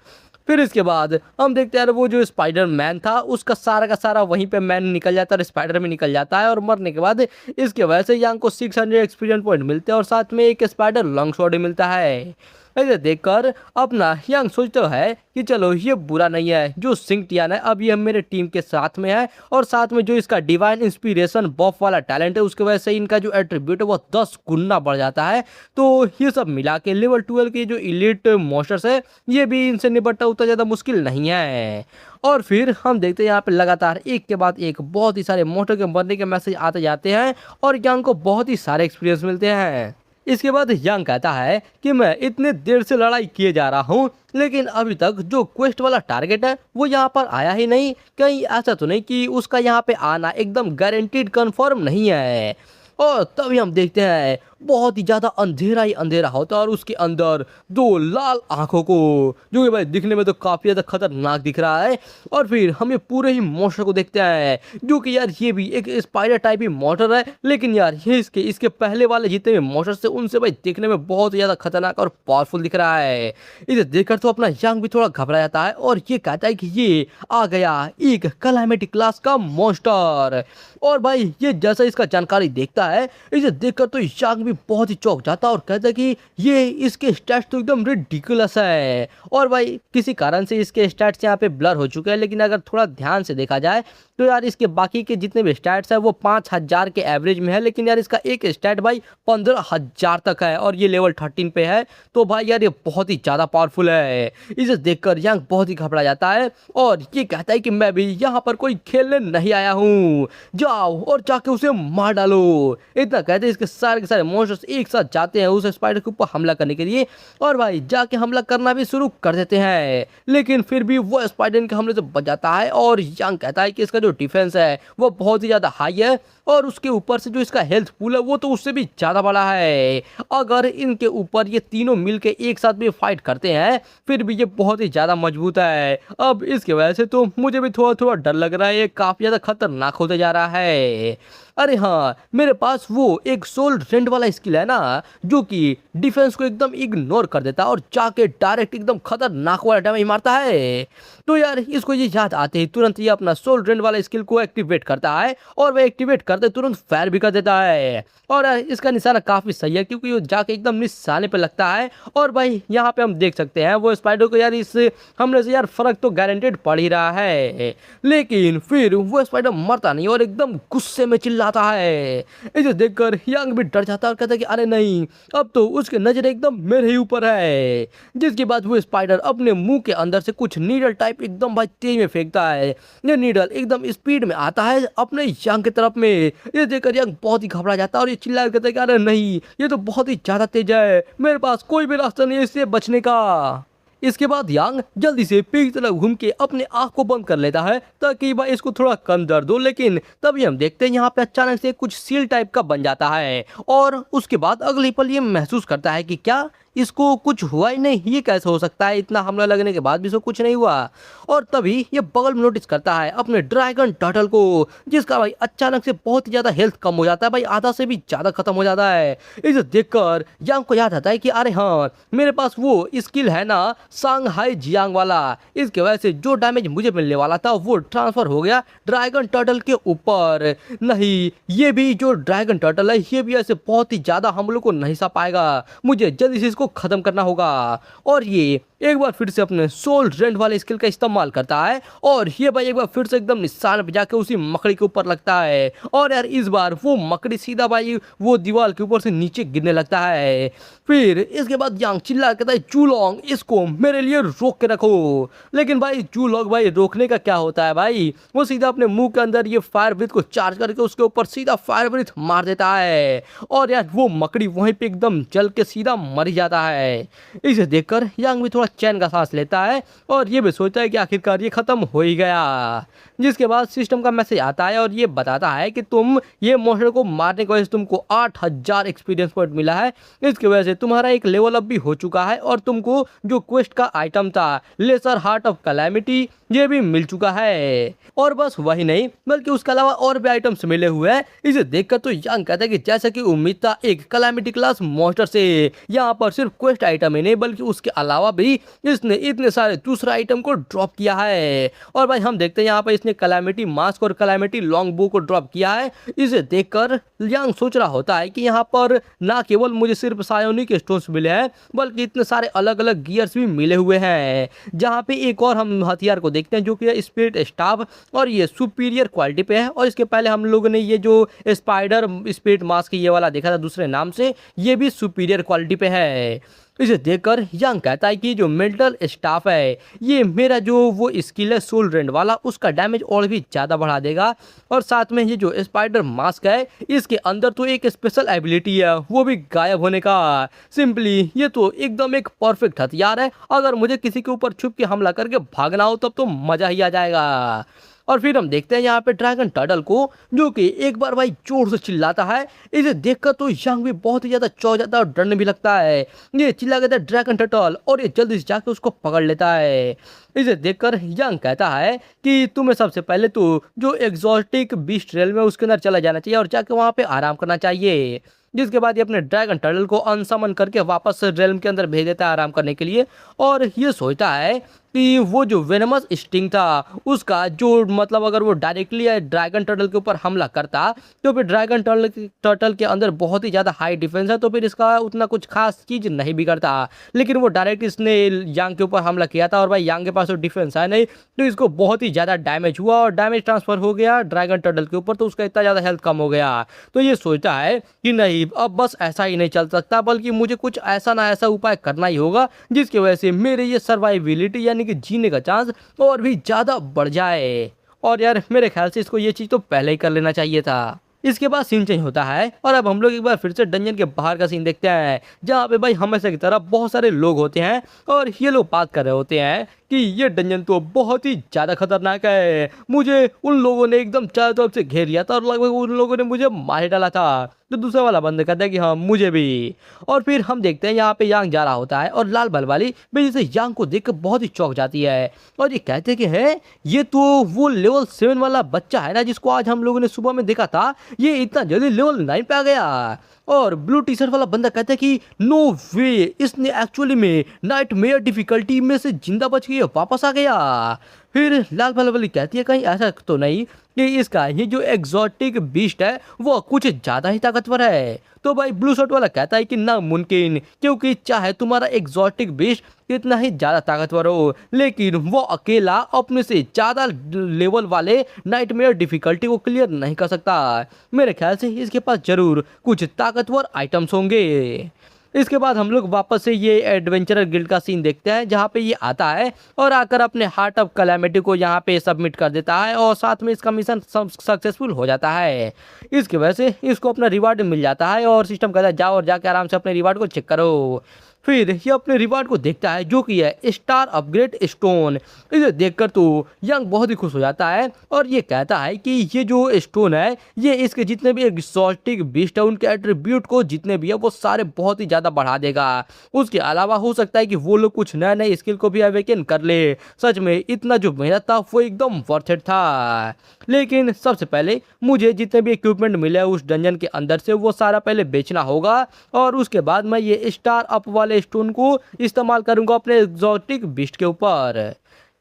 फिर इसके बाद हम देखते हैं वो जो स्पाइडर मैन था उसका सारा का सारा वहीं पे मैन निकल जाता है और स्पाइडर में निकल जाता है, और मरने के बाद इसके वजह से यांग को 600 एक्सपीरियंस पॉइंट मिलते हैं और साथ में एक स्पाइडर लॉन्ग शॉट मिलता है। ऐसे देखकर अपना यांग सोचता है कि चलो ये बुरा नहीं है, जो सिंग टियान है अब ये मेरे टीम के साथ में है, और साथ में जो इसका डिवाइन इंस्पिरेशन बफ वाला टैलेंट है उसके वजह से इनका जो एट्रीब्यूट है वो 10 गुना बढ़ जाता है। तो ये सब मिला के लेवल 12 के जो इलीट मॉन्स्टर्स है ये भी इनसे निपटना उतना ज़्यादा मुश्किल नहीं है। और फिर हम देखते हैं यहाँ पे लगातार एक के बाद एक बहुत ही सारे मॉन्स्टर के मरने के मैसेज आते जाते हैं और यांग को बहुत ही सारे एक्सपीरियंस मिलते हैं। इसके बाद यांग कहता है कि मैं इतने देर से लड़ाई किए जा रहा हूँ लेकिन अभी तक जो क्वेस्ट वाला टारगेट है वो यहाँ पर आया ही नहीं, कहीं ऐसा तो नहीं कि उसका यहाँ पे आना एकदम गारंटीड कंफर्म नहीं है। और तभी हम देखते हैं बहुत ही ज़्यादा अंधेरा ही अंधेरा होता है और उसके अंदर दो लाल आंखों को, जो कि भाई दिखने में तो काफ़ी ज़्यादा खतरनाक दिख रहा है। और फिर हमें पूरे ही मॉन्स्टर को देखते हैं, जो कि यार ये भी एक स्पाइडर टाइप ही मॉन्स्टर है, लेकिन यार ये इसके इसके पहले वाले जितने भी मॉन्स्टर्स थे उनसे भाई देखने में बहुत ही ज़्यादा खतरनाक और पावरफुल दिख रहा है। इसे देखकर तो अपना यांग भी थोड़ा घबरा जाता है और ये कहता है कि ये आ गया एक कैलामिटी क्लास का मॉन्स्टर। और भाई ये जैसा इसका जानकारी देखता है, इसे देखकर तो यांग भी बहुत ही चौंक जाता है और कहता है कि ये इसके स्टैट्स तो एकदम रिडिकुलस है। और भाई किसी कारण से इसके स्टैट्स यहाँ पे ब्लर हो चुके हैं, लेकिन अगर थोड़ा ध्यान से देखा जाए तो यार इसके बाकी के जितने भी स्टैट्स है वो 5000 के एवरेज में है, लेकिन यार इसका एक स्टैट भाई 15000 तक है और ये लेवल 13 पे है। तो भाई यार ये बहुत ही ज़्यादा पावरफुल है। इसे देखकर यांग बहुत ही घबरा जाता है और ये कहता है कि मैं भी यहाँ पर कोई खेलने नहीं आया हूँ, जाओ और जाके उसे मार डालो। इतना कहते इसके सारे के सारे मॉन्स्टर्स एक साथ जाते हैं उस स्पाइडर के ऊपर हमला करने के लिए और भाई जाके हमला करना भी शुरू कर देते हैं, लेकिन फिर भी वो स्पाइडर इनके हमले से बच जाता है। और यांग कहता है कि इसका जो डिफेंस है वो बहुत ही ज़्यादा हाई है और उसके ऊपर से जो इसका हेल्थ पूल है वो तो उससे भी ज़्यादा बड़ा है। अगर इनके ऊपर ये तीनों मिलके एक साथ भी फाइट करते हैं फिर भी ये बहुत ही ज़्यादा मजबूत है। अब इसकी वजह से तो मुझे भी थोड़ा थोड़ा डर लग रहा है, ये काफ़ी ज़्यादा खतरनाक होते जा रहा है। अरे हाँ, मेरे पास वो एक सोल रेंड वाला स्किल है ना, जो कि डिफेंस को एकदम इग्नोर कर देता है और जाके डायरेक्ट एकदम खतरनाक वाला डैमेज मारता है। तो यार इसको ये याद आते ही तुरंत ये अपना सोल रेंड वाला स्किल को एक्टिवेट करता है और वह एक्टिवेट करते तुरंत फायर भी कर देता है। और यार इसका निशाना काफ़ी सही है क्योंकि वो जाके एकदम निशाने पे लगता है। और भाई यहाँ पे हम देख सकते हैं वो स्पाइडर को यार इस हमले से यार फर्क तो गारंटेड पड़ ही रहा है, लेकिन फिर वो स्पाइडर मरता नहीं और एकदम गुस्से में चिल्लाता है। इसे देखकर यांग भी डर जाता है और कहता है कि अरे नहीं, अब तो उसकी नजर एकदम मेरे ही ऊपर है। जिसके बाद वो स्पाइडर अपने मुंह के अंदर से कुछ नीडल टाइप एकदम भाई तेज में फेंकता है। ये नीडल एकदम स्पीड में आता है अपने यांग की तरफ में। ये देखकर यांग बहुत ही घबरा जाता है और ये चिल्ला कहता है कि अरे नहीं, ये तो बहुत ही ज्यादा तेज है, मेरे पास कोई भी रास्ता नहीं है इससे बचने का। इसके बाद यांग जल्दी से पीछे तरफ घूम के अपने आँख को बंद कर लेता है ताकि भाई इसको थोड़ा कम दर्द हो, लेकिन तभी हम देखते हैं यहाँ पे अचानक से कुछ सील टाइप का बन जाता है और उसके बाद अगले पल ये महसूस करता है कि क्या इसको कुछ हुआ ही नहीं, ये कैसे हो सकता है, इतना हमला लगने के बाद भी इसको कुछ नहीं हुआ। और तभी ये बगल में नोटिस करता है अपने ड्रैगन टर्टल को, जिसका भाई अचानक से बहुत ही ज़्यादा हेल्थ कम हो जाता है, भाई आधा से भी ज़्यादा खत्म हो जाता है। इसे देखकर यांग को याद आता है कि अरे हाँ, मेरे पास वो स्किल है ना सांगहाई जियांग वाला, इसकी वजह से जो डैमेज मुझे मिलने वाला था वो ट्रांसफर हो गया ड्रैगन टर्टल के ऊपर। नहीं, ये भी जो ड्रैगन टर्टल है ये भी ऐसे बहुत ही ज़्यादा हम लोग को नहीं सा पाएगा, मुझे जल्दी से इसको खत्म करना होगा। और ये एक बार फिर से अपने सोल रेंड वाले स्किल का इस्तेमाल करता है और ये भाई एक बार फिर से एकदम निशान पे जाके उसी मकड़ी के ऊपर लगता है और यार इस बार वो मकड़ी सीधा भाई वो दीवार के ऊपर से नीचे गिरने लगता है। फिर इसके बाद यांग चिल्ला कहता है चूलोंग, इसको मेरे लिए रोक के रखो। लेकिन भाई चूलोंग भाई रोकने का क्या होता है भाई, वो सीधा अपने मुंह के अंदर ये फायर ब्रीथ को चार्ज करके उसके ऊपर सीधा फायर ब्रीथ मार देता है और यार वो मकड़ी वहीं पे एकदम जल के सीधा मर जाता है। इसे देखकर यांग भी थोड़ा चैन का सांस लेता है और ये भी सोचता है कि आखिरकार ये खत्म हो ही गया। जिसके बाद सिस्टम का मैसेज आता है और ये बताता है कि तुम ये मॉन्स्टर को मारने की वजह से तुमको 8000 एक्सपीरियंस पॉइंट मिला है, इसकी वजह से तुम्हारा एक लेवल अप भी हो चुका है और तुमको जो क्वेस्ट का आइटम था लेसर हार्ट ऑफ कैलामिटी ये भी मिल चुका है। और बस वही नहीं बल्कि उसके अलावा और भी आइटम्स मिले हुए हैं। इसे देखकर तो यांग कहता है कि जैसा कि उम्मीद था एक कैलामिटी क्लास मॉन्स्टर से, यहाँ पर सिर्फ क्वेस्ट आइटम ही नहीं बल्कि उसके अलावा भी इसने इतने सारे दूसरे आइटम को ड्रॉप किया है। और भाई हम देखते हैं यहाँ पर इसने कैलामिटी मास्क और कैलामिटी लॉन्ग बो को ड्रॉप किया है। इसे देखकर यांग सोच रहा होता है कि यहाँ पर ना केवल मुझे सिर्फ सायोनिक स्टोन्स मिले हैं बल्कि इतने सारे अलग अलग गियर्स भी मिले हुए हैं। जहाँ पे एक और हम हथियार को देखते हैं जो कि स्पिरिट स्टाफ और ये सुपीरियर क्वालिटी पे है और इसके पहले हम लोगों ने ये जो स्पाइडर स्पिरिट मास्क ये वाला देखा था दूसरे नाम से, ये भी सुपीरियर क्वालिटी पे है। इसे देखकर यांग कहता है कि जो मेंटल स्टाफ है ये मेरा जो वो स्किल है सोल रेंड वाला उसका डैमेज और भी ज़्यादा बढ़ा देगा और साथ में ये जो स्पाइडर मास्क है इसके अंदर तो एक स्पेशल एबिलिटी है वो भी गायब होने का। सिंपली ये तो एकदम एक परफेक्ट हथियार है, अगर मुझे किसी के ऊपर छुप के हमला करके भागना हो तब तो मज़ा ही आ जाएगा। और फिर हम देखते हैं यहाँ पे ड्रैगन टर्टल को, जो कि एक बार भाई जोर से चिल्लाता है। इसे देखकर तो यांग भी बहुत ही ज्यादा चौंक जाता है और डरने भी लगता है। ये चिल्ला कहता है ड्रैगन टर्टल, और ये जल्दी से जाकर उसको पकड़ लेता है। इसे देखकर यांग कहता है कि तुम्हें सबसे पहले तो जो एग्जॉटिक बीस्ट रेल में उसके अंदर चला जाना चाहिए और जाके वहां पे आराम करना चाहिए। जिसके बाद ये अपने ड्रैगन टर्टल को अनसमन करके वापस रेलम के अंदर भेज देता है आराम करने के लिए। और ये सोचता है कि वो जो वेनमस स्टिंग था उसका जो मतलब अगर वो डायरेक्टली ड्रैगन टर्टल के ऊपर हमला करता तो फिर ड्रैगन टर्टल के अंदर बहुत ही ज़्यादा हाई डिफेंस है, तो फिर इसका उतना कुछ खास चीज़ नहीं बिगड़ता। लेकिन वो डायरेक्ट इसने यांग के ऊपर हमला किया था और भाई यांग के पास तो डिफेंस है नहीं, तो इसको बहुत ही ज़्यादा डैमेज हुआ और डैमेज ट्रांसफर हो गया ड्रैगन टर्टल के ऊपर, तो उसका इतना ज़्यादा हेल्थ कम हो गया। तो ये सोचता है कि नहीं, अब बस ऐसा ही नहीं चल सकता, बल्कि मुझे कुछ ऐसा ना ऐसा उपाय करना ही होगा जिसकी वजह से मेरे ये सर्वाइविलिटी यानी कि जीने का चांस और भी ज़्यादा बढ़ जाए। और यार मेरे ख्याल से इसको ये चीज़ तो पहले ही कर लेना चाहिए था। इसके बाद सीन चेंज होता है और अब हम लोग एक बार फिर से डंजन के बाहर का सीन देखते हैं, जहाँ पे भाई हमेशा की तरह बहुत सारे लोग होते हैं और ये लोग बात कर रहे होते हैं कि ये डंजन तो बहुत ही ज़्यादा खतरनाक है। मुझे उन लोगों ने एकदम चारों तरफ से घेर लिया था और लगभग उन लोगों ने मुझे मार ही डाला था। तो दूसरा वाला बंदा कहता है कि हाँ मुझे भी। और फिर हम देखते हैं यहाँ पे यांग जा रहा होता है और लाल बल वाली बेजी से यांग को देख कर बहुत ही चौंक जाती है और ये कहते हैं कि है ये तो वो लेवल 7 वाला बच्चा है ना जिसको आज हम लोगों ने सुबह में देखा था, ये इतना जल्दी लेवल 9 पे आ गया। और ब्लू टी शर्ट वाला बंदा कहता है कि नो वे, इसने एक्चुअली में नाइटमेयर डिफिकल्टी में से जिंदा बच गई वापस आ गया। फिर लाल वाली कहती है कहीं ऐसा तो नहीं कि इसका ये जो एग्जॉटिक बीस्ट है वो कुछ ज़्यादा ही ताकतवर है। तो भाई ब्लू शर्ट वाला कहता है कि नामुमकिन, क्योंकि चाहे तुम्हारा एग्जॉटिक बीस्ट कितना ही ज़्यादा ताकतवर हो लेकिन वो अकेला अपने से ज़्यादा लेवल वाले नाइटमेयर डिफिकल्टी को क्लियर नहीं कर सकता। मेरे ख्याल से इसके पास जरूर कुछ ताकतवर आइटम्स होंगे। इसके बाद हम लोग वापस से ये एडवेंचरर गिल्ड का सीन देखते हैं, जहाँ पे ये आता है और आकर अपने हार्ट ऑफ कैलेमिटी को यहाँ पे सबमिट कर देता है और साथ में इसका मिशन सक्सेसफुल हो जाता है। इसकी वजह से इसको अपना रिवार्ड मिल जाता है और सिस्टम कहता है जाओ और जाके आराम से अपने रिवार्ड को चेक करो। फिर ये अपने रिवार्ड को देखता है जो कि है स्टार अपग्रेड स्टोन। इसे देखकर तो यंग बहुत ही खुश हो जाता है और ये कहता है कि ये जो स्टोन है ये इसके जितने भी एक्सोटिक बीस्ट है उनके एट्रीब्यूट को जितने भी है वो सारे बहुत ही ज़्यादा बढ़ा देगा। उसके अलावा हो सकता है कि वो लोग कुछ नए नए स्किल को भी अवेकन कर ले। सच में इतना जो मेहनत था वो एकदम वर्थ इट था। लेकिन सबसे पहले मुझे जितने भी इक्विपमेंट मिले उस डंजन के अंदर से वो सारा पहले बेचना होगा और उसके बाद मैं ये स्टार अप वाले स्टोन को इस्तेमाल करूंगा अपने एग्जॉटिक बीस्ट के ऊपर।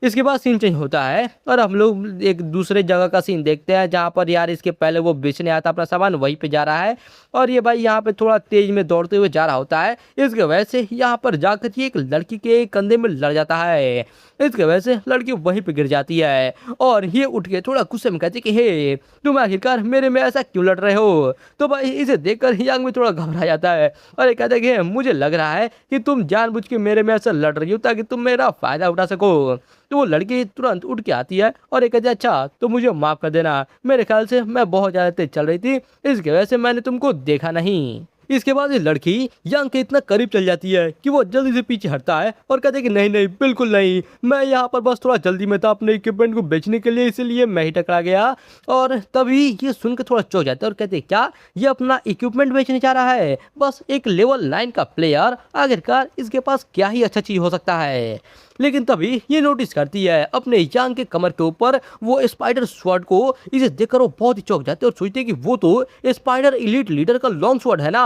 इसके बाद सीन चेंज होता है और हम लोग एक दूसरे जगह का सीन देखते हैं जहाँ पर यार इसके पहले वो बेचने आया था अपना सामान, वहीं पे जा रहा है और ये भाई यहाँ पे थोड़ा तेज में दौड़ते हुए जा रहा होता है। इसके वजह से यहाँ पर जाकर ये एक लड़की के कंधे में लड़ जाता है। इसके वजह से लड़की वहीं पे गिर जाती है और ये उठ के थोड़ा गुस्से में कहती कि हे तुम आखिरकार मेरे में ऐसा क्यों लड़ रहे हो। तो भाई इसे देखकर यांग में थोड़ा घबरा जाता है और ये कहता है कि मुझे लग रहा है कि तुम जानबूझ के मेरे में ऐसा लड़ रही हो ताकि तुम मेरा फायदा उठा सको। तो वो लड़की तुरंत उठ के आती है और ये कहती है अच्छा तो मुझे माफ़ कर देना, मेरे ख्याल से मैं बहुत ज़्यादा तेज चल रही थी इसकी वजह से मैंने तुमको देखा नहीं। इसके बाद ये लड़की यांग के इतना करीब चल जाती है कि वो जल्दी से पीछे हटता है और कहते हैं कि नहीं नहीं बिल्कुल नहीं, मैं यहाँ पर बस थोड़ा जल्दी में था अपने इक्विपमेंट को बेचने के लिए इसीलिए मैं ही टकरा गया। और तभी ये सुनकर थोड़ा चौंक जाता है और कहते हैं क्या ये अपना इक्विपमेंट बेचने जा रहा है, बस एक लेवल 9 का प्लेयर, आखिरकार इसके पास क्या ही अच्छा चीज़ हो सकता है। लेकिन तभी ये नोटिस करती है अपने यांग के कमर के ऊपर वो स्पाइडर स्वॉर्ड को। इसे देखकर वो बहुत ही चौंक जाते हैं और सोचते हैं कि वो तो स्पाइडर एलीट लीडर का लॉन्ग स्वॉर्ड है ना।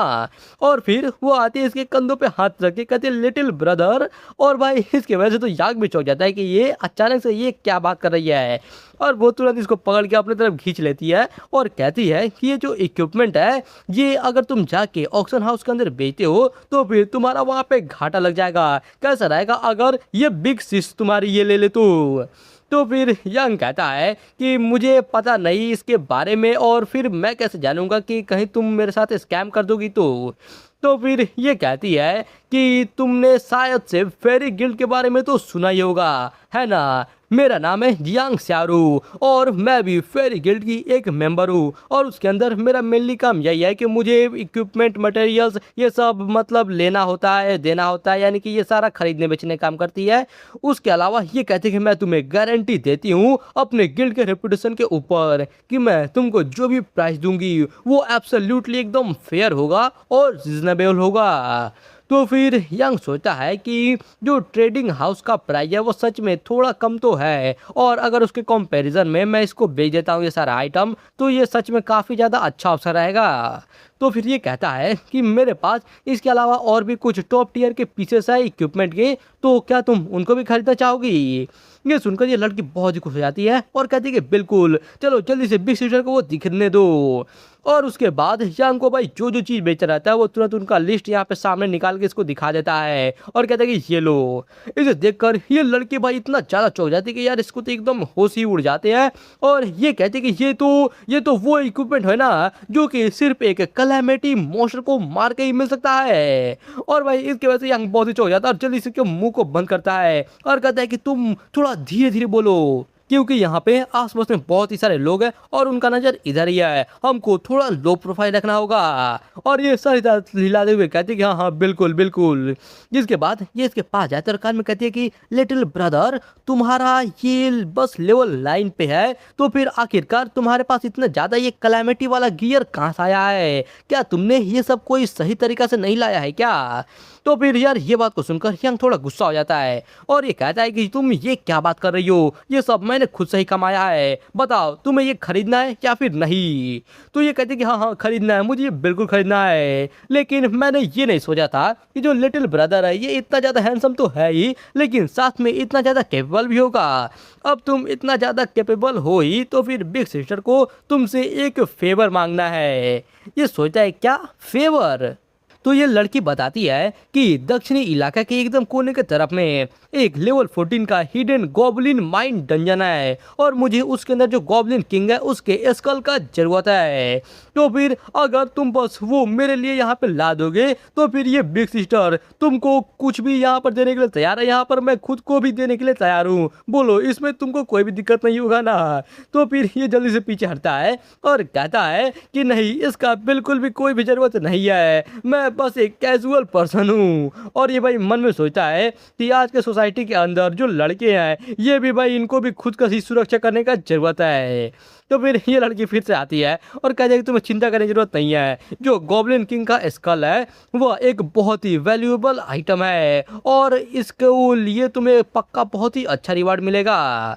और फिर वो आते हैं इसके कंधों पे हाथ रख के कहते हैं लिटिल ब्रदर। और भाई इसके वजह से तो यांग भी चौंक जाता है कि ये अचानक से ये क्या बात कर रही है और वो तुरंत इसको पकड़ के अपनी तरफ खींच लेती है और कहती है कि ये जो इक्विपमेंट है ये अगर तुम जाके ऑक्शन हाउस के अंदर बेचते हो तो फिर तुम्हारा वहाँ पे घाटा लग जाएगा। कैसा रहेगा अगर ये बिग सिस तुम्हारी ये ले ले तो फिर यंग कहता है कि मुझे पता नहीं इसके बारे में और फिर मैं कैसे जानूंगा कि कहीं तुम मेरे साथ स्कैम कर दोगी। तो फिर ये कहती है कि तुमने शायद से फेरी गिल्ड के बारे में तो सुना ही होगा है ना, मेरा नाम है जियांग स्यारू और मैं भी फेरी गिल्ड की एक मेंबर हूँ और उसके अंदर मेरा मेनली काम यही है कि मुझे इक्विपमेंट मटेरियल्स ये सब मतलब लेना होता है, देना होता है, यानी कि ये सारा खरीदने बेचने काम करती है। उसके अलावा ये कहते हैं कि मैं तुम्हें गारंटी देती हूँ अपने गिल्ड के रेपुटेशन के ऊपर कि मैं तुमको जो भी प्राइस दूंगी वो एब्सोल्युटली एकदम फेयर होगा और रिजनेबल होगा। तो फिर यंग सोचता है कि जो ट्रेडिंग हाउस का प्राइस है वो सच में थोड़ा कम तो है और अगर उसके कंपैरिजन में मैं इसको बेच देता हूँ ये सारा आइटम तो ये सच में काफ़ी ज़्यादा अच्छा अवसर रहेगा। तो फिर ये कहता है कि मेरे पास इसके अलावा और भी कुछ टॉप टियर के पीसेस है इक्विपमेंट के, तो क्या तुम उनको भी खरीदना चाहोगी? ये सुनकर ये लड़की बहुत ही खुश हो जाती है और कहती है कि बिल्कुल, चलो जल्दी से बिग सिस्टर को वो दिखने दो। और उसके बाद यांग को भाई जो जो चीज़ बेच रहता है वो तुरंत उनका लिस्ट यहाँ पे सामने निकाल के इसको दिखा देता है और कहता है कि ये लो। इसे देखकर ये लड़की भाई इतना ज़्यादा चौंक जाती है कि यार इसको तो एकदम होश ही उड़ जाते हैं और ये कहते हैं कि ये तो वो इक्विपमेंट है ना जो कि सिर्फ एक कैलामिटी मॉन्स्टर को मार के ही मिल सकता है। और भाई इसके वजह से यांग बहुत ही चौंक जाता है और जल्दी से मुंह को बंद करता है और कहता है कि तुम थोड़ा धीरे धीरे बोलो क्योंकि यहाँ पे आसपास में बहुत ही सारे लोग हैं और उनका नज़र इधर ही है, हमको थोड़ा लो प्रोफाइल रखना होगा। और ये सर हिलाते हुए कहती है कि हाँ हाँ बिल्कुल बिल्कुल। जिसके बाद ये इसके पास जाते और कान में कहती है कि लिटिल ब्रदर तुम्हारा ये बस लेवल 9 पे है तो फिर आखिरकार तुम्हारे पास इतना ज़्यादा ये कैलामिटी वाला गियर कहाँ से आया है? क्या तुमने ये सब कोई सही तरीका से नहीं लाया है क्या? तो फिर यार ये बात को सुनकर यंग थोड़ा गुस्सा हो जाता है और ये कहता है कि तुम ये क्या बात कर रही हो, ये सब मैंने खुद से ही कमाया है, बताओ तुम्हें ये खरीदना है या फिर नहीं? तो ये कहते हैं कि हाँ हाँ खरीदना है, मुझे ये बिल्कुल खरीदना है, लेकिन मैंने ये नहीं सोचा था कि जो लिटिल ब्रदर है ये इतना ज़्यादा हैंडसम तो है ही लेकिन साथ में इतना ज़्यादा कैपेबल भी होगा। अब तुम इतना ज़्यादा कैपेबल हो ही तो फिर बिग सिस्टर को तुमसे एक फेवर मांगना है। ये सोचता है क्या फेवर? तो ये लड़की बताती है कि दक्षिणी इलाका के एकदम कोने के तरफ में एक लेवल 14 का हिडन गॉबलिन माइन डंजन है और मुझे उसके अंदर जो गॉबलिन किंग है उसके स्कल का जरूरत है। तो फिर अगर तुम बस वो मेरे लिए यहाँ पे ला दोगे तो फिर ये बिग सिस्टर तुमको कुछ भी यहाँ पर देने के लिए तैयार है, यहाँ पर मैं खुद को भी देने के लिए तैयार हूँ, बोलो इसमें तुमको कोई भी दिक्कत नहीं होगा ना? तो फिर ये जल्दी से पीछे हटता है और कहता है कि नहीं इसका बिल्कुल भी कोई भी जरूरत नहीं है, मैं बस एक कैजुअल पर्सन हूँ। और ये भाई मन में सोचता है कि आज के सोसाइटी के अंदर जो लड़के हैं ये भी भाई इनको भी खुद का ही सुरक्षा करने का जरूरत है। तो फिर ये लड़की फिर से आती है और कहती है कि तुम्हें चिंता करने की जरूरत नहीं है, जो गॉब्लिन किंग का स्कल है वो एक बहुत ही वैल्यूएबल आइटम है और इसके लिए तुम्हें पक्का बहुत ही अच्छा रिवार्ड मिलेगा।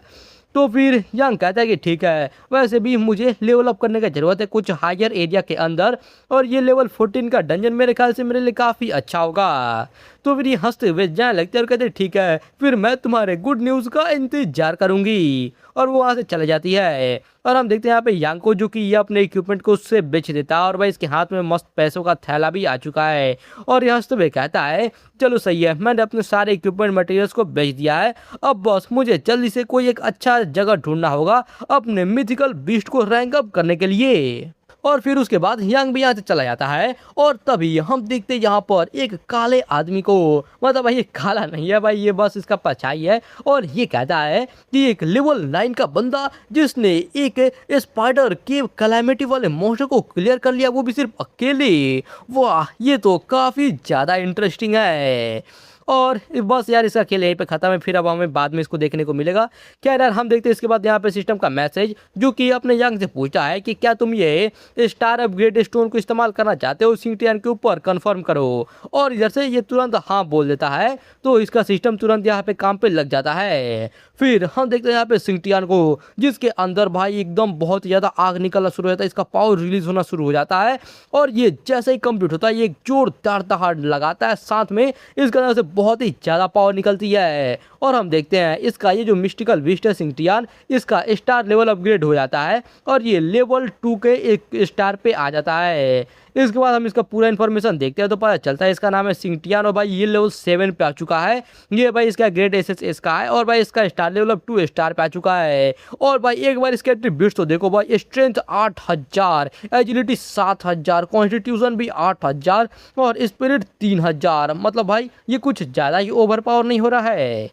तो फिर यंग कहता है कि ठीक है, वैसे भी मुझे लेवल अप करने की ज़रूरत है कुछ हायर एरिया के अंदर और ये लेवल 14 का डंजन मेरे ख्याल से मेरे लिए काफ़ी अच्छा होगा। तो फिर ये हंसते हुए जाने लगते हैं और कहते हैं ठीक है फिर मैं तुम्हारे गुड न्यूज़ का इंतजार करूंगी। और वो वहाँ से चले जाती है और हम देखते हैं यहाँ पे यांग को जो कि ये अपने इक्विपमेंट को उससे बेच देता है और भाई इसके हाथ में मस्त पैसों का थैला भी आ चुका है और ये हंसते हुए कहता है चलो सही है, मैंने अपने सारे इक्विपमेंट मटेरियल्स को बेच दिया है, अब बस मुझे जल्दी से कोई एक अच्छा जगह ढूंढना होगा अपने मिथिकल बीस्ट को रैंक अप करने के लिए। और फिर उसके बाद यांग भी यहाँ से चला जाता है और तभी हम देखते हैं यहाँ पर एक काले आदमी को, मतलब भाई ये काला नहीं है भाई, ये बस इसका परछाई है और ये कहता है कि एक लेवल 9 का बंदा जिसने एक स्पाइडर केव कैलामिटी वाले मॉन्स्टर को क्लियर कर लिया वो भी सिर्फ अकेले, वाह ये तो काफ़ी ज़्यादा इंटरेस्टिंग है। और बस यार इसका खेल यहीं पे खत्म है, फिर अब हमें बाद में इसको देखने को मिलेगा। क्या यार हम देखते हैं इसके बाद यहाँ पे सिस्टम का मैसेज जो कि अपने यंग से पूछता है कि क्या तुम ये स्टार अपग्रेड स्टोन को इस्तेमाल करना चाहते हो सिंटियन के ऊपर, कंफर्म करो। और इधर से ये तुरंत हाँ बोल देता है तो इसका सिस्टम तुरंत यहाँ पे काम पे लग जाता है। फिर हम देखते हैं यहाँ पे सिंटियन को जिसके अंदर भाई एकदम बहुत ज़्यादा आग निकलना शुरू हो जाता है, इसका पावर रिलीज होना शुरू हो जाता है और ये जैसे ही कंप्लीट होता है ये एक जोरदार दहाड़ लगाता है, साथ में इसके अंदर से बहुत ही ज़्यादा पावर निकलती है। और हम देखते हैं इसका ये जो मिस्टिकल बीस्ट है सिंटियन, इसका स्टार लेवल अपग्रेड हो जाता है और ये लेवल 2 के एक स्टार पे आ जाता है। इसके बाद हम इसका पूरा इन्फॉर्मेशन देखते हैं तो पता चलता है इसका नाम है सिंटियन और भाई ये लेवल 7 पे आ चुका है, ये भाई इसका ग्रेड एसएस का है और भाई इसका स्टार लेवल अब 2 स्टार पे आ चुका है। और भाई एक बार इसके एट्रीब्यूट्स तो देखो भाई, स्ट्रेंथ 8000, एजिलिटी 7000, कॉन्स्टिट्यूशन भी 8000 और स्पिरिट 3000, मतलब भाई ये कुछ ज़्यादा ही ओवर पावर नहीं हो रहा है?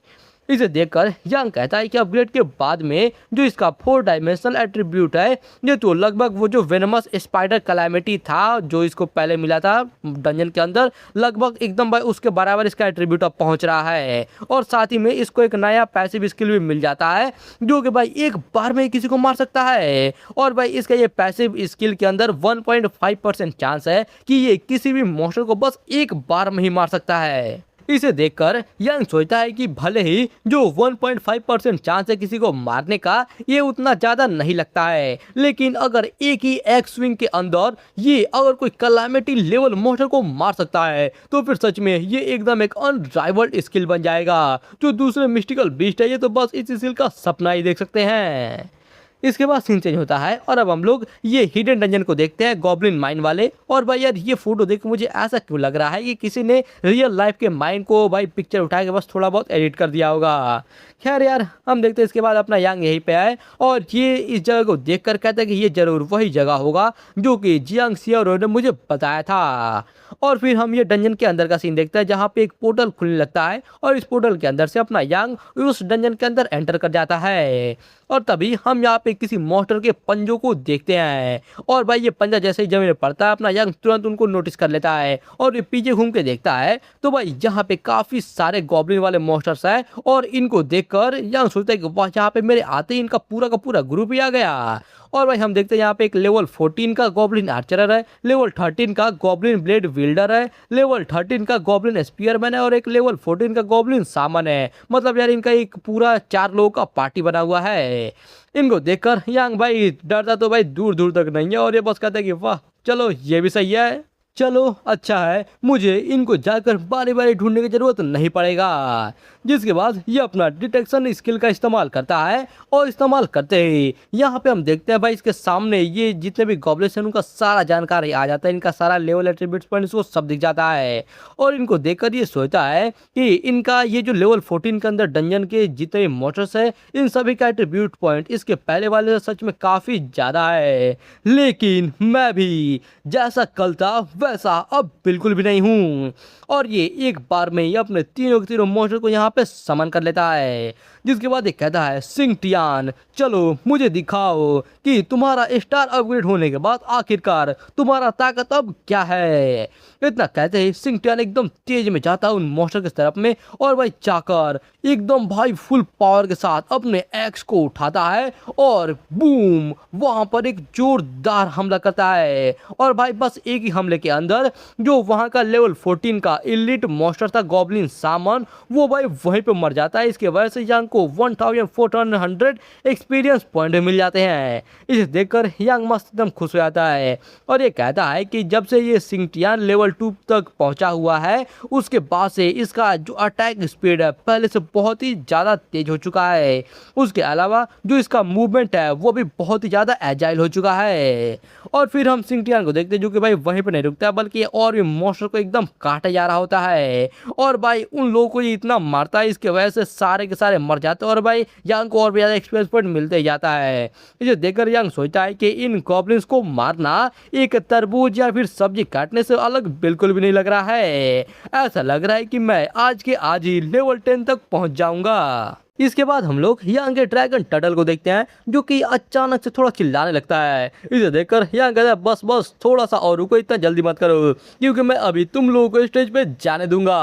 इसे देखकर यांग कहता है कि अपग्रेड के बाद में जो इसका 4 डायमेंशनल एट्रीब्यूट है ये तो लगभग वो जो वेनमस स्पाइडर कैलामिटी था जो इसको पहले मिला था डंजन के अंदर, लगभग एकदम भाई उसके बराबर इसका एट्रीब्यूट अब पहुंच रहा है। और साथ ही में इसको एक नया पैसिव स्किल भी मिल जाता है जो कि भाई एक बार में किसी को मार सकता है। और भाई इसका ये पैसिव स्किल के अंदर 1.5% चांस है कि ये किसी भी मॉन्स्टर को बस एक बार में ही मार सकता है। इसे देखकर यंग सोचता है कि भले ही जो 1.5% चांस है किसी को मारने का ये उतना ज्यादा नहीं लगता है, लेकिन अगर एक ही एक्स स्विंग के अंदर ये अगर कोई कैलामिटी लेवल मॉन्स्टर को मार सकता है तो फिर सच में ये एकदम एक अनराइवल्ड स्किल बन जाएगा। जो दूसरे मिस्टिकल बीस्ट है ये तो बस इस स्किल का सपना ही देख सकते हैं। इसके बाद सीन चेंज होता है और अब हम लोग ये हिडन डंजन को देखते हैं गॉब्लिन माइन वाले। और भाई यार ये फोटो देख मुझे ऐसा क्यों लग रहा है कि किसी ने रियल लाइफ के माइन को भाई पिक्चर उठा के बस थोड़ा बहुत एडिट कर दिया होगा। खैर यार हम देखते हैं इसके बाद अपना यांग यहीं पे आए और ये इस जगह को देख कर कहते हैं कि ये जरूर वही जगह होगा जो कि जियांग सियारो ने मुझे बताया था। और फिर हम ये डंजन के अंदर का सीन देखते हैं जहाँ पे एक पोर्टल खुलने लगता है और इस पोर्टल के अंदर से अपना यांग उस डंजन के अंदर एंटर कर जाता है। और तभी हम यहाँ पे किसी मॉन्स्टर के पंजों को देखते हैं और भाई ये पंजा जैसे ही जमीन में पड़ता है अपना यंग तुरंत उनको नोटिस कर लेता है और ये पीछे घूम के देखता है तो भाई यहाँ पे काफी सारे गॉब्लिन वाले मॉन्स्टर्स हैं और इनको देखकर यंग सोचता है कि वाह यहाँ पे मेरे आते ही इनका पूरा का पूरा ग्रुप ही आ गया। और भाई हम देखते हैं यहाँ पे एक लेवल 14 का गॉब्लिन आर्चरर है, लेवल 13 का गॉब्लिन ब्लेड विल्डर है, लेवल 13 का गॉब्लिन स्पीयरमैन है और एक लेवल 14 का गॉब्लिन सामन है। मतलब यार इनका एक पूरा 4 लोगों का पार्टी बना हुआ है। इनको देखकर यांग भाई डरता तो भाई दूर दूर तक नहीं है और ये बस कहता है कि वाह चलो ये भी सही है, चलो अच्छा है, मुझे इनको जाकर बारी बारी ढूंढने की जरूरत नहीं पड़ेगा। जिसके बाद ये अपना डिटेक्शन स्किल का इस्तेमाल करता है और इस्तेमाल करते ही यहाँ पे हम देखते हैं भाई इसके सामने ये जितने भी गॉब्लिन्स हैं उनका सारा जानकारी आ जाता है, इनका सारा लेवल एट्रीब्यूट्स पॉइंट इसको सब दिख जाता है। और इनको देखकर ये सोचता है कि इनका ये जो लेवल 14 के अंदर डंजन के जितने भी मॉन्स्टर्स है इन सभी का एट्रीब्यूट पॉइंट इसके पहले वाले से सच में काफी ज्यादा है। लेकिन मैं भी जैसा कल था वैसा अब बिल्कुल भी नहीं हूँ। और ये एक बार में ही अपने तीनों के तीनों मॉन्स्टर को यहाँ पे समन कर लेता है। जिसके बाद ये कहता है सिंगटियान चलो मुझे दिखाओ कि तुम्हारा स्टार अपग्रेड होने के बाद आखिरकार तुम्हारा ताकत अब क्या है। इतना कहते ही सिंगटियान एकदम तेज में जाता है उन मॉन्स्टर की तरफ में और भाई चाकर एकदम भाई फुल पावर के साथ अपने एक्स को उठाता है और बूम वहां पर एक जोरदार हमला करता है। और भाई बस एक ही हमले के अंदर जो वहां का लेवल 14 का इलीट मॉन्स्टर था गॉब्लिन सामन वो भाई वहीं पे मर जाता है। इसके वजह से यांग को 1400 एक्सपीरियंस पॉइंट मिल जाते हैं। इसे देखकर यांग मस्त एकदम खुश हो जाता है और ये कहता है कि जब से ये सिंगटियान लेवल 2 तक पहुंचा हुआ है उसके बाद से इसका जो अटैक स्पीड है पहले से बहुत ही ज़्यादा तेज हो चुका है। उसके अलावा जो इसका मूवमेंट है वो भी बहुत ही ज़्यादा एजाइल हो चुका है। और फिर हम सिंगटियान को देखते हैं जो कि भाई वहीं पर नहीं रुकता बल्कि और भी मॉन्स्टर को एकदम काटा जा रहा होता है। और भाई उन लोगों को ये इतना मारता है इसके वजह से सारे के सारे मर जाते हैं और भाई यांग को और भी ज़्यादा एक्सपीरियंस पॉइंट मिलते ही जाता है। इसे देखकर यांग सोचता है कि इन गॉब्लिन्स को मारना एक तरबूज या फिर सब्जी काटने से अलग बिल्कुल भी नहीं लग रहा है। ऐसा लग रहा है कि मैं आज के आज ही लेवल 10 तक पहुंच जाऊंगा। इसके बाद हम लोग यांग के ड्रैगन टर्टल को देखते हैं जो कि अचानक से थोड़ा चिल्लाने लगता है। इसे देखकर यांग कहता है बस बस थोड़ा सा और रुको, इतना जल्दी मत करो क्योंकि मैं अभी तुम लोगों को स्टेज पे जाने दूंगा।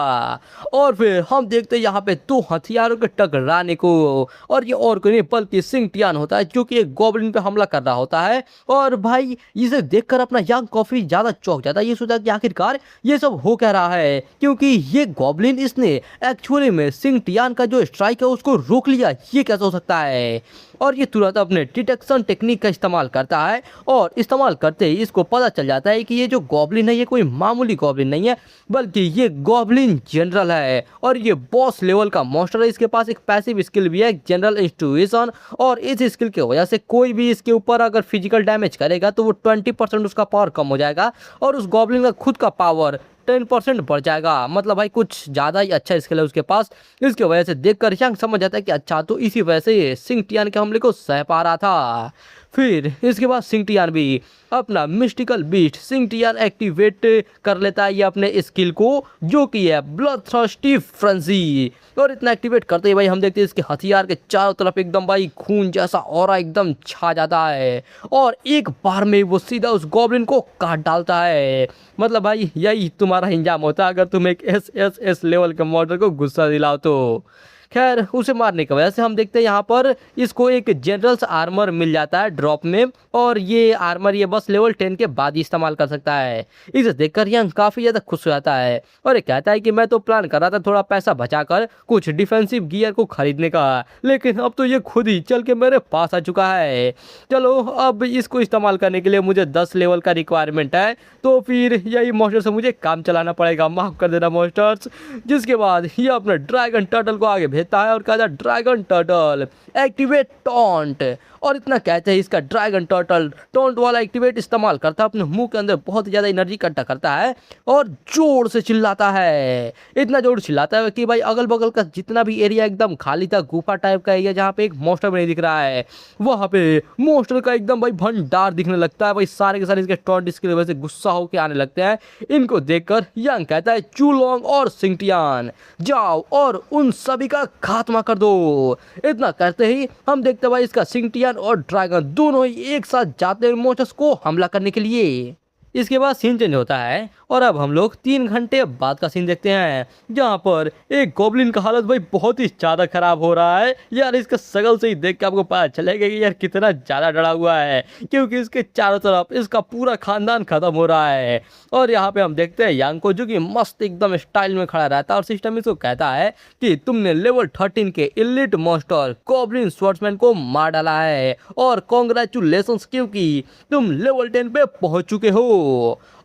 और फिर हम देखते हैं यहाँ पे 2 हथियारों के टकराने को और ये और कोई नहीं बल्कि सिंगटियान होता है जो कि एक गॉब्लिन पे हमला कर रहा होता है। और भाई इसे देखकर अपना यांग काफी ज्यादा चौंक जाता है। ये सोचा कि आखिरकार ये सब हो क्या रहा है क्योंकि ये गॉब्लिन इसने एक्चुअली में सिंगटियान का जो स्ट्राइक है उसको रोक लिया, ये कैसे हो सकता है। और ये तुरंत अपने डिटेक्शन टेक्निक का इस्तेमाल करता है और इस्तेमाल करते ही इसको पता चल जाता है कि ये जो गॉब्लिन है ये कोई मामूली गॉब्लिन नहीं है बल्कि ये गॉब्लिन जनरल है और ये बॉस लेवल का मॉन्स्टर है। इसके पास एक पैसिव स्किल भी है जनरल इंस्टूशन और इस स्किल की वजह से कोई भी इसके ऊपर अगर फिजिकल डैमेज करेगा तो वो 20% उसका पावर कम हो जाएगा और उस गॉब्लिन का खुद का पावर 10% बढ़ जाएगा। मतलब भाई कुछ ज़्यादा ही अच्छा स्किल है उसके पास। इसके वजह से देखकर यांग समझ जाता है कि अच्छा तो इसी वजह से सिंगटियान के हमले को सह पा रहा था। फिर इसके बाद सिंटियान भी अपना मिस्टिकल बीस्ट सिंटियान एक्टिवेट कर लेता है ये अपने स्किल को, जो कि है ब्लड थर्स्टी फ्रेंजी। और इतना एक्टिवेट करते ही भाई हम देखते हैं इसके हथियार के चारों तरफ एकदम भाई खून जैसा ऑरा एकदम छा जाता है और एक बार में वो सीधा उस गॉब्लिन को काट डालता है। मतलब भाई यही तुम्हारा इंजाम होता है अगर तुम एक एस लेवल के मॉडल को गुस्सा दिलाओ तो। खैर उसे मारने की वजह से हम देखते हैं यहाँ पर इसको एक जनरल्स आर्मर मिल जाता है ड्रॉप में, और ये आर्मर ये बस लेवल 10 के बाद ही इस्तेमाल कर सकता है। इसे देखकर यंग काफ़ी ज़्यादा खुश हो जाता है और ये कहता है कि मैं तो प्लान कर रहा था थोड़ा पैसा बचाकर कुछ डिफेंसिव गियर को खरीदने का, लेकिन अब तो ये खुद ही चल के मेरे पास आ चुका है। चलो अब इसको इस्तेमाल करने के लिए मुझे 10 लेवल का रिक्वायरमेंट है, तो फिर यही मॉन्स्टर से मुझे काम चलाना पड़ेगा, माफ़ कर देना मॉन्स्टर्स। जिसके बाद ये अपने ड्रैगन टर्टल को आगे भेजता है और कहता है ड्रैगन टर्टल एक्टिवेट टॉन्ट। और इतना कहते हैं इसका ड्रैगन टर्टल टॉन्ट वाला एक्टिवेट इस्तेमाल करता है, अपने मुंह के अंदर बहुत ही ज़्यादा एनर्जी इकट्ठा करता है और जोर से चिल्लाता है। इतना जोर चिल्लाता है कि भाई अगल बगल का जितना भी एरिया एकदम खाली था, गुफा टाइप का एरिया जहाँ पे एक मॉन्स्टर भी नहीं दिख रहा है, वहाँ पे मॉन्स्टर का एकदम भाई भंडार दिखने लगता है। भाई सारे के सारे इसके टॉन्ट इसकी वजह से गुस्सा होकर आने लगते हैं। इनको देखकर यंग कहता है चूलोंग और सिंटियान जाओ और उन सभी का खात्मा कर दो। इतना करते ही हम देखते हैं भाई इसका सिंटियान और ड्रैगन दोनों ही एक साथ जाते हैं मॉन्स्टर्स को हमला करने के लिए। इसके बाद सीन चेंज होता है और अब हम लोग 3 घंटे बाद का सीन देखते हैं, जहाँ पर एक गॉब्लिन का हालत भाई बहुत ही ज़्यादा खराब हो रहा है। यार इसका शक्ल से ही देख के आपको पता चलेगा कि यार कितना ज़्यादा डरा हुआ है, क्योंकि इसके चारों तरफ इसका पूरा खानदान खत्म हो रहा है। और यहाँ पे हम देखते हैं यांग को, जो कि मस्त एकदम स्टाइल में खड़ा रहता है और सिस्टम इसको कहता है कि तुमने लेवल 13 के इलिट मॉन्स्टर गॉब्लिन स्वॉर्ड्समैन को मार डाला है और कॉन्ग्रेचुलेशंस, क्योंकि तुम लेवल 10 पे पहुंच चुके हो।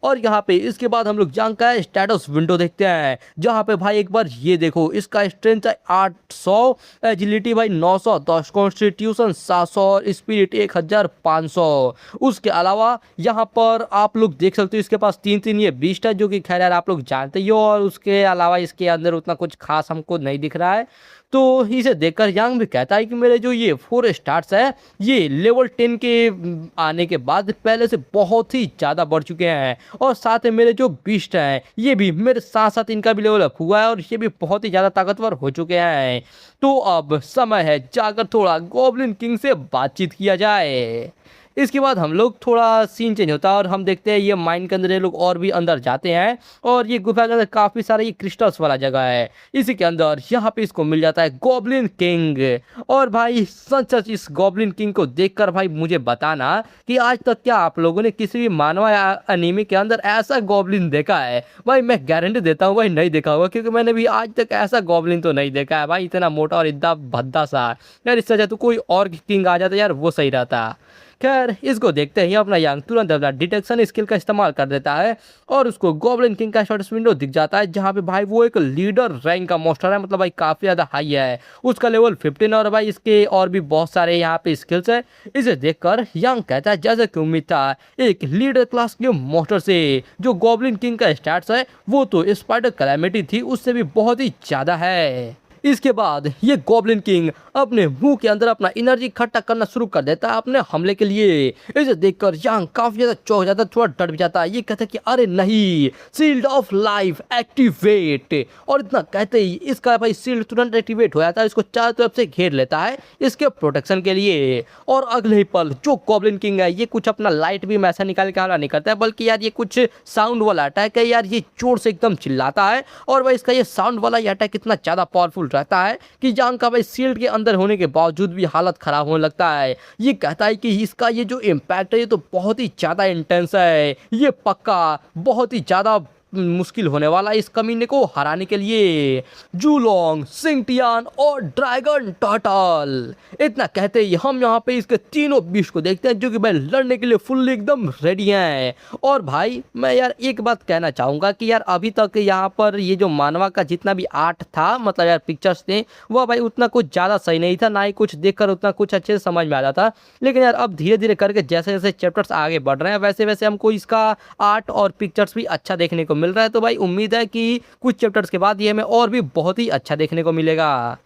और यहाँ पे इसके बाद हम लोग यांग का स्टेटस विंडो देखते हैं, जहाँ पे भाई एक बार ये देखो इसका स्ट्रेंथ है 800, एजिलिटी भाई 910, कॉन्स्टिट्यूशन 700 और स्पिरिट 1500। उसके अलावा यहाँ पर आप लोग देख सकते हो इसके पास 3 ये बीस्ट है, जो कि खैर यार आप लोग जानते ही हो। और उसके अलावा इसके अंदर उतना कुछ खास हमको नहीं दिख रहा है, तो इसे देखकर यांग भी कहता है कि मेरे जो ये 4 स्टार्स है ये लेवल 10 के आने के बाद पहले से बहुत ही ज़्यादा बढ़ चुके हैं, और साथ में मेरे जो बीस्ट हैं ये भी मेरे साथ साथ इनका भी लेवल अप हुआ है और ये भी बहुत ही ज़्यादा ताकतवर हो चुके हैं। तो अब समय है जाकर थोड़ा गॉब्लिन किंग से बातचीत किया जाए। इसके बाद हम लोग थोड़ा सीन चेंज होता है और हम देखते हैं ये माइन के अंदर ये लोग और भी अंदर जाते हैं, और ये गुफा के अंदर काफ़ी सारे ये क्रिस्टल्स वाला जगह है। इसी के अंदर यहाँ पे इसको मिल जाता है गॉब्लिन किंग। और भाई सच सच इस गॉब्लिन किंग को देखकर भाई मुझे बताना कि आज तक क्या आप लोगों ने किसी भी मानवा या एनीमे के अंदर ऐसा गॉब्लिन देखा है। भाई मैं गारंटी देता हूँ भाई नहीं देखा होगा, क्योंकि मैंने भी आज तक ऐसा गॉब्लिन तो नहीं देखा है भाई, इतना मोटा और इतना भद्दा सा। यार इससे अच्छा तो कोई और किंग आ जाता यार, वो सही रहता। खैर इसको देखते ही अपना यांग तुरंत अपना डिटेक्शन स्किल का इस्तेमाल कर देता है और उसको गॉब्लिन किंग का शॉर्ट्स विंडो दिख जाता है, जहाँ पे भाई वो एक लीडर रैंक का मॉन्स्टर है, मतलब भाई काफ़ी ज़्यादा हाई है, उसका लेवल 15। और भाई इसके और भी बहुत सारे यहाँ पे स्किल्स है। इसे देखकर यांग कहता है जैसे कि उम्मीद था एक लीडर क्लास के मॉन्स्टर से जो गॉब्लिन किंग का स्टैट्स है वो तो स्पाइडर कैलेमिटी थी उससे भी बहुत ही ज़्यादा है। इसके बाद ये गॉब्लिन किंग अपने मुंह के अंदर अपना एनर्जी इकट्ठा करना शुरू कर देता है अपने हमले के लिए। इसे देखकर यांग काफी ज्यादा चौंक जाता है, थोड़ा डर भी जाता है। ये कहता है कि अरे नहीं, शील्ड ऑफ लाइफ एक्टिवेट। और इतना कहते ही इसका भाई शील्ड तुरंत एक्टिवेट हो जाता है, इसको चारों तरफ से घेर लेता है इसके प्रोटेक्शन के लिए। और अगले ही पल जो गॉब्लिन किंग है ये कुछ अपना लाइट भी ऐसा निकाल के हमला नहीं करता है, बल्कि यार ये कुछ साउंड वाला अटैक है। यार ये जोर से एकदम चिल्लाता है और भाई इसका ये साउंड वाला अटैक इतना ज्यादा पावरफुल रहता है कि यांग का भाई शील्ड के अंदर होने के बावजूद भी हालत खराब होने लगता है। ये कहता है कि इसका ये जो इम्पैक्ट है ये तो बहुत ही ज़्यादा इंटेंस है, ये पक्का बहुत ही ज़्यादा मुश्किल होने वाला इस कमीने को हराने के लिए। जूलोंग, सिंटियान और ड्रैगन टर्टल। इतना कहते ही हम यहाँ पे इसके तीनों बीस्ट को देखते हैं जो कि भाई लड़ने के लिए फुल एकदम रेडी हैं। और भाई मैं यार एक बात कहना चाहूँगा कि यार अभी तक यहाँ पर ये जो मानवा का जितना भी आर्ट था, मतलब यार पिक्चर्स थे, वह भाई उतना कुछ ज़्यादा सही नहीं था, ना ही कुछ देखकर उतना कुछ अच्छे से समझ में आ जाता। लेकिन यार अब धीरे धीरे करके जैसे जैसे चैप्टर्स आगे बढ़ रहे हैं वैसे वैसे हमको इसका आर्ट और पिक्चर्स भी अच्छा देखने को मिल रहा है। तो भाई उम्मीद है कि कुछ चैप्टर्स के बाद ये हमें और भी बहुत ही अच्छा देखने को मिलेगा।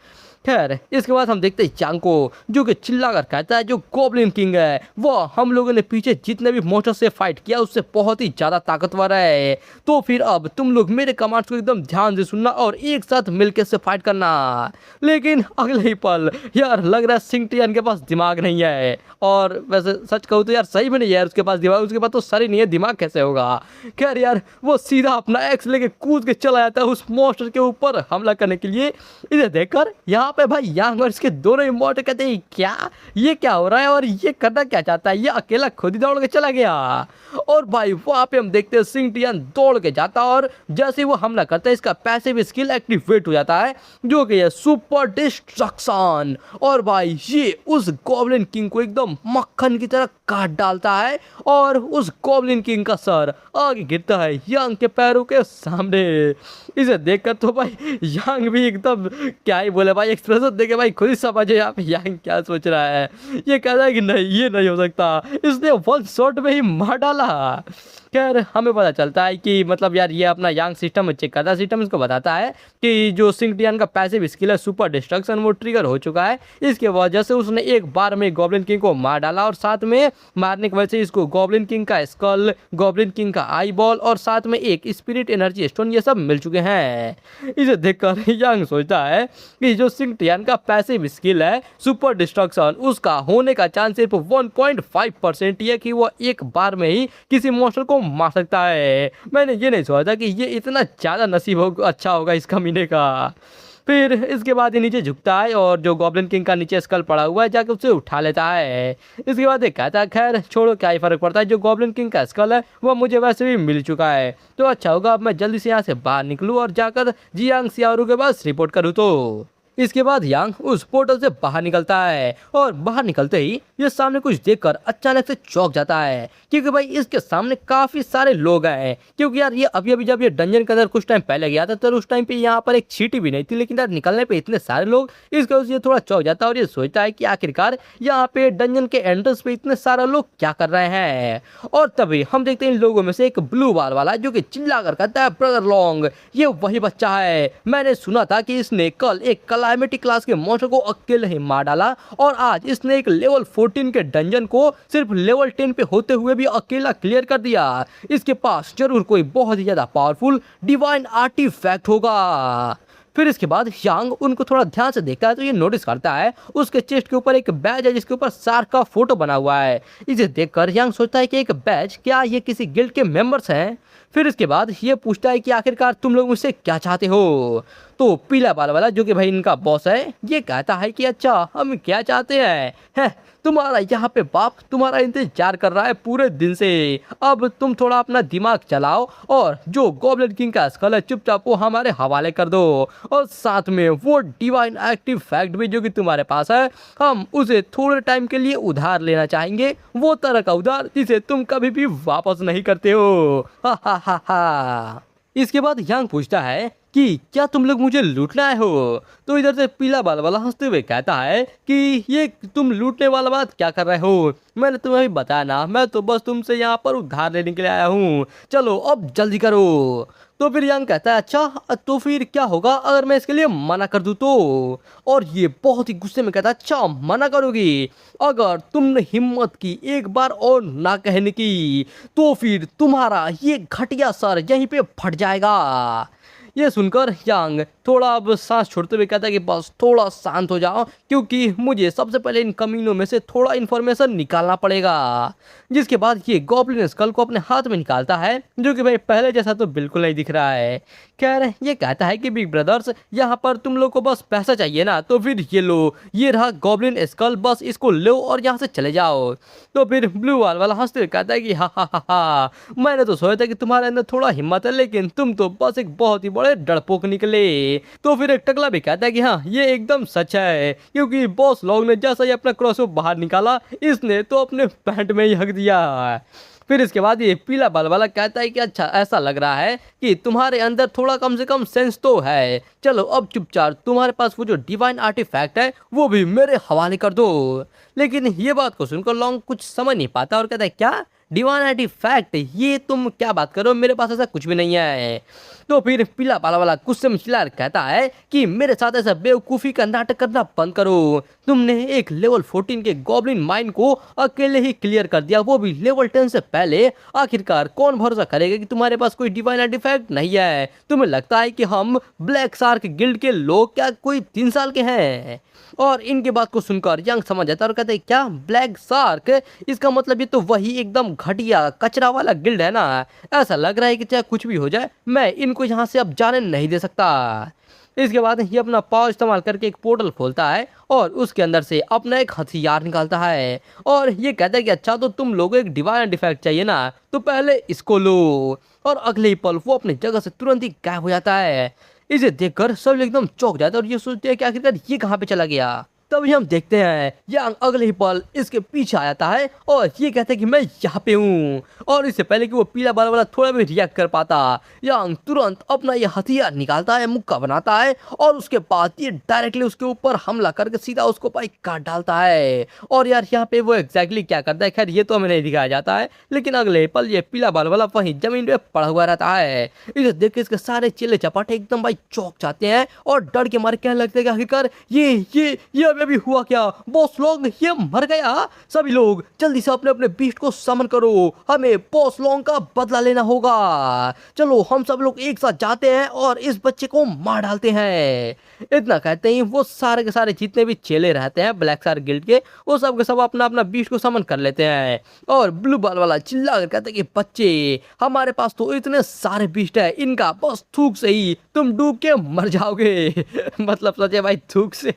खैर इसके बाद हम देखते हैं यांग को, जो कि चिल्लाकर कहता है जो गॉब्लिन किंग है वो हम लोगों ने पीछे जितने भी मोस्टर से फाइट किया उससे बहुत ही ज्यादा ताकतवर है, तो फिर अब तुम लोग मेरे कमांड्स को एकदम ध्यान से सुनना और एक साथ मिलकर से फाइट करना। लेकिन अगले ही पल यार लग रहा है सिंगटियन के पास दिमाग नहीं है, और वैसे सच कहूँ तो यार सही में नहीं है यार उसके पास दिमाग, उसके पास तो सर ही नहीं है, दिमाग कैसे होगा। खैर यार वो सीधा अपना एक्स लेके कूद के चला जाता है उस मॉन्स्टर के ऊपर हमला करने के लिए। इसे देखकर यहाँ पे भाई यांग और इसके दोनों ही मॉन्स्टर कहते हैं क्या ये क्या हो रहा है और ये करना क्या चाहता है, ये अकेला खुद ही दौड़ के चला गया। और भाई वहाँ पे हम देखते हैं सिंगटियन दौड़ के जाता है और जैसे वो हमला करता है इसका पैसिव स्किल एक्टिवेट हो जाता है जो कि है सुपर डिस्ट्रक्शन, और भाई ये उस गॉब्लिन किंग को एकदम मक्खन की तरह काट डालता है और उस गॉब्लिन किंग का सर आगे गिरता है यांग के पैरों के सामने। इसे देखकर तो भाई यांग भी एकदम क्या ही बोले भाई, एक्सप्रेशन देखे भाई खुद ही समझे यहाँ पे यांग क्या सोच रहा है। ये कहता है कि नहीं ये नहीं हो सकता, इसने वन शॉट में ही मार डाला। खैर हमें पता चलता है कि मतलब यार ये अपना यांग सिस्टम चेक करता है, सिस्टम इसको बताता है कि जो सिंगटियन का पैसिव स्किल है सुपर डिस्ट्रक्शन वो ट्रिगर हो चुका है, इसके वजह से उसने एक बार में गॉब्लिन किंग को मार डाला और साथ में मारने की वजह से इसको गॉब्लिन किंग का स्कल, गॉब्लिन किंग का आई बॉल और साथ में एक स्पिरिट एनर्जी स्टोन ये सब मिल चुके हैं। इसे देखकर यांग सोचता है कि जो सिंगटियन का पैसिव स्किल है सुपर डिस्ट्रक्शन उसका होने का चांस सिर्फ 1.5% ही है कि वो एक बार में ही किसी मॉन्स्टर को मार सकता है। मैंने ये नहीं सोचा था कि ये इतना ज़्यादा नसीब अच्छा होगा इस कमीने का। फिर इसके बाद ये नीचे झुकता है और जो गॉब्लिन किंग का नीचे स्कल पड़ा हुआ है जाके उसे उठा लेता है। इसके बाद ये कहता है खैर छोड़ो क्या ही फर्क पड़ता है, जो गॉब्लिन किंग का स्कल है वो मुझे वैसे भी मिल चुका है, तो अच्छा होगा अब मैं जल्दी से यहाँ से बाहर निकलूँ और जाकर जियांग सियारू के पास रिपोर्ट करूँ। तो इसके बाद यांग उस पोर्टल से बाहर निकलता है और बाहर निकलते ही ये सामने कुछ देखकर अचानक से चौंक जाता है क्योंकि भाई इसके सामने काफी सारे लोग हैं। क्योंकि यार ये अभी अभी जब ये डंजन के अंदर कुछ टाइम पहले गया था तो उस टाइम पे यहाँ पर एक चींटी भी नहीं थी, लेकिन यार निकलने पे इतने सारे लोग इसके वजह से ये थोड़ा चौंक जाता है और ये सोचता है कि आखिरकार यहाँ पे डंजन के एंट्रेंस पे इतने सारे लोग क्या कर रहे हैं। और तभी हम देखते हैं इन लोगों में से एक ब्लू बाल वाला जो कि चिल्ला कर कहता है ब्रदर लॉन्ग ये वही बच्चा है, मैंने सुना था कि इसने कल एक कैलामिटी क्लास के मॉन्स्टर को अकेले ही मार डाला और आज इसने एक लेवल 14 के डंजन को सिर्फ लेवल 10 पे होते हुए भी अकेला क्लियर कर दिया। इसके पास जरूर कोई बहुत ही ज्यादा पावरफुल डिवाइन आर्टिफैक्ट होगा। फिर इसके बाद यांग उनको थोड़ा ध्यान से देखता है तो ये नोटिस करता है उसके चेस्ट के ऊपर एक बैज है जिसके ऊपर शार्क का फोटो बना हुआ है। इसे देखकर यांग सोचता है कि एक बैज, क्या ये किसी गिल्ड के मेंबर्स हैं। फिर इसके बाद ये पूछता है कि आखिरकार तुम लोग मुझसे क्या चाहते हो। तो पीला बाल वाला जो कि भाई इनका बॉस है ये कहता है कि अच्छा हम क्या चाहते हैं, तुम्हारा यहाँ पे बाप तुम्हारा इंतजार कर रहा है पूरे दिन से, अब तुम थोड़ा अपना दिमाग चलाओ और जो गॉब्लिन किंग का स्कल है चुपचाप वो हमारे हवाले कर दो और साथ में वो डिवाइन एक्टिव फैक्ट भी जो कि तुम्हारे पास है हम उसे थोड़े टाइम के लिए उधार लेना चाहेंगे, वो तरह का उधार जिसे तुम कभी भी वापस नहीं करते हो। हा हा हा हा। इसके बाद यांग पूछता है कि क्या तुम लोग मुझे लूटने आए हो। तो इधर से पीला बाल वाला हंसते हुए कहता है कि ये तुम लूटने वाला बात क्या कर रहे हो, मैंने तुम्हें भी बताया ना, मैं तो बस तुमसे यहाँ पर उधार लेने के लिए आया हूँ, चलो अब जल्दी करो। तो फिर यांग कहता है अच्छा तो फिर क्या होगा अगर मैं इसके लिए मना कर दूँ तो। और ये बहुत ही गुस्से में कहता है अच्छा मना करोगी, अगर तुमने हिम्मत की एक बार और ना कहने की तो फिर तुम्हारा ये घटिया सर यहीं पे फट जाएगा। ये सुनकर यांग थोड़ा अब सांस छोड़ते हुए कहता है कि बस थोड़ा शांत हो जाओ क्योंकि मुझे सबसे पहले इन कमीनों में से थोड़ा इन्फॉर्मेशन निकालना पड़ेगा। जिसके बाद ये गॉब्लिन स्कल को अपने हाथ में निकालता है जो कि भाई पहले जैसा तो बिल्कुल नहीं दिख रहा है। खैर ये कहता है कि बिग ब्रदर्स यहाँ पर तुम लोग को बस पैसा चाहिए ना, तो फिर ये लो, ये रहा गॉब्लिन स्कल, बस इसको लो और यहाँ से चले जाओ। तो फिर ब्लू वाल वाला हंसते हुए कहता है कि हा हा हा हा, मैंने तो सोचा था कि तुम्हारे अंदर थोड़ा हिम्मत है लेकिन तुम तो बस एक बहुत ही बड़े डरपोक निकले। तो फिर एक टकला भी कहता है कि हाँ ये एकदम सच है क्योंकि बॉस लोग ने जैसा ही अपना क्रॉसबो बाहर निकाला इसने तो अपने पैंट में ही हक दिया। फिर इसके बाद ये पीला बाल वाला कहता है कि अच्छा ऐसा लग रहा है कि तुम्हारे अंदर थोड़ा कम से कम सेंस तो है, चलो अब चुपचाप तुम्हारे पास वो जो डिवाइन आर्टिफैक्ट है वो भी मेरे हवाले कर दो। लेकिन ये बात को सुनकर लॉन्ग कुछ समझ नहीं पाता और कहता है क्या डिवाइनिटी फैक्ट, ये तुम क्या बात करो, मेरे पास ऐसा कुछ भी नहीं है। तो फिर पीला बाला वाला गुस्से में चिल्ला कहता है कि मेरे साथ ऐसा बेवकूफ़ी का नाटक करना बंद करो। तुमने एक लेवल 14 के गॉब्लिन माइन को अकेले ही क्लियर कर दिया, वो भी लेवल 10 से पहले। आखिरकार कौन भरोसा करेगा कि तुम्हारे पास कोई डिवाइन आर्टिफैक्ट नहीं है? तुम्हें लगता है कि हम ब्लैक शार्क गिल्ड के लोग क्या कोई 3 साल के हैं? और इनके बात को सुनकर यंग समझ जाता है और कहते हैं क्या ब्लैक शार्क, इसका मतलब ये तो वही एकदम घटिया कचरा वाला गिल्ड है ना। ऐसा लग रहा है कि चाहे कुछ भी हो जाए मैं इनको यहाँ से अब जाने नहीं दे सकता। इसके बाद ये अपना पाव इस्तेमाल करके एक पोर्टल खोलता है और उसके अंदर से अपना एक हथियार निकालता है और ये कहता है कि अच्छा तो तुम लोगों एक डिवाइन डिफेक्ट चाहिए ना, तो पहले इसको लो। और अगले ही पल वो अपनी जगह से तुरंत ही गायब हो जाता है। इसे देखकर सब लोग एकदम चौंक जाते हैं और ये सोचते हैं कि आखिरकार ये कहाँ पे चला गया। तभी हम देखते हैं यांग अगले ही पल इसके पीछे आ जाता है और ये कहता है कि मैं यहाँ पे हूँ। और इससे पहले कि वो पीला बाल वाला थोड़ा भी रिएक्ट कर पाता, यांग तुरंत अपना ये हथियार निकालता है, मुक्का बनाता है और उसके बाद ये डायरेक्टली उसके ऊपर हमला करके सीधा उसको भाई काट डालता है। और यार यहाँ पे वो एग्जैक्टली क्या करता है खैर ये तो हमें नहीं दिखाया जाता है, लेकिन अगले पल ये पीला बाल वाला वहीं जमीन पे पड़ा हुआ रहता है। इसे देख के इसके सारे चेले चपाटे एकदम भाई चौंक जाते हैं और डर के मारे कहने लगते हैं कि आखिरकार ये अभी हुआ क्या? बॉस लोग ये मर गया। सभी लोग जल्दी से अपने अपने बीस्ट को समन करो, हमें बॉस लोग का बदला लेना होगा। चलो हम सब लोग एक साथ जाते हैं और इस बच्चे को मार डालते हैं। इतना कहते ही वो सारे के सारे जितने भी चेले रहते हैं ब्लैक स्टार गिल्ड के, वो सब के सब अपना अपना बीस्ट को समन कर लेते हैं। और ब्लू बाल वाला चिल्ला कर कहते हैं कि बच्चे हमारे पास तो इतने सारे बीस्ट है, इनका बस थूक से ही तुम डूब के मर जाओगे। मतलब सचे भाई थूक से।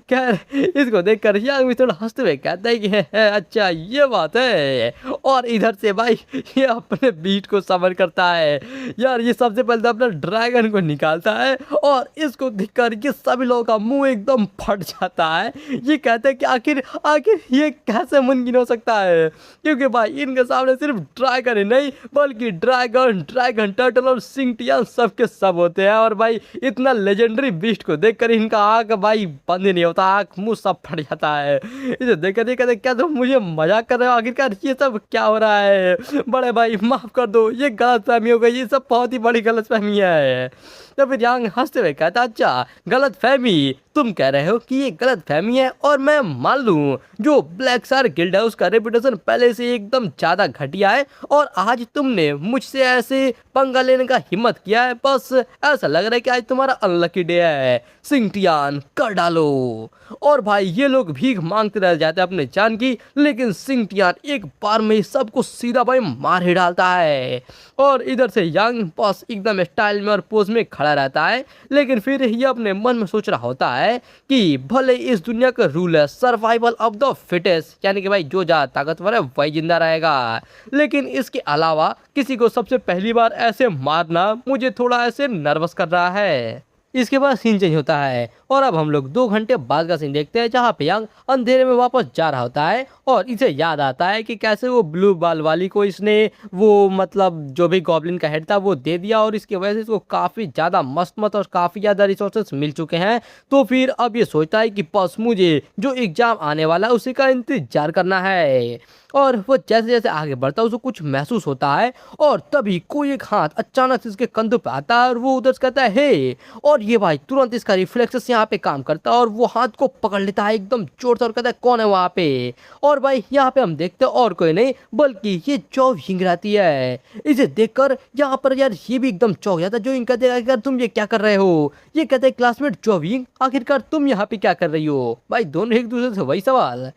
खैर इसको देखकर यांग भी थोड़ा हंसते हुए कहता है कि अच्छा ये बात है। और इधर से भाई ये अपने बीट को समर करता है। यार ये सबसे पहले तो अपना ड्रैगन को निकालता है और इसको देखकर ये सभी लोगों का मुंह एकदम फट जाता है। ये कहते हैं कि आखिर आखिर ये कैसे मुमकिन हो सकता है, क्योंकि भाई इनके सामने सिर्फ ड्रैगन ही नहीं बल्कि ड्रैगन टर्टल और सिंटियन सब के सब होते हैं। और भाई इतना लेजेंडरी बीस्ट को देखकर इनका आंख भाई बंद ही नहीं होता, आंख मुंह सब फट जाता है। इसे देखकर कहते क्या तुम मुझे मजाक कर रहे हो? आखिरकार ये सब क्या हो रहा है? बड़े भाई माफ कर दो, ये गलतफहमी हो गई, ये सब बहुत ही बड़ी गलतफहमी है। तो फिर यांग हंसते हुए कहता अच्छा गलतफहमी, तुम कह रहे हो कि ये गलतफहमी है और मैं मान लूं। जो ब्लैक स्टार गिल्ड है उसका रेपुटेशन पहले से एकदम ज्यादा घटिया है और आज तुमने मुझसे ऐसे पंगा लेने का हिम्मत किया है, बस ऐसा लग रहा है कि आज तुम्हारा अनलकी डे है। सिंटियन कर डालो। और भाई ये लोग भीख मांगते रह जाते हैं अपने जान की, लेकिन सिंटियन एक बार में ही सबको सीधा भाई मार ही डालता है। और इधर से यांग बस एकदम स्टाइल में और पोज में खड़ा रहता है, लेकिन फिर ये अपने मन में सोच रहा होता है कि भले इस दुनिया का रूल है सर्वाइवल ऑफ द फिटेस्ट, यानी कि भाई जो ज्यादा ताकतवर है वही जिंदा रहेगा, लेकिन इसके अलावा किसी को सबसे पहली बार ऐसे मारना मुझे थोड़ा ऐसे नर्वस कर रहा है। इसके बाद सीन चेंज होता है और अब हम लोग 2 घंटे बाद का सीन देखते हैं, जहाँ पे यांग अंधेरे में वापस जा रहा होता है और इसे याद आता है कि कैसे वो ब्लू बाल वाली को इसने वो मतलब जो भी गॉब्लिन का हेड था वो दे दिया और इसकी वजह से इसको काफ़ी ज़्यादा मस्त और काफ़ी ज़्यादा रिसोर्सेस मिल चुके हैं। तो फिर अब ये सोचता है कि बस मुझे जो एग्ज़ाम आने वाला है उसी का इंतजार करना है। और वो जैसे जैसे आगे बढ़ता है उसको कुछ महसूस होता है और तभी कोई एक हाथ अचानक से इसके कंधों पे आता है और वो उधर से कहता है हे। और ये भाई तुरंत इसका रिफ्लेक्सेस यहाँ पे काम करता है और वो हाथ को पकड़ लेता है एकदम जोर से और कहता है कौन है वहाँ पे? और भाई यहाँ पे हम देखते हैं और कोई नहीं बल्कि ये चौ विंग रहती है। इसे देखकर यहाँ पर यार ये भी एकदम चौंक जाता है। जो इनका देखा तुम ये क्या कर रहे हो? ये कहते हैं क्लासमेट चौ विंग, आखिरकार तुम यहाँ पे क्या कर रही हो? भाई दोनों एक दूसरे से वही सवाल।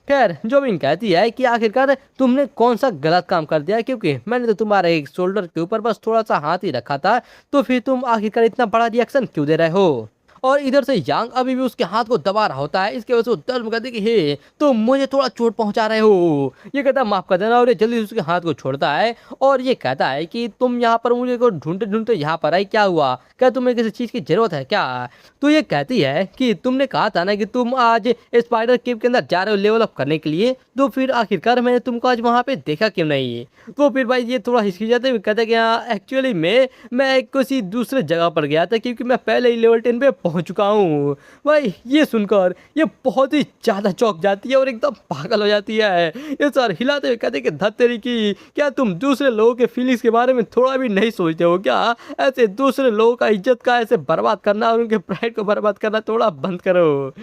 खैर जो भी कहती है कि आखिरकार तुमने कौन सा गलत काम कर दिया, क्योंकि मैंने तो तुम्हारे एक शोल्डर के ऊपर बस थोड़ा सा हाथ ही रखा था, तो फिर तुम आखिरकार इतना बड़ा रिएक्शन क्यों दे रहे हो? और इधर से यांग अभी भी उसके हाथ को दबा रहा होता है, इसके वजह से वो दर्द में कहते हैं कि हे तुम मुझे थोड़ा चोट पहुंचा रहे हो। ये कहता है माफ कर देना और ये जल्दी से उसके हाथ को छोड़ता है और ये कहता है कि तुम यहाँ पर मुझे को ढूंढते ढूंढते यहाँ पर आई, क्या हुआ? क्या तुम्हें किसी चीज़ की जरूरत है क्या? तो ये कहती है कि तुमने कहा था ना कि तुम आज स्पाइडर केव के अंदर जा रहे हो लेवल अप करने के लिए, तो फिर आखिरकार मैंने तुमको आज वहाँ पे देखा क्यों नहीं? तो फिर भाई ये थोड़ा हिचकिचाते हुए कहते हैं कि हाँ एक्चुअली मैं किसी दूसरे जगह पर गया था, क्योंकि मैं पहले ही लेवल 10 पे पहुंच चुका हूँ। भाई ये सुनकर ये बहुत ही ज़्यादा चौंक जाती है और एकदम पागल हो जाती है। ये सर हिलाते हुए कहते कि धत तेरी की, क्या तुम दूसरे लोगों के फीलिंग्स के बारे में थोड़ा भी नहीं सोचते हो क्या? ऐसे दूसरे लोगों का इज्जत का ऐसे बर्बाद करना और उनके प्राइड को बर्बाद करना थोड़ा बंद करो।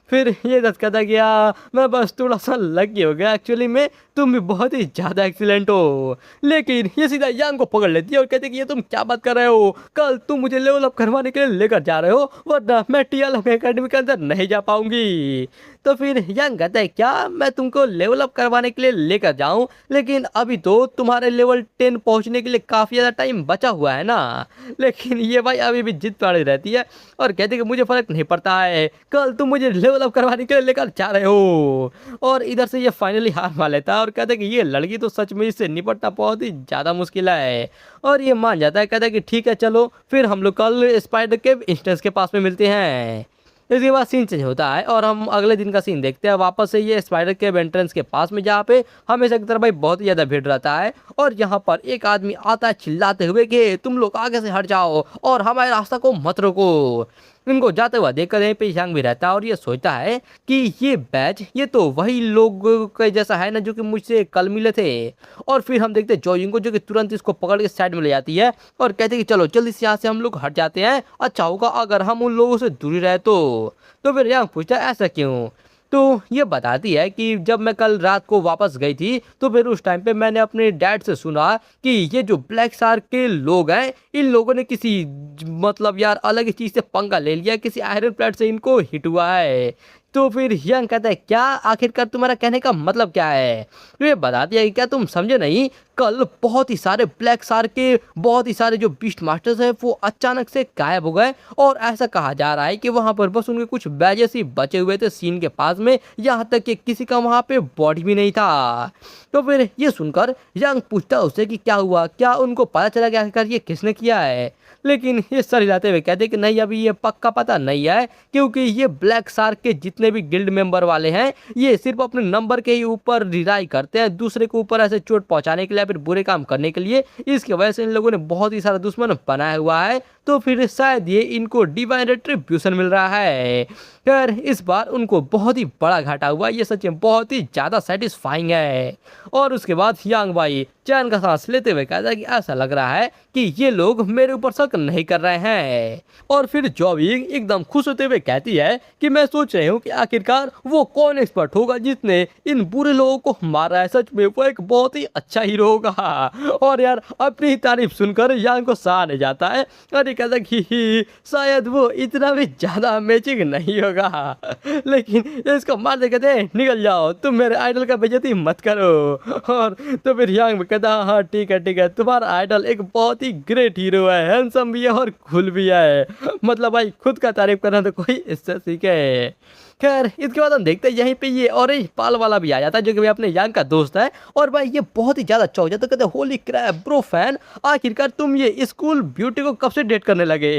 फिर ये दस कहता गया, मैं बस थोड़ा सा लकी हो गया, एक्चुअली में तुम भी बहुत ही ज़्यादा एक्सीलेंट हो। लेकिन ये सीधा यांग को पकड़ लेती है और कहती है कि ये तुम क्या बात कर रहे हो, कल तुम मुझे लेवल अप करवाने के लिए लेकर जा रहे हो, वरना मैं टीएलएफ एकेडमी के अंदर नहीं जा पाऊंगी। तो फिर यांग कहता है, क्या मैं तुमको लेवल अप करवाने के लिए लेकर जाऊं, लेकिन अभी तो तुम्हारे लेवल 10 पहुंचने के लिए काफ़ी ज़्यादा टाइम बचा हुआ है ना। लेकिन ये भाई अभी भी जिद पड़ी रहती है और कहती है कि मुझे फ़र्क नहीं पड़ता है, कल तुम मुझे लेवल अप करवाने के लिए लेकर जा रहे हो। और इधर से ये फाइनली हार मान लेता है और कहता है कि ये लड़की तो सच में इससे निपटना बहुत ही ज़्यादा मुश्किल है। और ये मान जाता है, कहता है कि ठीक है चलो फिर हम लोग कल स्पाइडर के इंस्टेंस के पास में मिलते हैं। इसके बाद सीन चेंज होता है और हम अगले दिन का सीन देखते हैं वापस से ये स्पाइडर केव एंट्रेंस के पास में, जहाँ पे हमेशा की तरह भाई बहुत ही ज़्यादा भीड़ रहता है। और यहाँ पर एक आदमी आता है चिल्लाते हुए कि तुम लोग आगे से हट जाओ और हमारे रास्ता को मत रोको। इनको जाते हुआ देखकर यहीं पे यांग भी रहता है और ये सोचता है कि ये बैच ये तो वही लोग के जैसा है ना जो कि मुझसे कल मिले थे। और फिर हम देखते हैं जोइंग को, जो कि तुरंत इसको पकड़ के साइड में ले जाती है और कहते हैं कि चलो जल्दी से यहाँ से हम लोग हट जाते हैं, अच्छा होगा अगर हम उन लोगों से दूरी रहे तो फिर यांग पूछता है ऐसा क्यों। तो ये बताती है कि जब मैं कल रात को वापस गई थी तो फिर उस टाइम पे मैंने अपने डैड से सुना कि ये जो ब्लैक शार्क के लोग हैं, इन लोगों ने किसी मतलब यार अलग ही चीज़ से पंगा ले लिया, किसी आयरन प्लेट से इनको हिट हुआ है। तो फिर यंग कहता है, क्या आखिरकार तुम्हारा कहने का मतलब क्या है? तो ये बताती है कि क्या तुम समझे नहीं, कल बहुत ही सारे ब्लैक शार्क के बहुत ही सारे जो बीस्ट मास्टर्स हैं वो अचानक से गायब हो गए और ऐसा कहा जा रहा है कि वहां पर बस उनके कुछ बैजेस ही बचे हुए थे सीन के पास में, यहाँ तक कि किसी का वहां पे बॉडी भी नहीं था। तो फिर ये सुनकर यंग पूछता है उससे कि क्या हुआ, क्या उनको पता चला कि आखिरकार ये किसने किया है? लेकिन ये सर हिलाते हुए कहते कि नहीं, अभी ये पक्का पता नहीं है, क्योंकि ये ब्लैक शार्क के जितने भी गिल्ड मेंबर वाले हैं ये सिर्फ अपने नंबर के ही ऊपर रिलाई करते हैं, दूसरे के ऊपर ऐसे चोट पहुंचाने के लिए फिर बुरे काम करने के लिए। इसकी वजह से इन लोगों ने बहुत ही सारा दुश्मन बनाया हुआ है, तो फिर शायद ये इनको डिवाइन रेट्रिब्यूशन मिल रहा है। खैर इस बार उनको बहुत ही बड़ा घाटा हुआ, ये सच में बहुत ही ज़्यादा सेटिस्फाइंग है। और उसके बाद यांग भाई चैन का सांस लेते हुए कहता है कि ऐसा लग रहा है कि ये लोग मेरे ऊपर शक नहीं कर रहे हैं। और फिर जोइंग एकदम खुश होते हुए कहती है कि मैं सोच रही हूँ कि आखिरकार वो कौन एक्सपर्ट होगा जिसने इन बुरे लोगों को मारा है, सच में वो एक बहुत ही अच्छा हीरो होगा। और यार अपनी तारीफ सुनकर यांग को सहा नहीं जाता है, अरे कहता कि शायद वो इतना भी ज़्यादा अमेजिंग नहीं होगा। लेकिन इसको मार दे, कहते हैं निकल जाओ, तुम मेरे आइडल का बेइज्जती मत करो। और तो फिर यांग कहता हाँ ठीक है, तुम्हारा आइडल एक बहुत ही ग्रेट हीरो है, हैंडसम भी है और कूल भी है, मतलब भाई खुद का तारीफ करना तो कोई इससे सीखे। खैर इसके बाद हम देखते हैं यहीं पे ये ऑरेंज पाल वाला भी आ जाता है, जो कि अपने यांग का दोस्त है। और भाई ये बहुत ही ज़्यादा चौक जाता है, कहते होली क्रैप ब्रो फैन, आखिरकार तुम ये स्कूल ब्यूटी को कब से डेट करने लगे?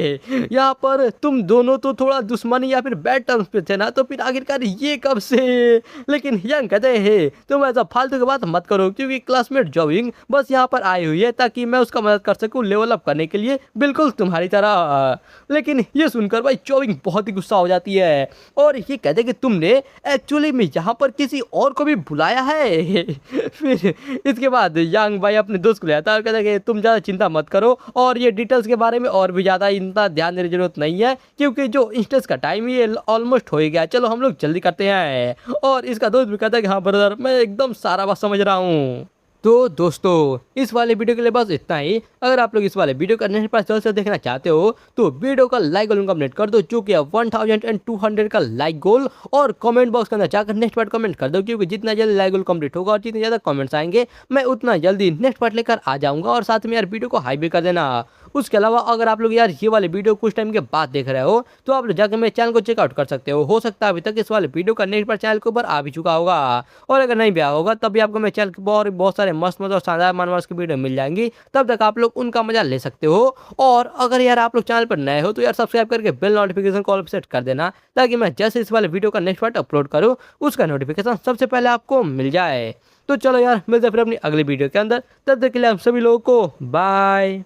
यहाँ पर तुम दोनों तो थोड़ा दुश्मनी या फिर बैड टर्म्स पे थे ना, तो फिर आखिरकार ये कब से? लेकिन यांग कहते हैं तुम ऐसा फालतू की बात मत करो, क्योंकि क्लासमेट जोइंग बस यहाँ पर आई हुई है ताकि मैं उसका मदद कर सकूँ लेवल अप करने के लिए, बिल्कुल तुम्हारी तरह। लेकिन ये सुनकर भाई जोइंग बहुत ही गुस्सा हो जाती है और ये कहते कि तुमने एक्चुअली में यहाँ पर किसी और को भी बुलाया है। फिर इसके बाद यांग भाई अपने दोस्त को ले आता है और कहता है कि तुम ज़्यादा चिंता मत करो और ये डिटेल्स के बारे में और भी ज़्यादा इतना ध्यान देने की जरूरत नहीं है, क्योंकि जो इंस्टेंस का टाइम ये ऑलमोस्ट हो ही गया, चलो हम लोग जल्दी करते हैं। और इसका दोस्त भी कहता है कि हाँ ब्रदर, मैं एकदम सारा बात समझ रहा हूँ। तो दोस्तों इस वाले वीडियो के लिए बस इतना ही। अगर आप लोग इस वाले वीडियो का नेक्स्ट पार्ट जल्द से देखना चाहते हो तो वीडियो का लाइक गोल कंप्लीट कर दो, जो कि 1200 का लाइक गोल, और कमेंट बॉक्स के अंदर जाकर नेक्स्ट पार्ट कमेंट कर दो, क्योंकि जितना जल्दी लाइक गोल कंप्लीट होगा और जितने ज़्यादा कमेंट्स आएंगे मैं उतना जल्दी नेक्स्ट पार्ट लेकर आ जाऊँगा। और साथ में यार वीडियो को हाई भी कर देना। उसके अलावा अगर आप लोग यार ये वाले वीडियो कुछ टाइम के बाद देख रहे हो तो आप लोग जाकर मेरे चैनल को चेकआउट कर सकते हो सकता है अभी तक इस वाले वीडियो का नेक्स्ट पार्ट चैनल के ऊपर आ भी चुका होगा, और अगर नहीं भी आया होगा तब भी आपको मेरे चैनल के ऊपर बहुत सारे मस्त और शानदार मानवास की वीडियो मिल जाएंगी, तब तक आप लोग उनका मजा ले सकते हो। और अगर यार आप लोग चैनल पर नए हो तो यार सब्सक्राइब करके बेल नोटिफिकेशन कॉल पर सेट कर देना, ताकि मैं जैसे इस वाले वीडियो का नेक्स्ट पार्ट अपलोड करूँ उसका नोटिफिकेशन सबसे पहले आपको मिल जाए। तो चलो यार मिलते हैं फिर अपनी अगली वीडियो के अंदर, तब तक के लिए आप सभी लोगों को बाय।